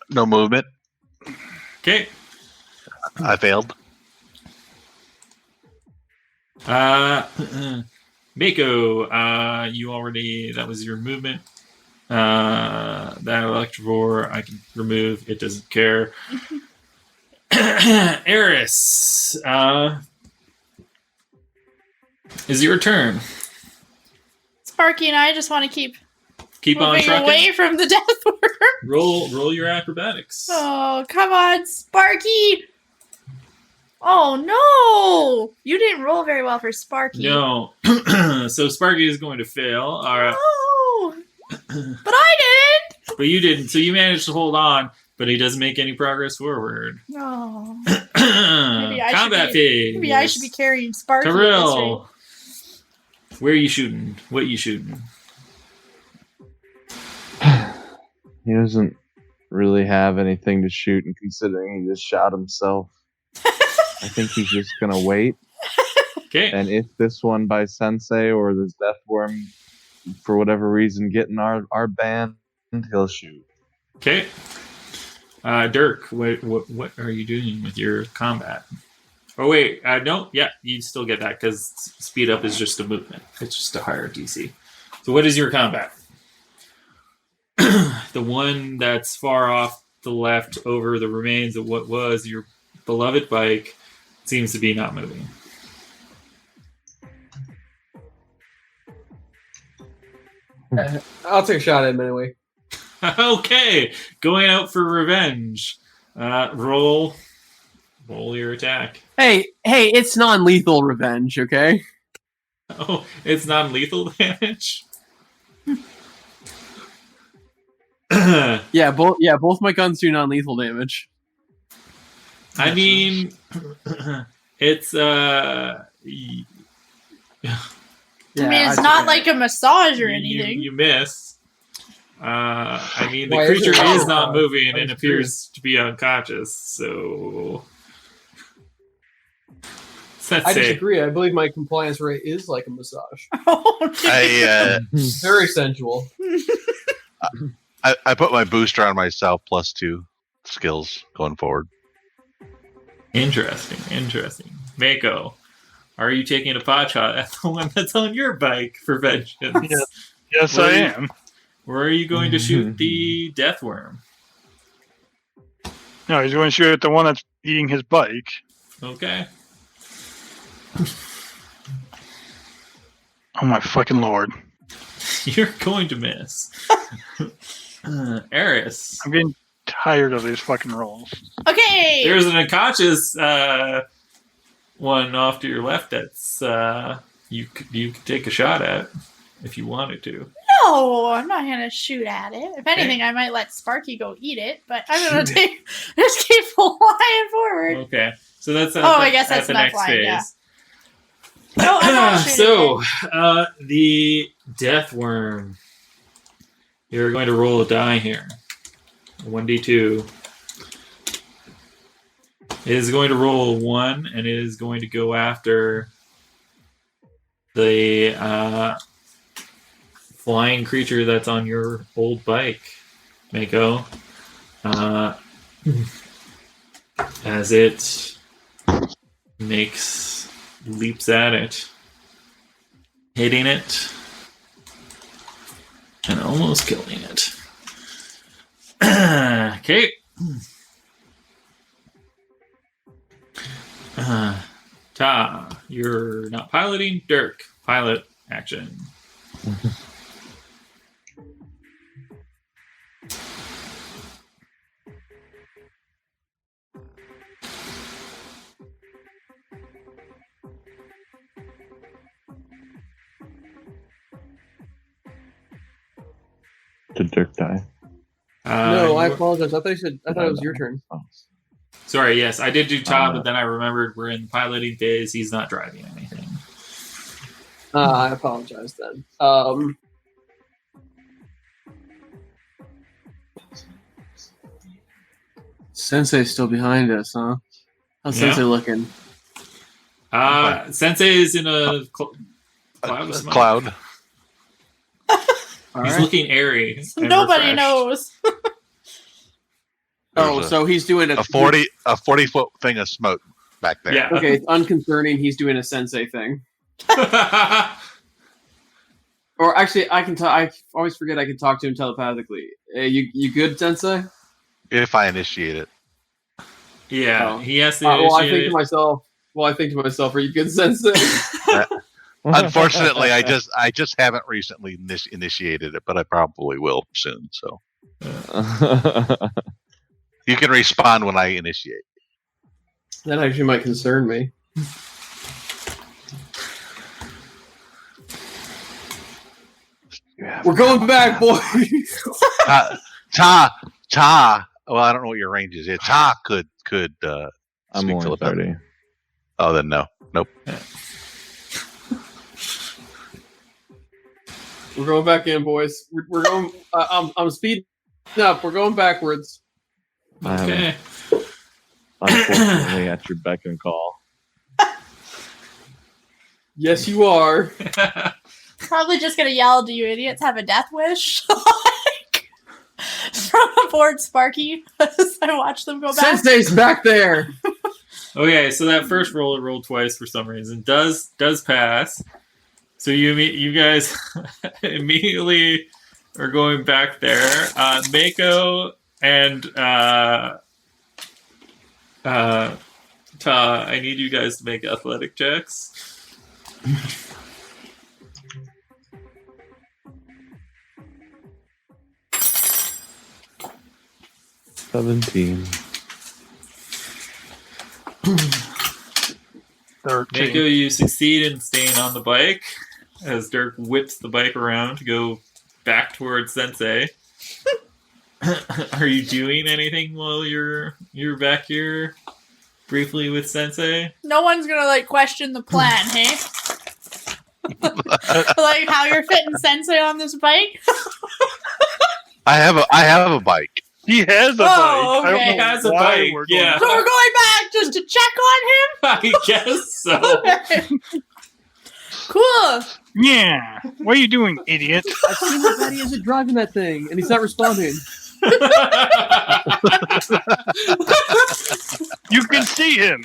No movement. Okay. I failed. Mako, you already, that was your movement. That Electrovore I can remove. It doesn't care. Eris, is your turn. Sparky and I just want to keep On moving trucking. away from the death worm. Roll your acrobatics. Oh, come on, Sparky! Oh no! You didn't roll very well for Sparky. No. So Sparky is going to fail. All right. No! But I didn't! But you didn't. So you managed to hold on, but he doesn't make any progress forward. No. Combat phase. Maybe I should be carrying Sparky. Tyrell. Where are you shooting? What are you shooting? He doesn't really have anything to shoot, and considering he just shot himself, I think he's just gonna wait. Okay. And if this one by Sensei or this Death Worm, for whatever reason, get in our band, he'll shoot. Okay. Dirk, what are you doing with your combat? Oh wait, no, yeah, you still get that because speed up is just a movement. It's just a higher DC. So what is your combat? The one that's far off the left over the remains of what was your beloved bike seems to be not moving. I'll take a shot at him anyway. Okay, going out for revenge. Roll your attack. Hey, it's non-lethal revenge, okay? Oh, it's non-lethal damage. Yeah, both my guns do non-lethal damage. I mean, it's I mean, it's not like a massage or anything. You miss. I mean, the Why is creature it- is not moving and I'm appears to be unconscious. So let's I say disagree. I believe my compliance rate is like a massage. Oh, Very sensual. I put my booster on myself +2 skills going forward. interesting. Mako, are you taking a pot shot at the one that's on your bike for vengeance? Yeah. Yes, Where I are you- am. Or are you going to shoot the death worm? No, he's going to shoot at the one that's eating his bike. Okay. Oh my fucking lord! You're going to miss. Eris. I'm getting tired of these fucking rolls. okay. There's an unconscious one off to your left that's you could take a shot at if you wanted to. No, I'm not gonna shoot at it. If anything, I might let Sparky go eat it, but I'm gonna just keep flying forward. Okay, so that's I guess that's the not next flying, phase. yeah. No, I'm not shooting So it. the death worm. You're going to roll a die here. 1d2. It is going to roll a 1, and it is going to go after the flying creature that's on your old bike, Mako. As it leaps at it, hitting it, and almost killing it. Okay. Ta, you're not piloting. Dirk, pilot action. Did Dirk die? No, I you- apologize. I thought it was your turn. Oh. Sorry, yes, I did do Ta, Oh, no. but then I remembered we're in piloting phase. He's not driving anything. I apologize then. Sensei's still behind us, huh? How's Yeah. Sensei looking? Sensei is in a cloud of smoke. Cloud. All He's right. looking airy. And Nobody refreshed. knows. Oh, There's so he's doing a 40-foot thing of smoke back there. Yeah. Okay, it's unconcerning. He's doing a Sensei thing. Or actually, I can talk. I always forget I can talk to him telepathically. You good, Sensei? If I initiate it. Yeah, Oh. he has to Well, I think initiate to it. myself. Are you good, Sensei? Unfortunately, I just haven't recently initiated it, but I probably will soon. So you can respond when I initiate. That actually might concern me. We're going back, boys. Ta. Well, I don't know what your range is. Yeah, Ta could I'm speak only telepathy. 30. Oh, then no. Nope. We're going back in, boys. We're going. I'm speeding up. We're going backwards. Okay. Unfortunately, at your beck and call. Yes, you are. Probably just gonna yell, "Do you idiots have a death wish?" Like, from aboard Sparky as I watch them go back. Sensei's back there. Okay, so that first roll it rolled twice for some reason does pass. So you guys immediately are going back there. Mako and Ta, I need you guys to make athletic checks. $17. 13. Mako, you succeed in staying on the bike as Dirk whips the bike around to go back towards Sensei. Are you doing anything while you're back here briefly with Sensei? No one's gonna like question the plan, hey? Like how you're fitting Sensei on this bike? I have a bike. He has a Oh, bike. I okay. don't He know has a why bike, we're going yeah. So we're going back just to check on I guess so. him. Cool. Yeah. What are you doing, idiot? I've seen how bad he isn't driving that thing, and he's not responding. You can see him.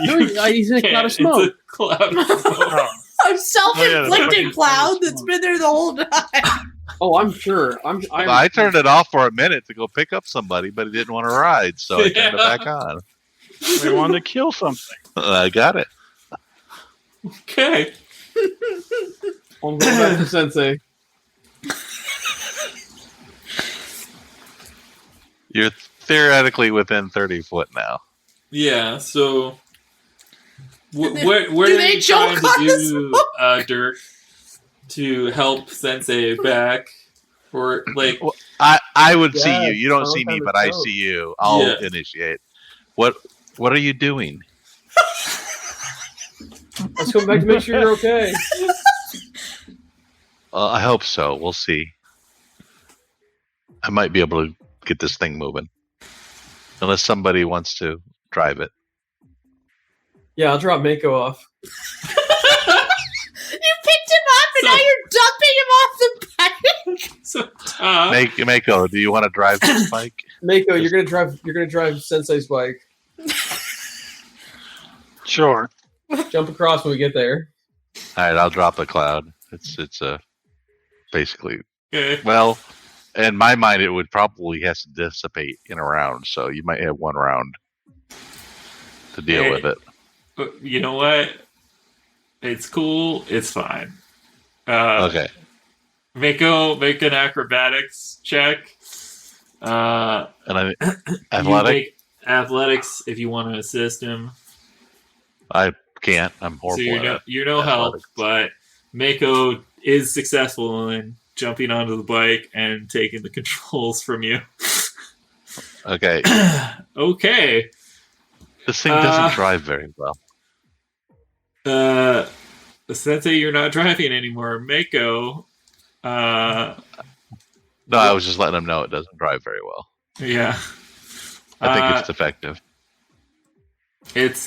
No, he's in a cloud of smoke. It's a cloud of smoke. Oh, A self-inflicted fucking cloud that's been there the whole time. Oh, I'm sure. I turned it off for a minute to go pick up somebody, but he didn't want to ride, so I turned it back on. they wanted to kill something. I got it. Okay. I'm going back to Sensei. You're theoretically within 30 foot now. Yeah, so what Do are they they trying choke on to the do, Dirk, to help Sensei back? Or like I would see Yeah, you. You don't it's see me, on but the I toes. see you. I'll Yeah. initiate. What are you doing? Let's go back to make sure you're okay. I hope so. We'll see. I might be able to get this thing moving. Unless somebody wants to drive it. Yeah, I'll drop Mako off. You picked him up and now you're dumping him off the bike. so Mako, do you want to drive this bike? Mako, you're gonna drive Sensei's bike. Sure. Jump across when we get there. All right, I'll drop the cloud. It's basically okay. well, in my mind, it would probably has to dissipate in a round, so you might have one round to deal Hey. with it. But you know what? It's cool. It's fine. Okay. Make an acrobatics check. And I You athletic. make athletics if you want to assist him. I can't. I'm horrible. So at it. you're no help, athletics. but Mako is successful in jumping onto the bike and taking the controls from you. Okay. Okay. This thing doesn't drive very well. Sensei, you're not driving anymore. Mako. No, I was just letting him know it doesn't drive very well. Yeah. I think it's defective. It's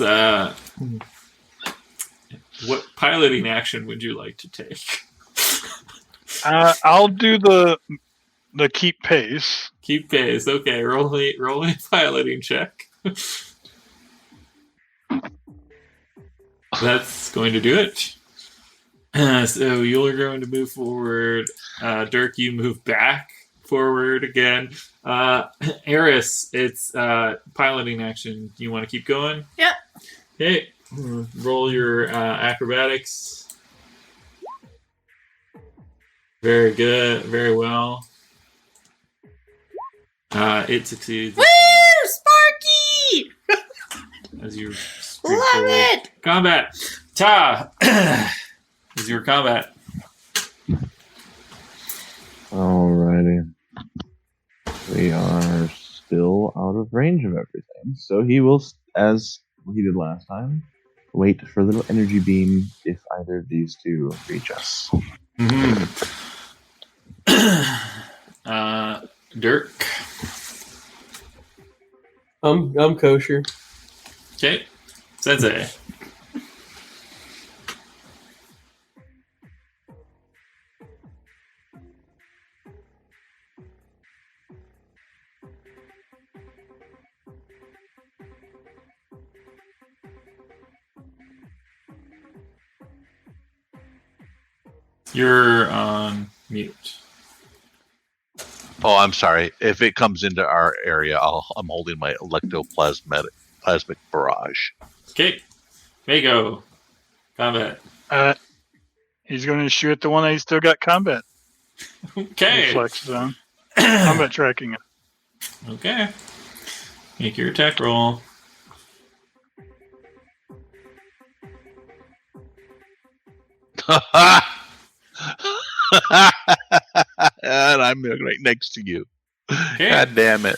what piloting action would you like to take? I'll do the keep pace. Keep pace. Okay, roll a piloting check. That's going to do it. So you're going to move forward. Dirk, you move back forward again. Eris, it's piloting action. You want to keep going? Yep. Okay. Roll your acrobatics. Very good. Very well. It succeeds. Woo! Sparky! As you Love it! combat. Ta is your combat. Alrighty. We are still out of range of everything, so he will, as he did last time, wait for a little energy beam if either of these two reach us. Dirk. I'm kosher. Okay. Sensei. You're on mute. Oh, I'm sorry. If it comes into our area, I'm holding my plasmic barrage. Okay. Mako. Combat. He's going to shoot the one that he's still got combat Okay. reflexes on. Combat tracking it. Okay. Make your attack roll. And I'm right next to you. Okay. God damn it.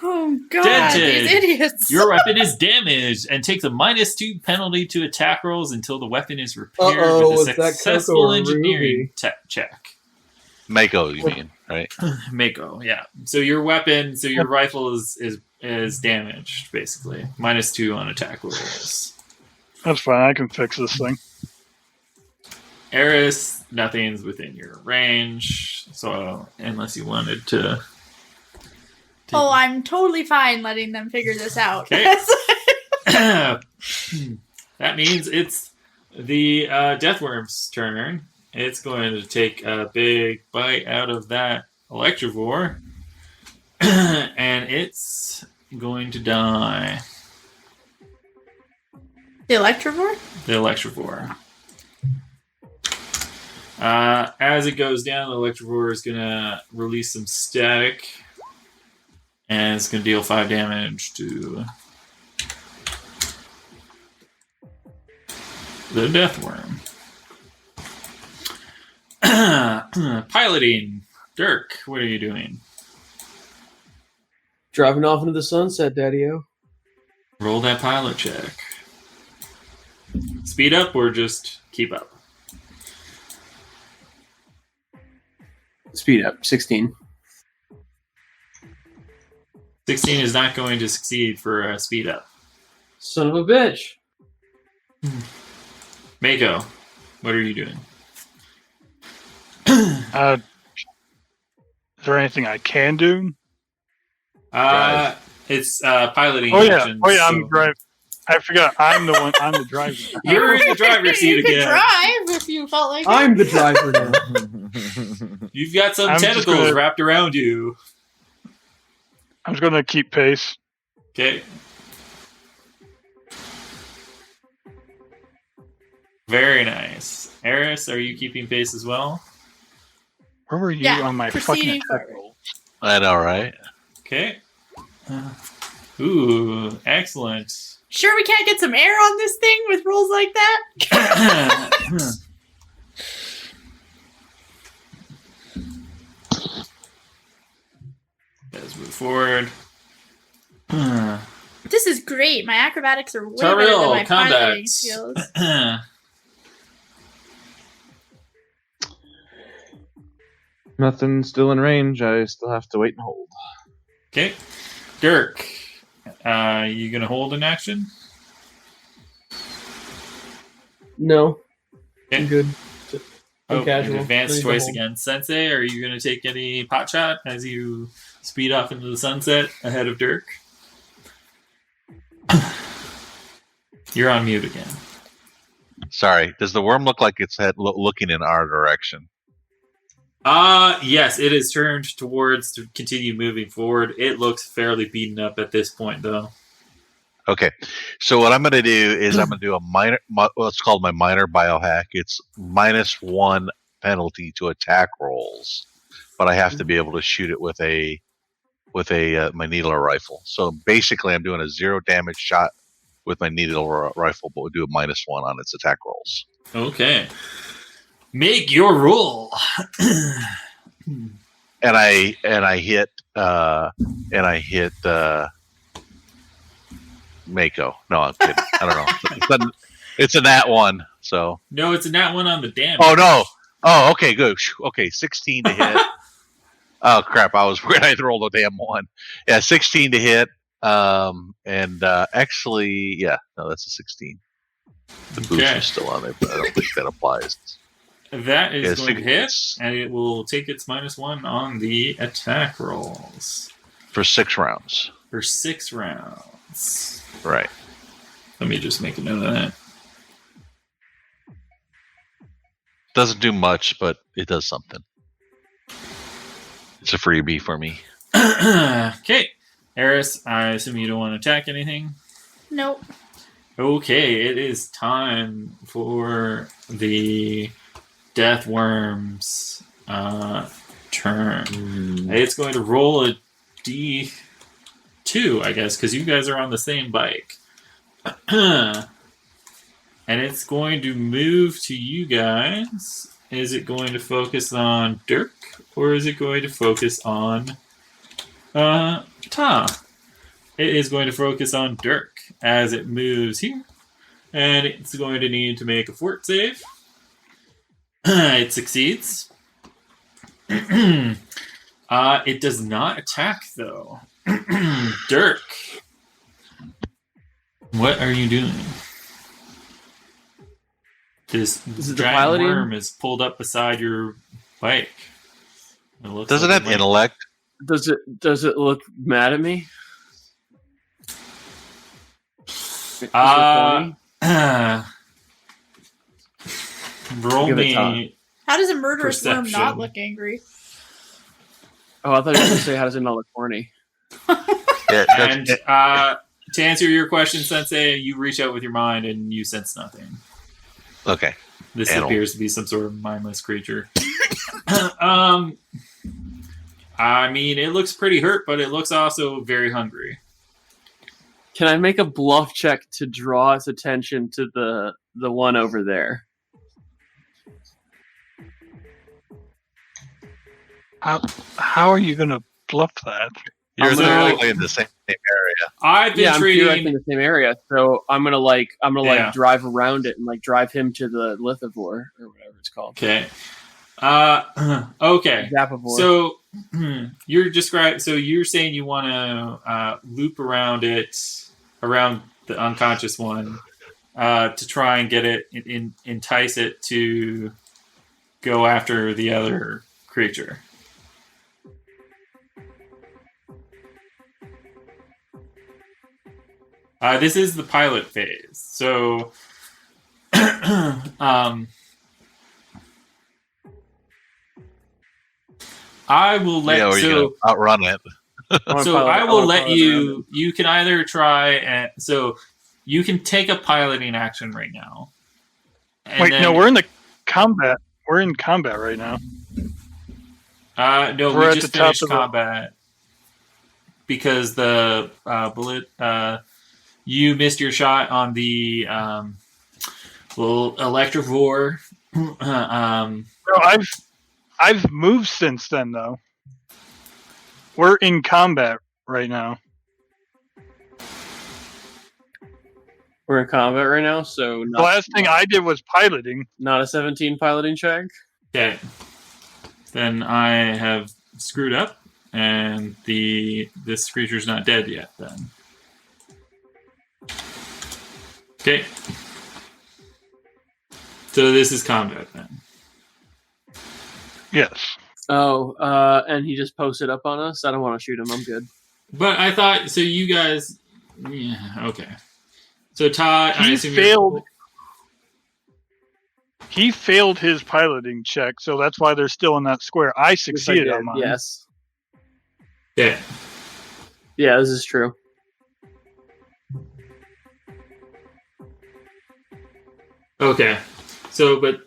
Oh god, Dented. these idiots! Your weapon is damaged and takes a -2 penalty to attack rolls until the weapon is repaired Uh-oh, with a was that successful Coco or engineering check. Mako, you mean, right? Mako, yeah. So your weapon, your rifle is damaged, basically. -2 on attack rolls. That's fine. I can fix this thing. Eris, nothing's within your range, so unless you wanted to. Oh, I'm totally fine letting them figure this out. Okay. That means it's the Deathworm's turn. It's going to take a big bite out of that Electrovore, and it's going to die. The Electrovore? The Electrovore. As it goes down, the Electrovore is going to release some static, and it's going to deal 5 damage to the Deathworm. Piloting. Dirk, what are you doing? Driving off into the sunset, Daddy-o. Roll that pilot check. Speed up or just keep up? Speed up, 16. 16 is not going to succeed for a speed up. Son of a bitch. Mako, what are you doing? Is there anything I can do? It's piloting. Oh yeah, action, I'm driving. I forgot. I'm the one. I'm the driver. You're in the driver's seat You could again. drive if you felt like I'm it. the driver now. You've got some I'm just tentacles gonna- wrapped around you. I'm just going to keep pace. Okay. Very nice. Eris, are you keeping pace as well? Where were you Yeah, on my fucking proceeding attack forward. roll? I know, right? Okay. Ooh, excellent. Sure, we can't get some air on this thing with rolls like that? Let's move forward. This is great. My acrobatics are way better than my piloting skills. Nothing still in range. I still have to wait and hold. Okay. Dirk, you gonna hold an action? No, Okay. I'm good. Oh, casual. an advanced Ready to choice hold. against Sensei. Are you gonna take any pot shot as you speed off into the sunset ahead of Dirk? You're on mute again. Sorry. Does the worm look like it's looking in our direction? Yes, it is turned towards to continue moving forward. It looks fairly beaten up at this point, though. Okay. So what I'm going to do is I'm going to do a minor, what's called my minor biohack. It's -1 penalty to attack rolls, but I have to be able to shoot it with my needler rifle. So basically, I'm doing a 0 damage shot with my needler rifle, but we'll do a -1 on its attack rolls. Okay. Make your roll. And I hit Mako. No, I'm kidding. I don't know. It's a nat 1. So No, it's a nat 1 on the damage. oh no. Oh, okay, good. Okay, 16 to hit. Oh crap! I was worried I rolled a damn 1. Yeah, 16 to hit. Actually, yeah, no, that's a 16. The boost Okay. is still on there, but I don't think that applies. That is Yeah, going to hit, six- and it will take its -1 on the attack rolls for 6 rounds. for 6 rounds. Right. Let me just make a note of that. Doesn't do much, but it does something. It's a freebie for me. Okay. Eris, I assume you don't want to attack anything? Nope. Okay, it is time for the Death Worm's turn. It's going to roll a D2, I guess, because you guys are on the same bike. And it's going to move to you guys. Is it going to focus on Dirk, or is it going to focus on Ta? It is going to focus on Dirk as it moves here. And it's going to need to make a fort save. It succeeds. It does not attack, though. Dirk, what are you doing? This Is it the giant piloting? worm is pulled up beside your bike. It looks Does it like have might- intellect? Does it look mad at me? Is it Uh, horny? roll Give it me. time. How does a murderous worm Perception. not look angry? Oh, I thought you were going to say, how does it not look horny? Yeah, And to answer your question, Sensei, you reach out with your mind and you sense nothing. okay. This Animal. appears to be some sort of mindless creature. I mean, it looks pretty hurt, but it looks also very hungry. Can I make a bluff check to draw its attention to the one over there? How are you going to bluff that? You're I'm gonna, literally in the same area. I've been Yeah, I'm theoretically in treating. the same area, so I'm gonna Yeah. drive around it and drive him to the lithivore or whatever it's called. Okay. Okay. Zapivore. So So you're saying you want to loop around it, around the unconscious one, to try and get it, entice it to go after the other creature. This is the pilot phase, so I will let. Yeah, or you're So gonna outrun it. I will let you. You can either try and so you can take a piloting action right now. And Wait, then- no, we're in the combat. We're in combat right now. no, we're we at just the top finished of the- combat because the bullet. you missed your shot on the little electrovore. No, I've moved since then though. We're in combat right now. We're in combat right now, so The last thing I did was piloting. not a 17 piloting check. Okay. Then I have screwed up, and this creature's not dead yet. Then. Okay. So this is combat then. Yes. Oh, and he just posted up on us. I don't want to shoot him. I'm good. But I thought so. You guys, yeah, okay. So Todd, I He assume failed. He failed his piloting check, so that's why they're still in that square. I succeeded on mine. Yes. Yeah. Yeah, this is true. Okay. So, but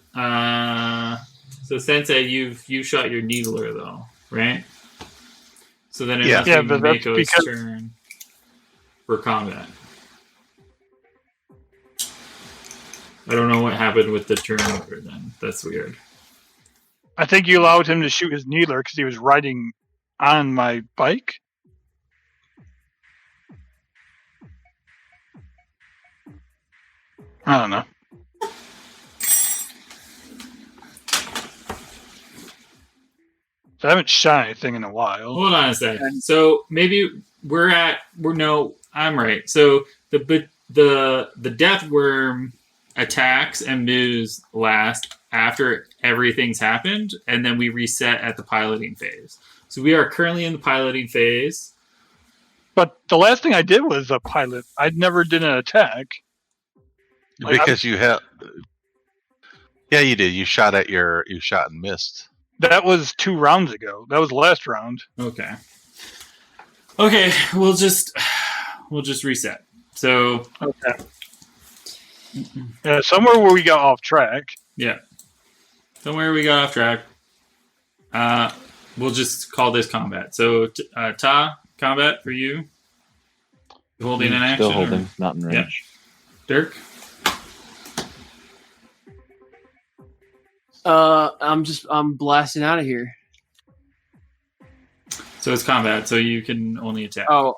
so Sensei, you shot your needler though, right? So then it Yeah. must Yeah, be but that's Mako's because- turn for combat. I don't know what happened with the turn order then. That's weird. I think you allowed him to shoot his needler because he was riding on my bike. I don't know. So I haven't shot anything in a while. Hold on a second. So maybe I'm right. So the death worm attacks and moves last after everything's happened, and then we reset at the piloting phase. So we are currently in the piloting phase. But the last thing I did was a pilot. I never did an attack. Like, Because you have. Yeah, you did. You shot and missed. That was 2 rounds ago. That was the last round. Okay. Okay, we'll just reset. So Okay. Yeah, somewhere where we got off track. yeah, somewhere we got off track. We'll just call this combat. So Ta, combat for you. Holding an action. Still or- holding, not in Yeah. range. Dirk. I'm blasting out of here. So it's combat, so you can only attack. Oh,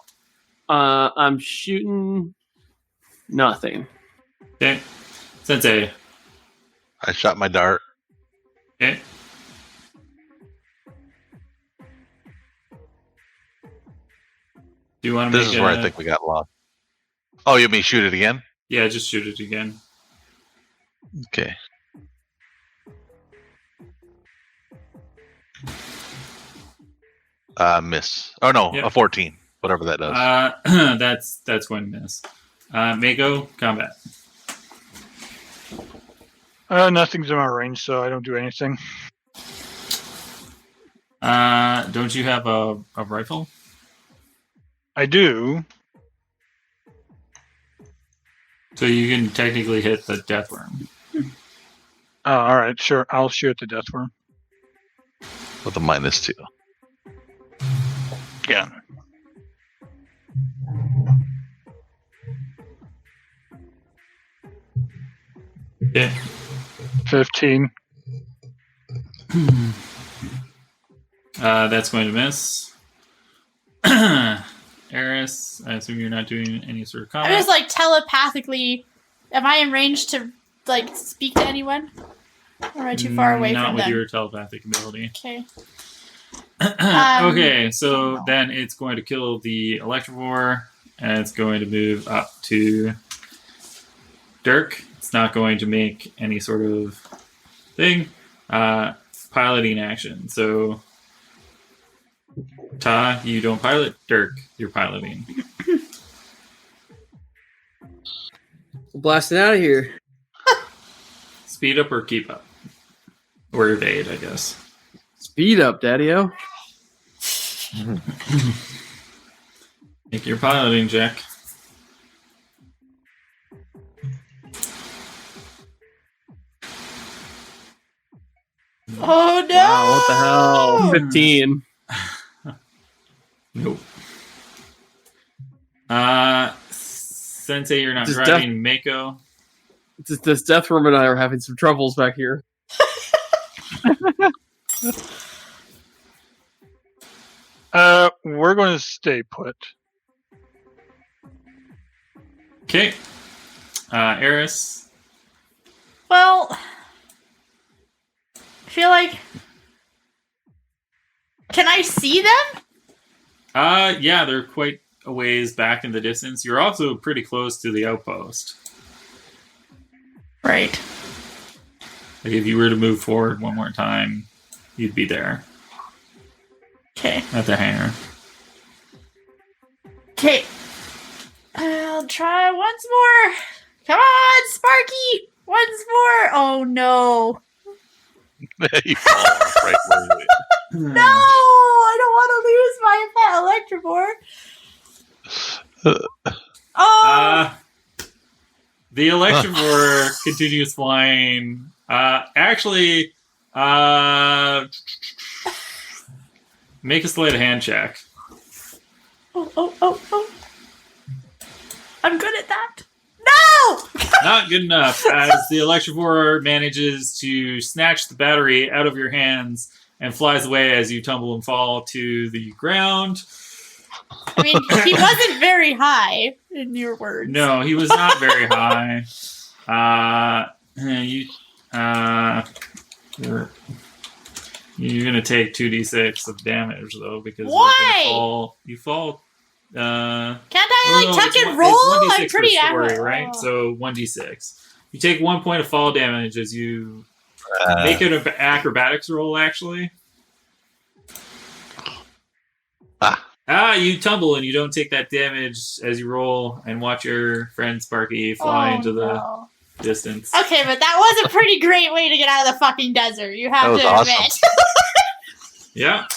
I'm shooting nothing. Okay. Sensei. I shot my dart. Okay. Do you want to This make is where I think we got lost. Oh, you mean shoot it again? Yeah, just shoot it again. Okay. Miss. Oh no, Yep. a 14. Whatever that does. That's going to miss. Mako, combat. Nothing's in my range, so I don't do anything. Don't you have a rifle? I do. So you can technically hit the death worm. All right, sure. I'll shoot the death worm. With a -2. Yeah. Yeah. 15. That's going to miss. Eris, I assume you're not doing any sort of I'm combat. just like telepathically. Am I in range to like speak to anyone? Or am I too far away Not from with them? your telepathic ability. Okay. Okay, so then it's going to kill the Electrovore, and it's going to move up to Dirk. It's not going to make any sort of thing. Piloting action. So, Ta, you don't pilot. Dirk, you're piloting. Blasting out of here. Speed up or keep up? Or evade, I guess. Speed up, Daddy-O. Make your piloting check. Oh no! Wow, what the hell? 15. Nope. Sensei, you're not Just driving. Mako. This Death Worm and I are having some troubles back here. We're going to stay put. Okay. Eris. Well, I feel like. Can I see them? Yeah, they're quite a ways back in the distance. You're also pretty close to the outpost. Right. Like if you were to move forward one more time, you'd be there Okay. at the hangar. Okay. I'll try once more. Come on, Sparky! Once more! Oh no. You fall off right where you is. No! I don't want to lose my pet Electrovore. Oh! The Electrovore continues flying. Actually, make a sleight of hand check. Oh. I'm good at that. No! Not good enough, as the Electrovore manages to snatch the battery out of your hands and flies away as you tumble and fall to the ground. I mean, he wasn't very high, in your words. No, he was not very high. You're gonna take 2d6 of damage though, because Why? you fall. Can't I tuck and roll? I'm pretty story, right? So 1d6. You take 1 point of fall damage as you make it an acrobatics roll. Actually, you tumble and you don't take that damage as you roll, and watch your friend Sparky fly into the distance. Okay, but that was a pretty great way to get out of the fucking desert. You have to awesome. admit. Yeah.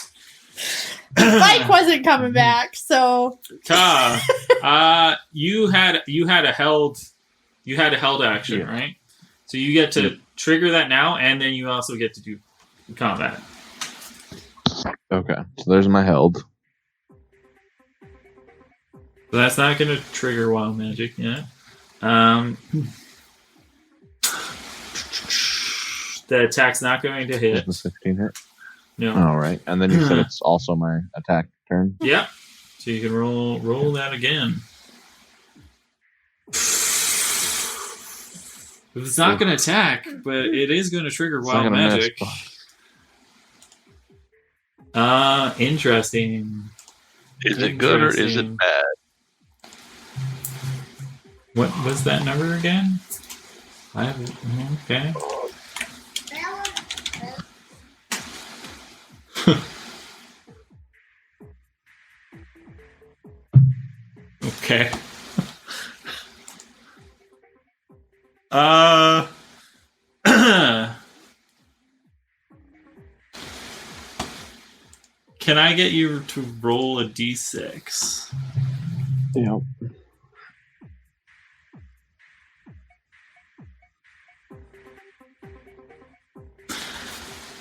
Mike wasn't coming back, so. Ta, you had a held action, right? So you get to trigger that now, and then you also get to do combat. Okay, so there's my held. So that's not going to trigger wild magic yet. The attack's not going to hit. Does the 16 hit? No. All right, and then you said it's also my attack turn. Yeah. So you can roll that again. It's not going to attack, but it is going to trigger wild magic. Interesting. Is it good or is it bad? What was that number again? Okay. Okay. Can I get you to roll a d6? Yep.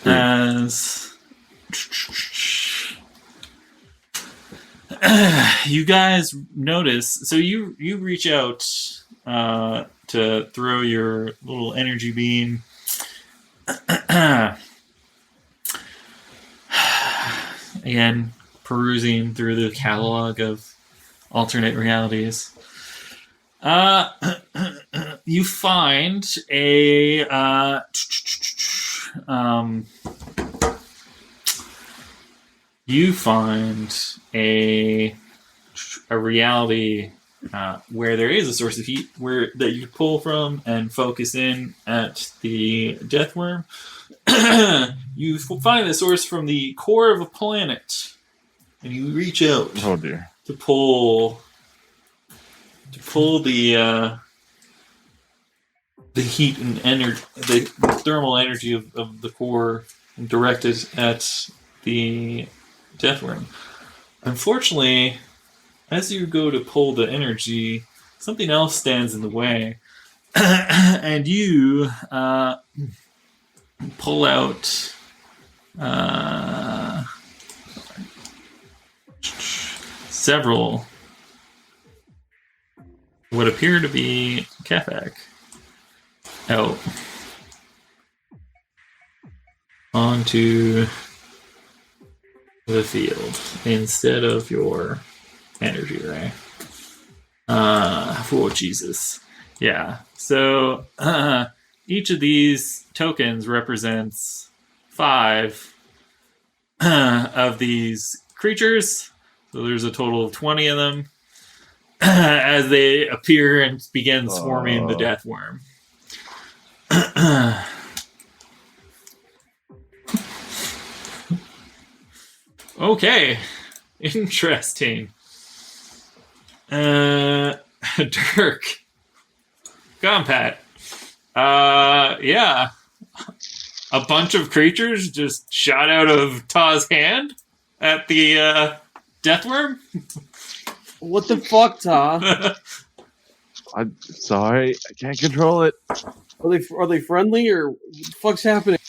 As you guys notice, so you reach out to throw your little energy beam. Again, perusing through the catalog of alternate realities. You find a reality where there is a source of heat that you pull from and focus in at the death worm. You find the source from the core of a planet, and you reach out to pull the heat and energy, the thermal energy of the core, and direct it at the death worm. Unfortunately, as you go to pull the energy, something else stands in the way, and you pull out several what what appear to be Kefak out onto the field instead of your energy ray. Oh, Jesus. Yeah. So each of these tokens represents 5 of these creatures. So there's a total of 20 of them as they appear and begin swarming the death worm. Okay. Interesting. Dirk. Compat. Yeah. A bunch of creatures just shot out of Ta's hand at the death worm. What the fuck, Ta? I'm sorry, I can't control it. Are they friendly or what the fuck's happening?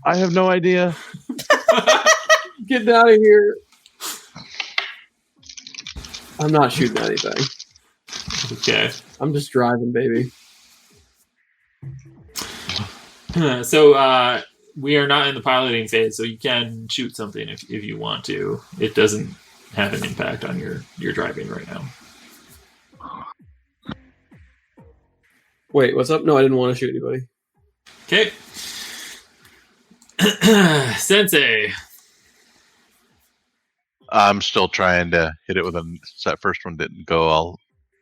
I have no idea. Get out of here. I'm not shooting anything. Okay. I'm just driving, baby. So we are not in the piloting phase, so you can shoot something if you want to. It doesn't have an impact on your driving right now. Wait, what's up? No, I didn't want to shoot anybody. Okay. Sensei. I'm still trying to hit it with a. So that first one didn't go. I'll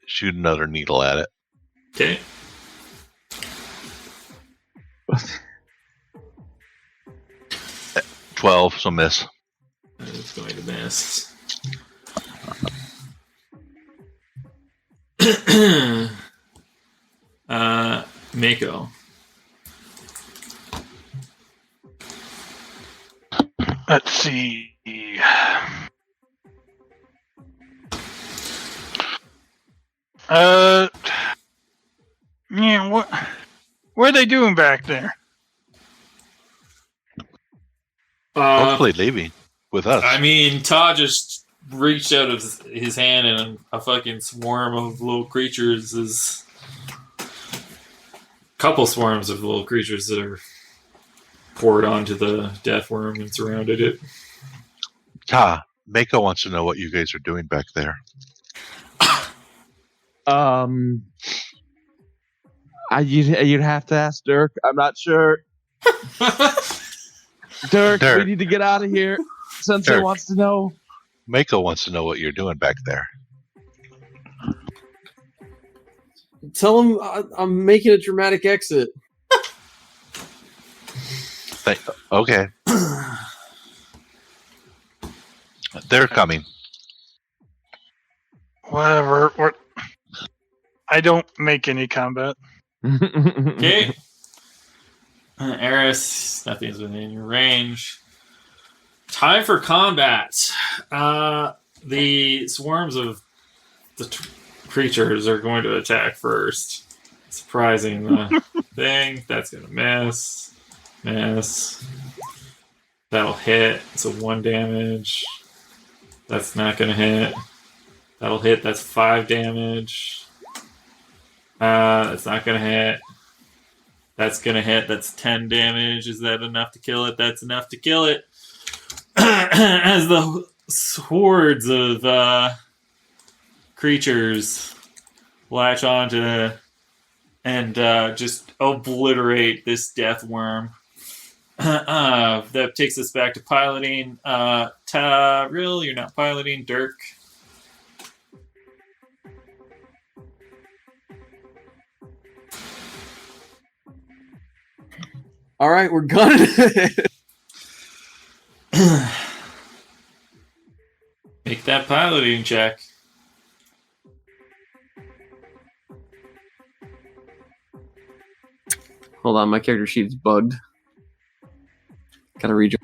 shoot another needle at it. Okay. At 12, so miss. It's going to miss. Mako. Let's see. Yeah, what are they doing back there? Hopefully leaving with us. I mean, Todd just reached out of his hand and a fucking swarm of little creatures is... couple swarms of little creatures that are poured onto the death worm and surrounded it. Mako wants to know what you guys are doing back there. You'd have to ask Dirk. I'm not sure. Dirk, we need to get out of here. Sensei wants to know. Mako wants to know what you're doing back there. Tell him I'm making a dramatic exit. Okay. They're coming. Whatever. I don't make any combat. Okay. Eris, nothing's within your range. Time for combat. The swarms of the creatures are going to attack first. Surprising thing. That's going to miss. Miss. That'll hit. So 1 damage. That's not going to hit. That'll hit. That's 5 damage. That's not going to hit. That's going to hit. That's 10 damage. Is that enough to kill it? That's enough to kill it. As the swords of creatures latch onto and just obliterate this death worm. That takes us back to piloting. Tyrell, you're not piloting. Dirk. All right, we're gunning. Make that piloting check. Hold on, my character sheet's bugged. Gotta rejoin.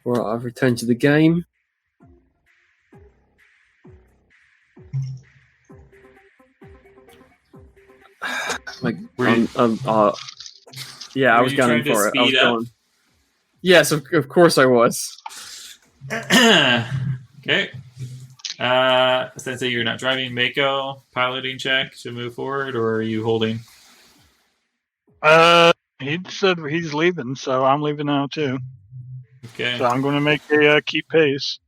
Right, I've returned to the game. Like, Were you- yeah, I Were was you gunning trying to for it. I was speed up? going. Yes, of course I was. Okay. Sensei, you're not driving. Mako, piloting check to move forward, or are you holding? He said he's leaving, so I'm leaving now too. Okay. So I'm going to make a keep pace.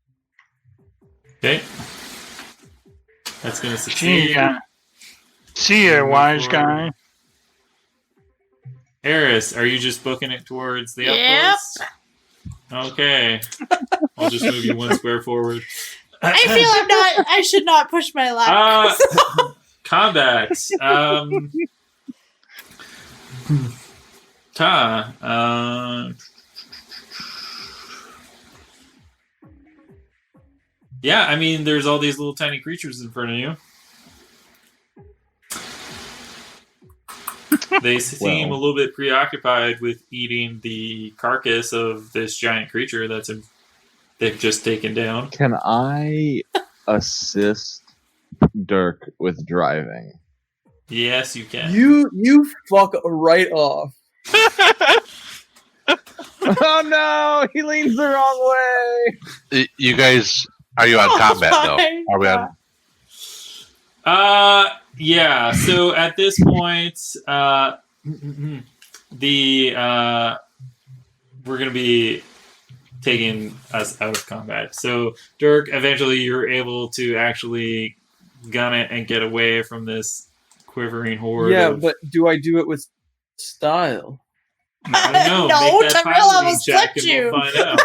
Okay. That's going to succeed. See ya, Move wise forward. guy. Eris, are you just booking it towards the Yep. outpost? Okay. I'll just move you one square forward. I feel I should not push my luck. Combat. Yeah, I mean, there's all these little tiny creatures in front of you. They seem a little bit preoccupied with eating the carcass of this giant creature they've just taken down. Can I assist Dirk with driving? Yes, you can. You fuck right off. Oh no, he leans the wrong way. You guys, are you on combat though? Are we on? Yeah. So at this point, we're gonna be taking us out of combat. So Dirk, eventually you're able to actually gun it and get away from this quivering horde. Yeah, of, but do I do it with style? I don't know. No, Make that Tyrell piloting almost check flipped and you. we'll find out.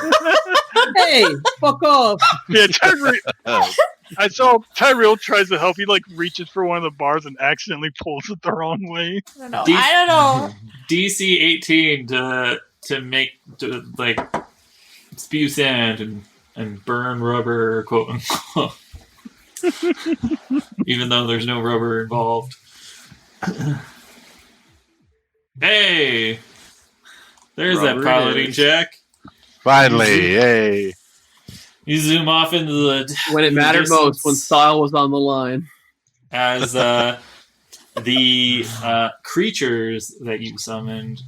Hey, fuck off! Yeah, I saw Tyrell tries to help. He reaches for one of the bars and accidentally pulls it the wrong way. I don't know. DC 18 to spew sand and burn rubber, quote unquote. Even though there's no rubber involved. Hey! There's Rubber that piloting is. check. Finally, yay! You zoom off into the When it mattered most, when style was on the line. as the creatures that you summoned,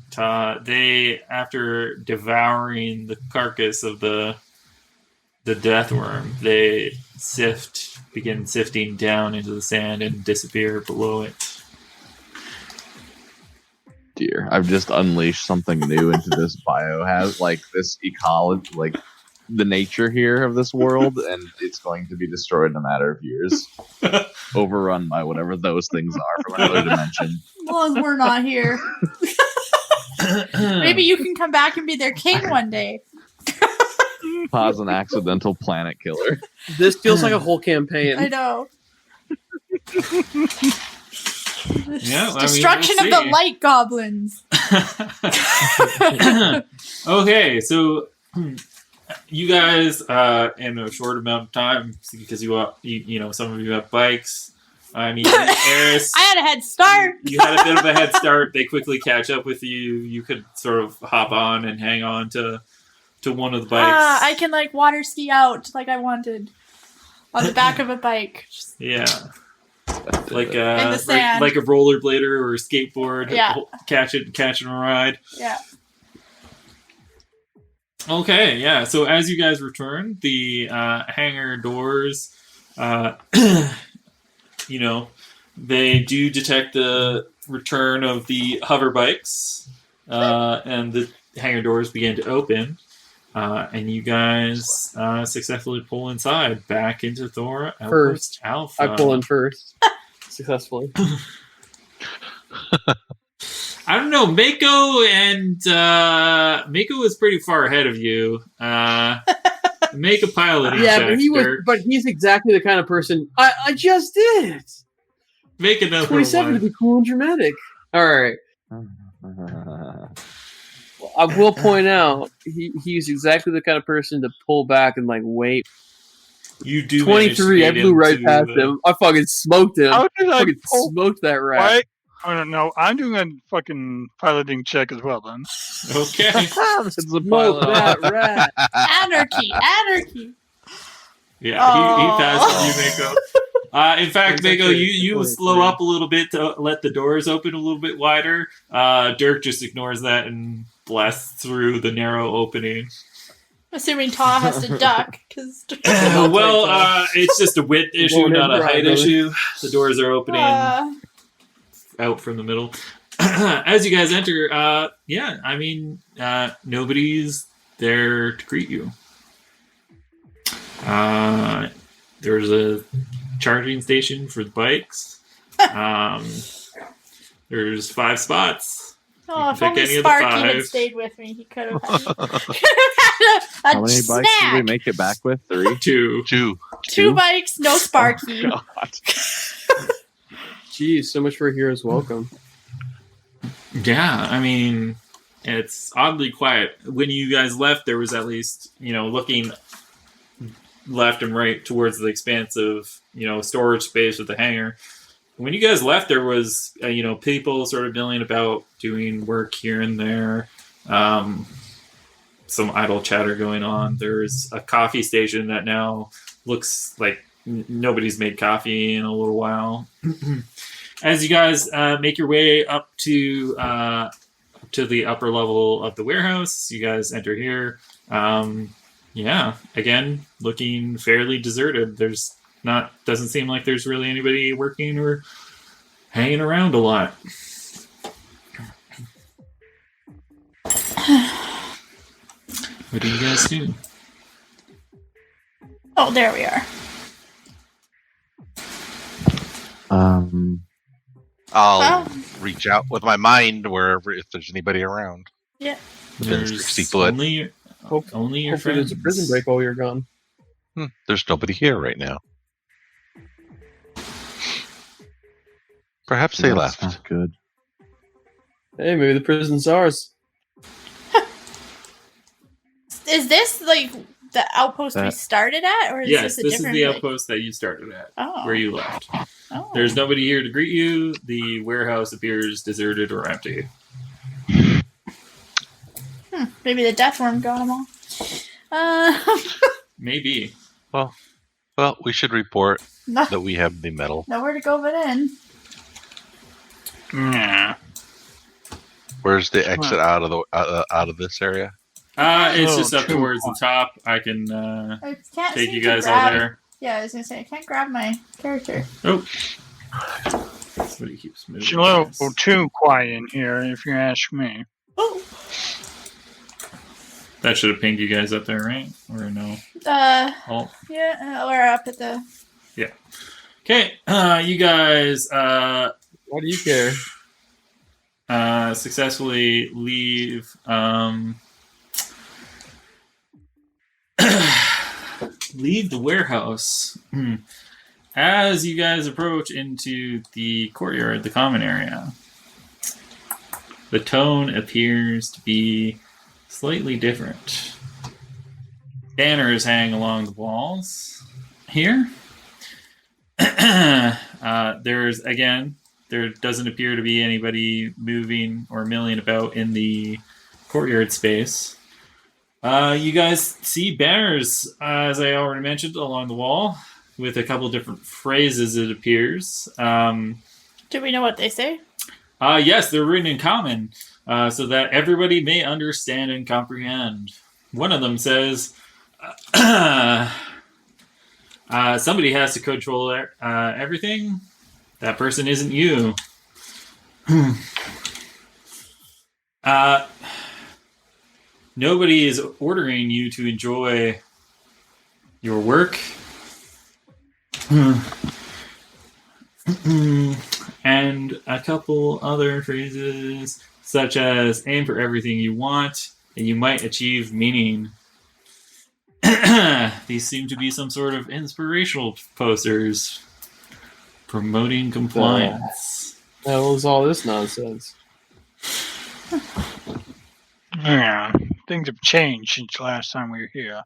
they, after devouring the carcass of the death worm, they begin sifting down into the sand and disappear below it. Dear, I've just unleashed something new into this this ecology, the nature here of this world, and it's going to be destroyed in a matter of years. Overrun by whatever those things are from another dimension. As long as we're not here. Maybe you can come back and be their king one day. Pause an accidental planet killer. This feels like a whole campaign. I know. Yeah, Destruction of the light goblins. Okay, so you guys, in a short amount of time, because some of you have bikes. I mean, Eris, I had a head start. You had a bit of a head start. They quickly catch up with you. You could sort of hop on and hang on to one of the bikes. I can water ski out like I wanted on the back of a bike. Yeah. Like In the sand. like a rollerblader or a skateboard. Yeah. Catch and ride. Yeah. Okay, yeah. So as you guys return, the hangar doors, they do detect the return of the hover bikes, and the hangar doors begin to open, and you guys successfully pull inside back into Thor Outpost Alpha. I pull in first. Successfully. I don't know. Mako is pretty far ahead of you. Make a piloting check, Dirk. But he's exactly the kind of person. I just did. Make another 27 to one. be cool and dramatic. All right. I will point out he's exactly the kind of person to pull back and wait. You do. 23. I blew right past him. him. I fucking smoked him. How did I fucking pull? smoked that rat. I don't know. I'm doing a fucking piloting check as well, then. Okay. It's a Smoke pilot. that rat. Anarchy. Yeah, he Oh. passes you, Mako. In fact, It's Mako, actually you 23. slow up a little bit to let the doors open a little bit wider. Dirk just ignores that and blasts through the narrow opening. Assuming Ta has to duck, because It's just a width issue, Going in not a dry, height brother. issue. The doors are opening out from the middle. As you guys enter, nobody's there to greet you. There's a charging station for the bikes. There's 5 spots. oh, if pick only any of the Sparky had 5. stayed with me, he could have had a How many snack. bikes did we make it back with? 3? 2. 2. 2 bikes, no Sparky. God. Jeez, so much for a hero's welcome. Yeah, I mean, it's oddly quiet. When you guys left, there was at least, looking left and right towards the expanse of, storage space with the hangar. When you guys left, there was, people sort of milling about, doing work here and there. Some idle chatter going on. There's a coffee station that now looks like nobody's made coffee in a little while. As you guys make your way up to the upper level of the warehouse, you guys enter here. Again, looking fairly deserted. Doesn't seem like there's really anybody working or hanging around a lot. What do you guys do? Oh, there we are. I'll Oh. reach out with my mind wherever if there's anybody around. Yeah. Within 60 foot. only your Hopefully friends. there's a prison break while you're gone. There's nobody here right now. Perhaps they That's left. not good. Hey, maybe the prison's ours. Is this like the outpost we That- started at, or is Yes, this a this is different? the like- outpost that you started at, Oh. where you left. Oh. There's nobody here to greet you. The warehouse appears deserted or empty. Maybe the death worm got them all. Maybe. Well, we should report No, that we have the medal. nowhere to go but in. Yeah. Where's the exit out of this area? It's Oh, just up too towards the top. I can I can't take seem you to guys all grab. there. Yeah, I was gonna say I can't grab my character. Oh. Somebody keeps moving. It's a little too quiet in here, if you ask me. Oh. That should have pinged you guys up there, right? Or no? Oh. Yeah, we're up at the. Okay. You guys Why do you care? successfully leave leave the warehouse. As you guys approach into the courtyard, the common area, the tone appears to be slightly different. Banners hang along the walls here. There doesn't appear to be anybody moving or milling about in the courtyard space. You guys see banners, as I already mentioned, along the wall with a couple different phrases, it appears. Do we know what they say? Yes, they're written in common so that everybody may understand and comprehend. One of them says, somebody has to control everything. That person isn't you. Nobody is ordering you to enjoy your work. And a couple other phrases, such as aim for everything you want, and you might achieve meaning. These seem to be some sort of inspirational posters promoting compliance. The hell is all this nonsense? Yeah. Things have changed since last time we were here.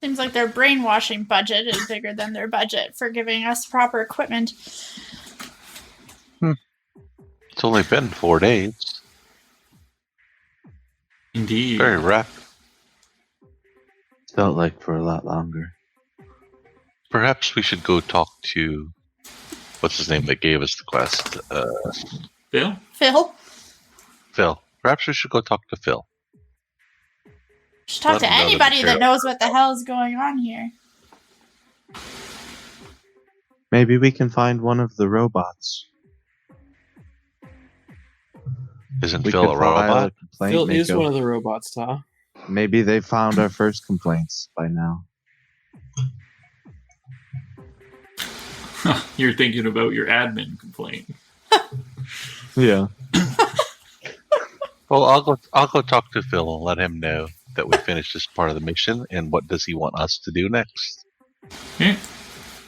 Seems like their brainwashing budget is bigger than their budget for giving us proper equipment. It's only been 4 days. Indeed. Very rapid. Felt like for a lot longer. Perhaps we should go talk to what's his name that gave us the quest? Phil? Phil? Phil. Perhaps we should go talk to Phil. Should talk Let to him know that anybody the that sheriff- knows what the hell is going on here. Maybe we can find one of the robots. Isn't We Phil could a file robot? a complaint, Phil is Mako. one of the robots, Ta. Maybe they found our first complaints by now. You're thinking about your admin complaint. Yeah. Well, I'll go talk to Phil and let him know that we finished this part of the mission and what does he want us to do next.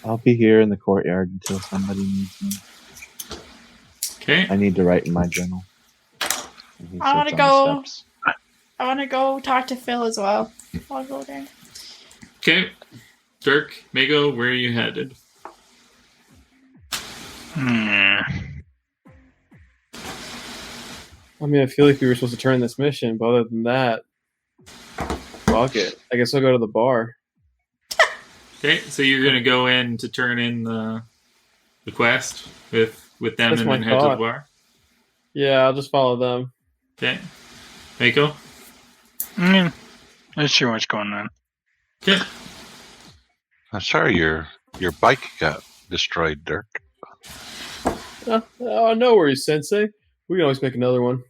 I'll be here in the courtyard until somebody needs me. Okay. I need to write in my journal. He I wanna sits on the go- steps. I want to go talk to Phil as well. I'll go there. Okay. Dirk, Mako, where are you headed? Hmm. I mean, I feel like we were supposed to turn this mission, but other than that, fuck it. I guess I'll go to the bar. Okay, so you're gonna go in to turn in the quest with them That's and my then head to the thought. bar. Yeah, I'll just follow them. Okay. Mako? Let's see what's going on. Okay. I'm sorry your bike got destroyed, Dirk. Oh, no worries, Sensei. We can always make another one.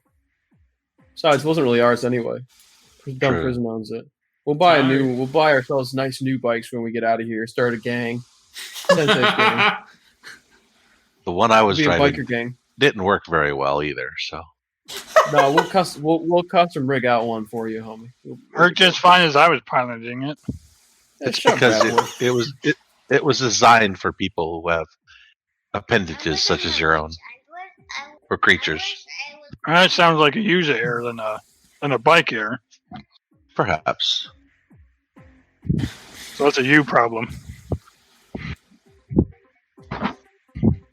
Besides, it wasn't really ours anyway. Dumb True. prison owns it. We'll buy a new. Alright. We'll buy ourselves nice new bikes when we get out of here. Start a gang. Sensei's gang. The one I was Be a driving biker gang. didn't work very well either, so No, we'll custom rig out one for you, homie. Worked just fine as I was piloting it. it's shut because that boy. it was designed for people who have appendages such as your own or creatures. That sounds like a user error than a bike error. Perhaps. So that's a you problem.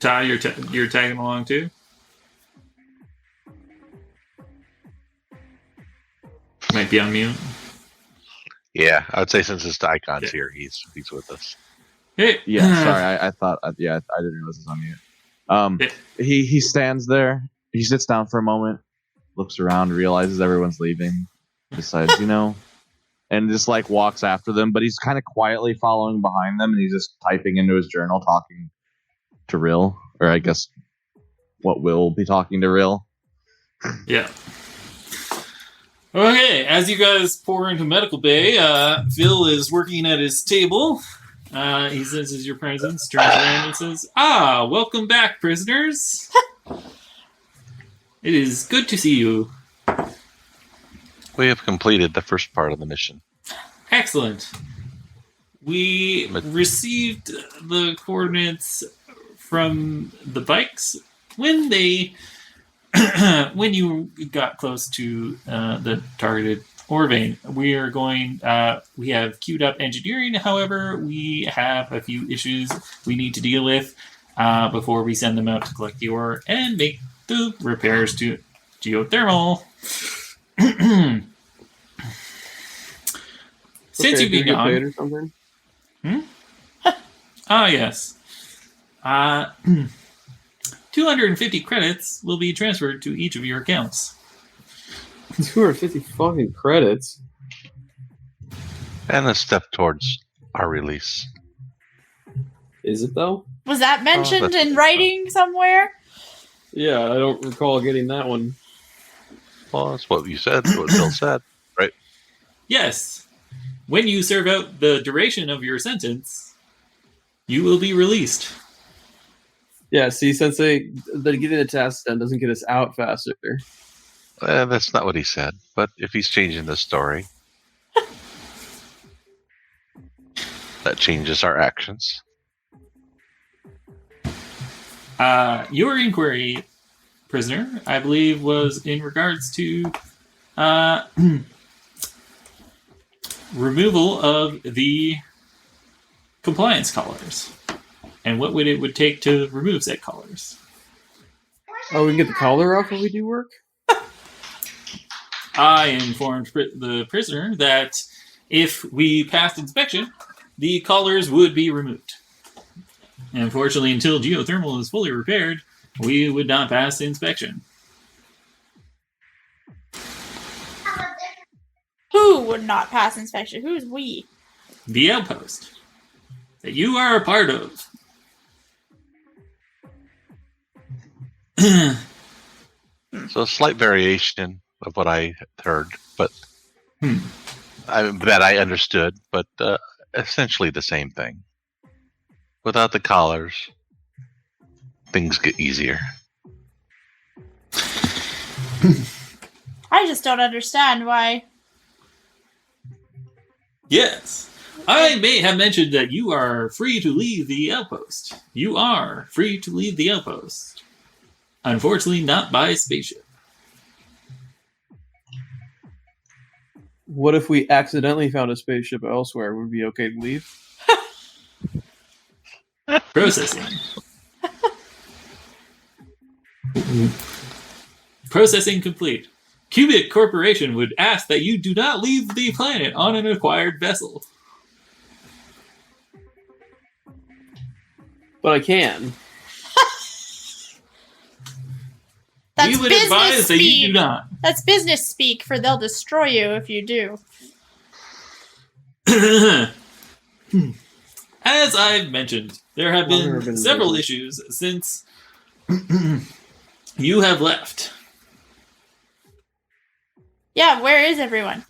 Ty, you're tagging along too? Might be on mute. Yeah, I would say since his icon's Yeah. here, he's with us. Hey. Yeah, sorry. I thought. Yeah, I didn't realize it was on mute. He stands there. He sits down for a moment, looks around, realizes everyone's leaving, decides, and just like walks after them. But he's kind of quietly following behind them, and he's just typing into his journal, talking to Rill, or I guess what will be talking to Rill. Yeah. Okay, as you guys pour into Medical Bay, Phil is working at his table. He senses your presence, turns around and says, welcome back, prisoners. It is good to see you. We have completed the first part of the mission. Excellent. We received the coordinates from the bikes when when you got close to the targeted ore vein. We have queued up engineering. However, we have a few issues we need to deal with before we send them out to collect the ore and make the repairs to geothermal. Since Okay, you've been do we get paid gone, or something? yes. 250 credits will be transferred to each of your accounts. 250 fucking credits. And a step towards our release. Is it though? Was that mentioned that's in good. writing somewhere? Yeah, I don't recall getting that one. Well, that's what you said, what Bill said. Yes. When you serve out the duration of your sentence, you will be released. Yeah, see, Sensei, getting the task done doesn't get us out faster. That's not what he said, but if he's changing the story, that changes our actions. Your inquiry, prisoner, I believe, was in regards to removal of the compliance collars and what it would take to remove said collars. Oh, we can get the collar off when we do work? I informed the prisoner that if we passed inspection, the collars would be removed. Unfortunately, until geothermal is fully repaired, we would not pass the inspection. Who would not pass inspection? Who's we? The outpost that you are a part of. So a slight variation of what I heard, but that I understood, but essentially the same thing. Without the collars, things get easier. I just don't understand why. Yes. I may have mentioned that you are free to leave the outpost. You are free to leave the outpost. Unfortunately, not by spaceship. What if we accidentally found a spaceship elsewhere? Would it be okay to leave? Processing. Processing complete. Cubic Corporation would ask that you do not leave the planet on an acquired vessel. But I can. That's We would business advise that you speak. do not. That's business speak for they'll destroy you if you do. As I've mentioned, there have Longer been been several busy. issues since you have left. Yeah, where is everyone?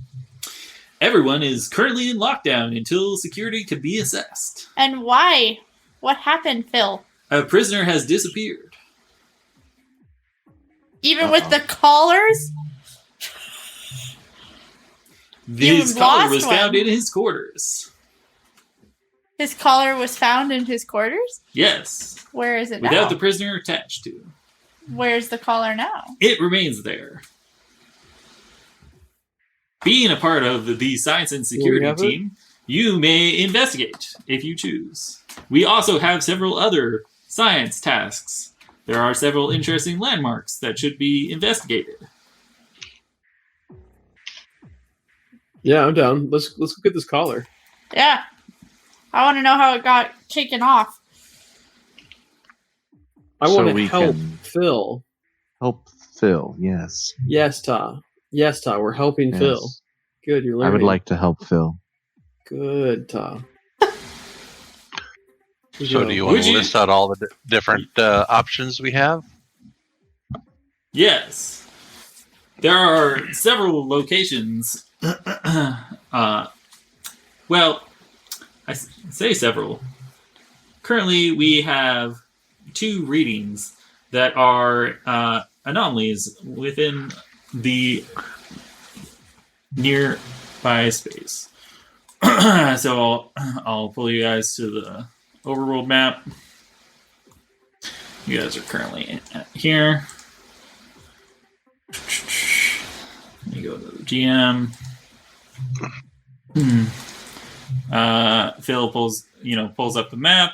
Everyone is currently in lockdown until security can be assessed. And why? What happened, Phil? A prisoner has disappeared. Even with the collars? His You collar lost was found one. in his quarters. His collar was found in his quarters? Yes, Where is it without now? the prisoner attached to. Where's the collar now? It remains there. Being a part of the science and security have it? team, you may investigate if you choose. We also have several other science tasks. There are several interesting landmarks that should be investigated. Yeah, I'm down. Let's go get this collar. Yeah. I want to know how it got taken off. I So want to we help can- Phil. Help Phil, yes. Yes, Ta. Yes, Ta. We're helping Yes. Phil. Good, you're I learning. would like to help Phil. Good, Ta. So do you want Would to you- list out all the different options we have? Yes. There are several locations. Well, I say several. Currently, we have 2 readings that are anomalies within the nearby space. So I'll pull you guys to the overworld map. You guys are currently here. Let me go to the GM. Phil pulls up the map,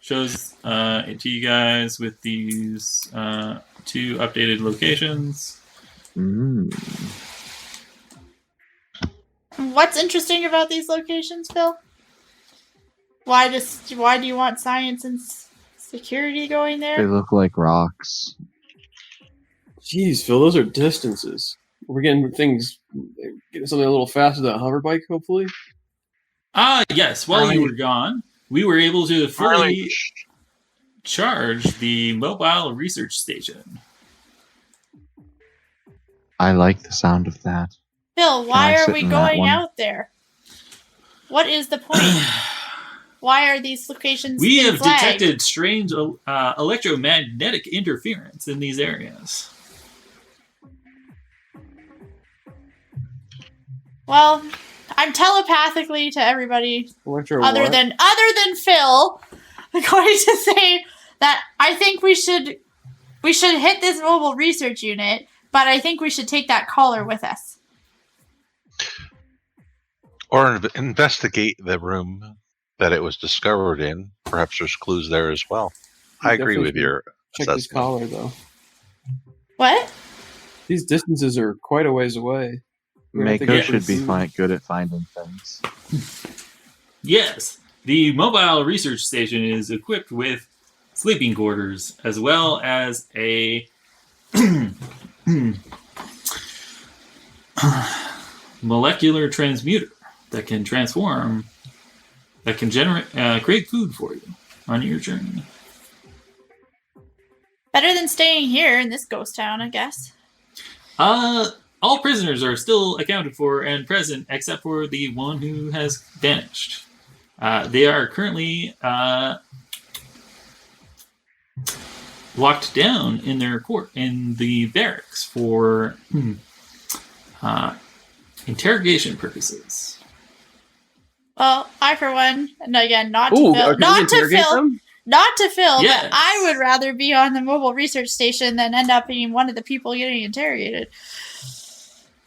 shows it to you guys with these 2 updated locations. What's interesting about these locations, Phil? Why do you want science and security going They there? look like rocks. Jeez, Phil, those are distances. We're getting getting something a little faster than a hover bike, hopefully. Yes, while you were gone, we were able to fully charge the mobile research station. I like the sound of that. Phil, why I are sit we in that going one? out there? What is the point? Why are these locations We being have flagged? detected strange electromagnetic interference in these areas. Well, I'm telepathically to everybody Electro other what? than Phil going to say that I think we should hit this mobile research unit, but I think we should take that collar with us. Or investigate the room that it was discovered in. Perhaps there's clues there as well. I agree Definitely with your Check this assessment. collar, though. What? These distances are quite a ways away. Mako should be fine. good at finding things. Yes, the mobile research station is equipped with sleeping quarters as well as a molecular transmuter that can create food for you on your journey. Better than staying here in this ghost town, I guess. All prisoners are still accounted for and present except for the one who has vanished. They are currently locked down in their court in the barracks for interrogation purposes. Well, I for one, and again, not to Ooh, Phil, can we interrogate them? Yes. but I would rather be on the mobile research station than end up being one of the people getting interrogated.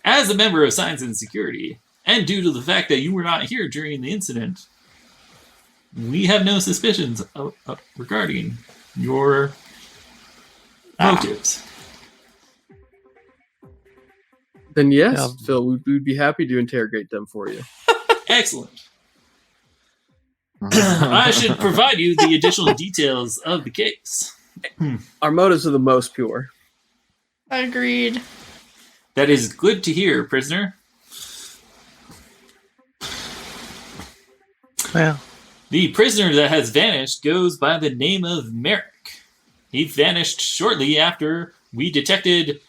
As a member of Science and Security, and due to the fact that you were not here during the incident, we have no suspicions regarding your motives. Then yes, Yeah. Phil, we'd be happy to interrogate them for you. Excellent. I should provide you the additional details of the case. Our motives are the most pure. Agreed. That is good to hear, prisoner. Well, The prisoner that has vanished goes by the name of Merrick. He vanished shortly after we detected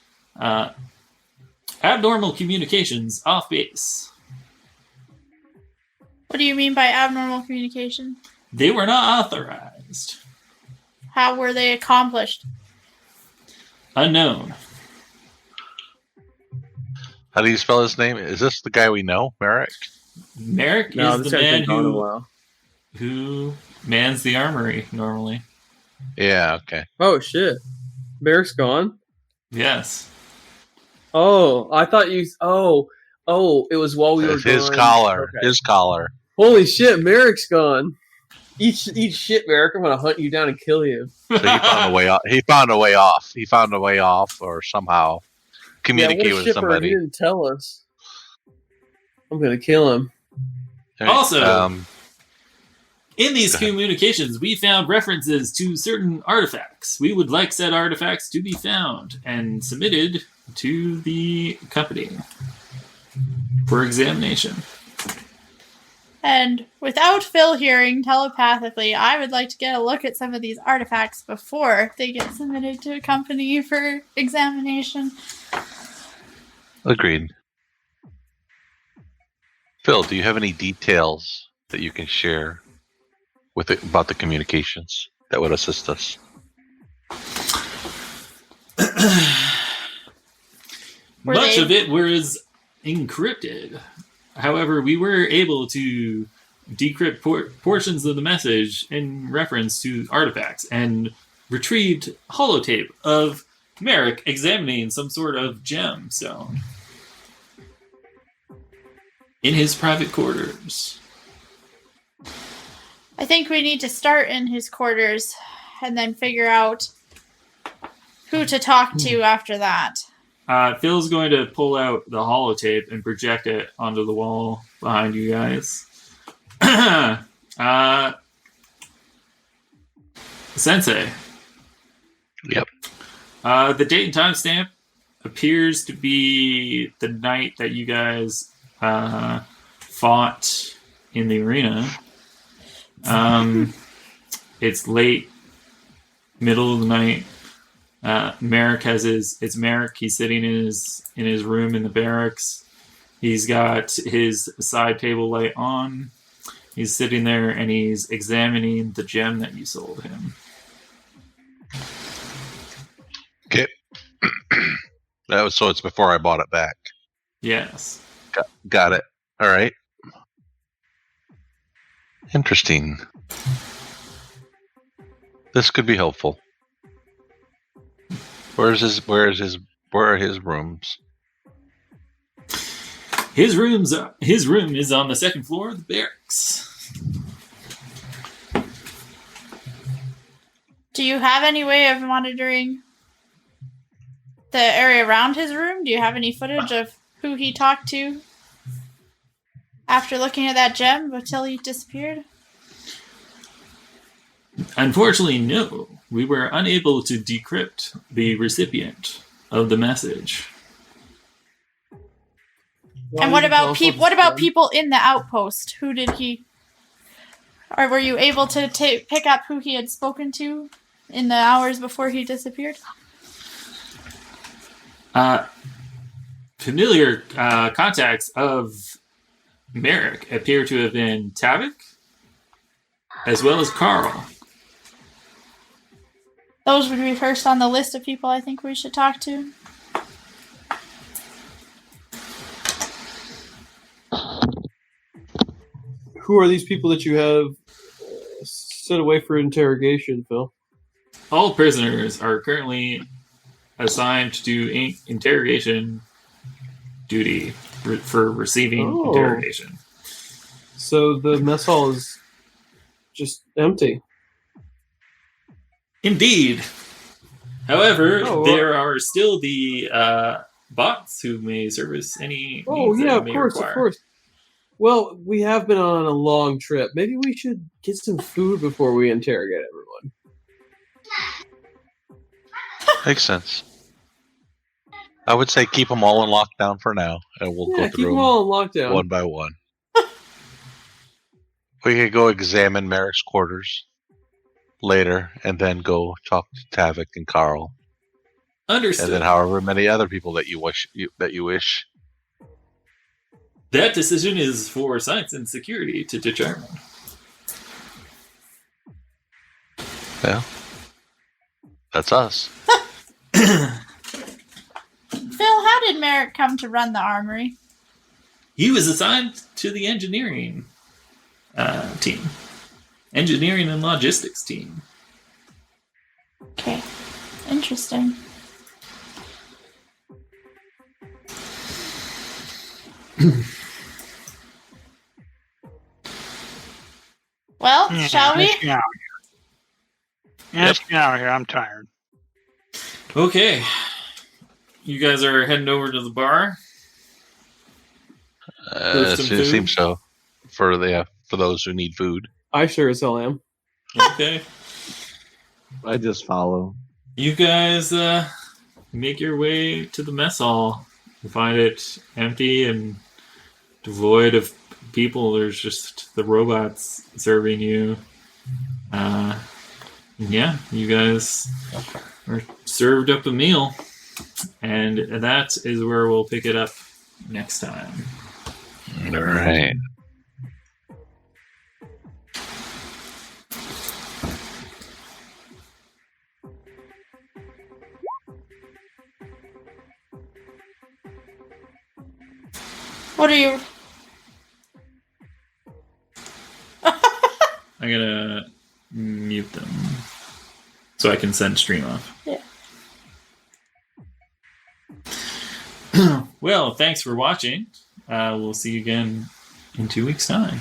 abnormal communications off base. What do you mean by abnormal communication? They were not authorized. How were they accomplished? Unknown. how do you spell his name? Is this the guy we know, Merrick? Merrick No, is this the guy's man been gone a while. who mans the armory normally. Yeah, okay. Oh shit, Merrick's gone. Yes. Oh, I thought you. Oh, it was while we were It's his gone. collar. Okay. His collar. Holy shit, Merrick's gone. Eat shit, Merrick. I'm gonna hunt you down and kill you. So he found a way off. He found a way off. He found a way off, or somehow communicate yeah, what a with shipper. somebody. He didn't tell us. I'm gonna kill him. Also, in these Go ahead. communications, we found references to certain artifacts. We would like said artifacts to be found and submitted to the company for examination. And without Phil hearing telepathically, I would like to get a look at some of these artifacts before they get submitted to a company for examination. Agreed. Phil, do you have any details that you can share with it about the communications that would assist us? Were Much they- of it was encrypted. However, we were able to decrypt portions of the message in reference to artifacts and retrieved holotape of Merrick examining some sort of gemstone in his private quarters. I think we need to start in his quarters and then figure out who to talk to after that. Phil's going to pull out the holotape and project it onto the wall behind you guys. Sensei. Yep. The date and time stamp appears to be the night that you guys fought in the arena. It's late, middle of the night. Merrick has it's Merrick. He's sitting in his room in the barracks. He's got his side table light on. He's sitting there and he's examining the gem that you sold him. Okay. So it's before I bought it back. Yes. Got it. All right. Interesting. This could be helpful. Where are his rooms? His room is on the second floor of the barracks. Do you have any way of monitoring the area around his room? Do you have any footage of who he talked to after looking at that gem until he disappeared? Unfortunately, no. We were unable to decrypt the recipient of the message. And what about people in the outpost? Who did he? Or were you able to pick up who he had spoken to in the hours before he disappeared? Familiar contacts of Merrick appear to have been Tavik, as well as Carl. Those would be first on the list of people I think we should talk to. Who are these people that you have set away for interrogation, Phil? All prisoners are currently assigned to do interrogation duty for receiving interrogation. So the mess hall is just empty. Indeed. However, there are still the bots who may service any needs that you may require. Of course. Well, we have been on a long trip. Maybe we should get some food before we interrogate everyone. Makes sense. I would say keep them all in lockdown for now, and we'll go keep through them all in lockdown one by one. We could go examine Merrick's quarters later, and then go talk to Tavik and Carl. Understood. And then however many other people that you wish. That decision is for science and security to determine. Yeah. That's us. Phil, how did Merrick come to run the armory? He was assigned to the engineering team. Engineering and logistics team. Okay. Interesting. Well, shall we? Let's get out of here. I'm tired. Okay. You guys are heading over to the bar? It seems so. For those who need food. I sure as hell am. Okay. I just follow. You guys make your way to the mess hall. You find it empty and devoid of people. There's just the robots serving you. Yeah, you guys are served up a meal. And that is where we'll pick it up next time. All right. What are you? I'm gonna mute them so I can send stream off. Yeah. Well, thanks for watching. We'll see you again in 2 weeks' time.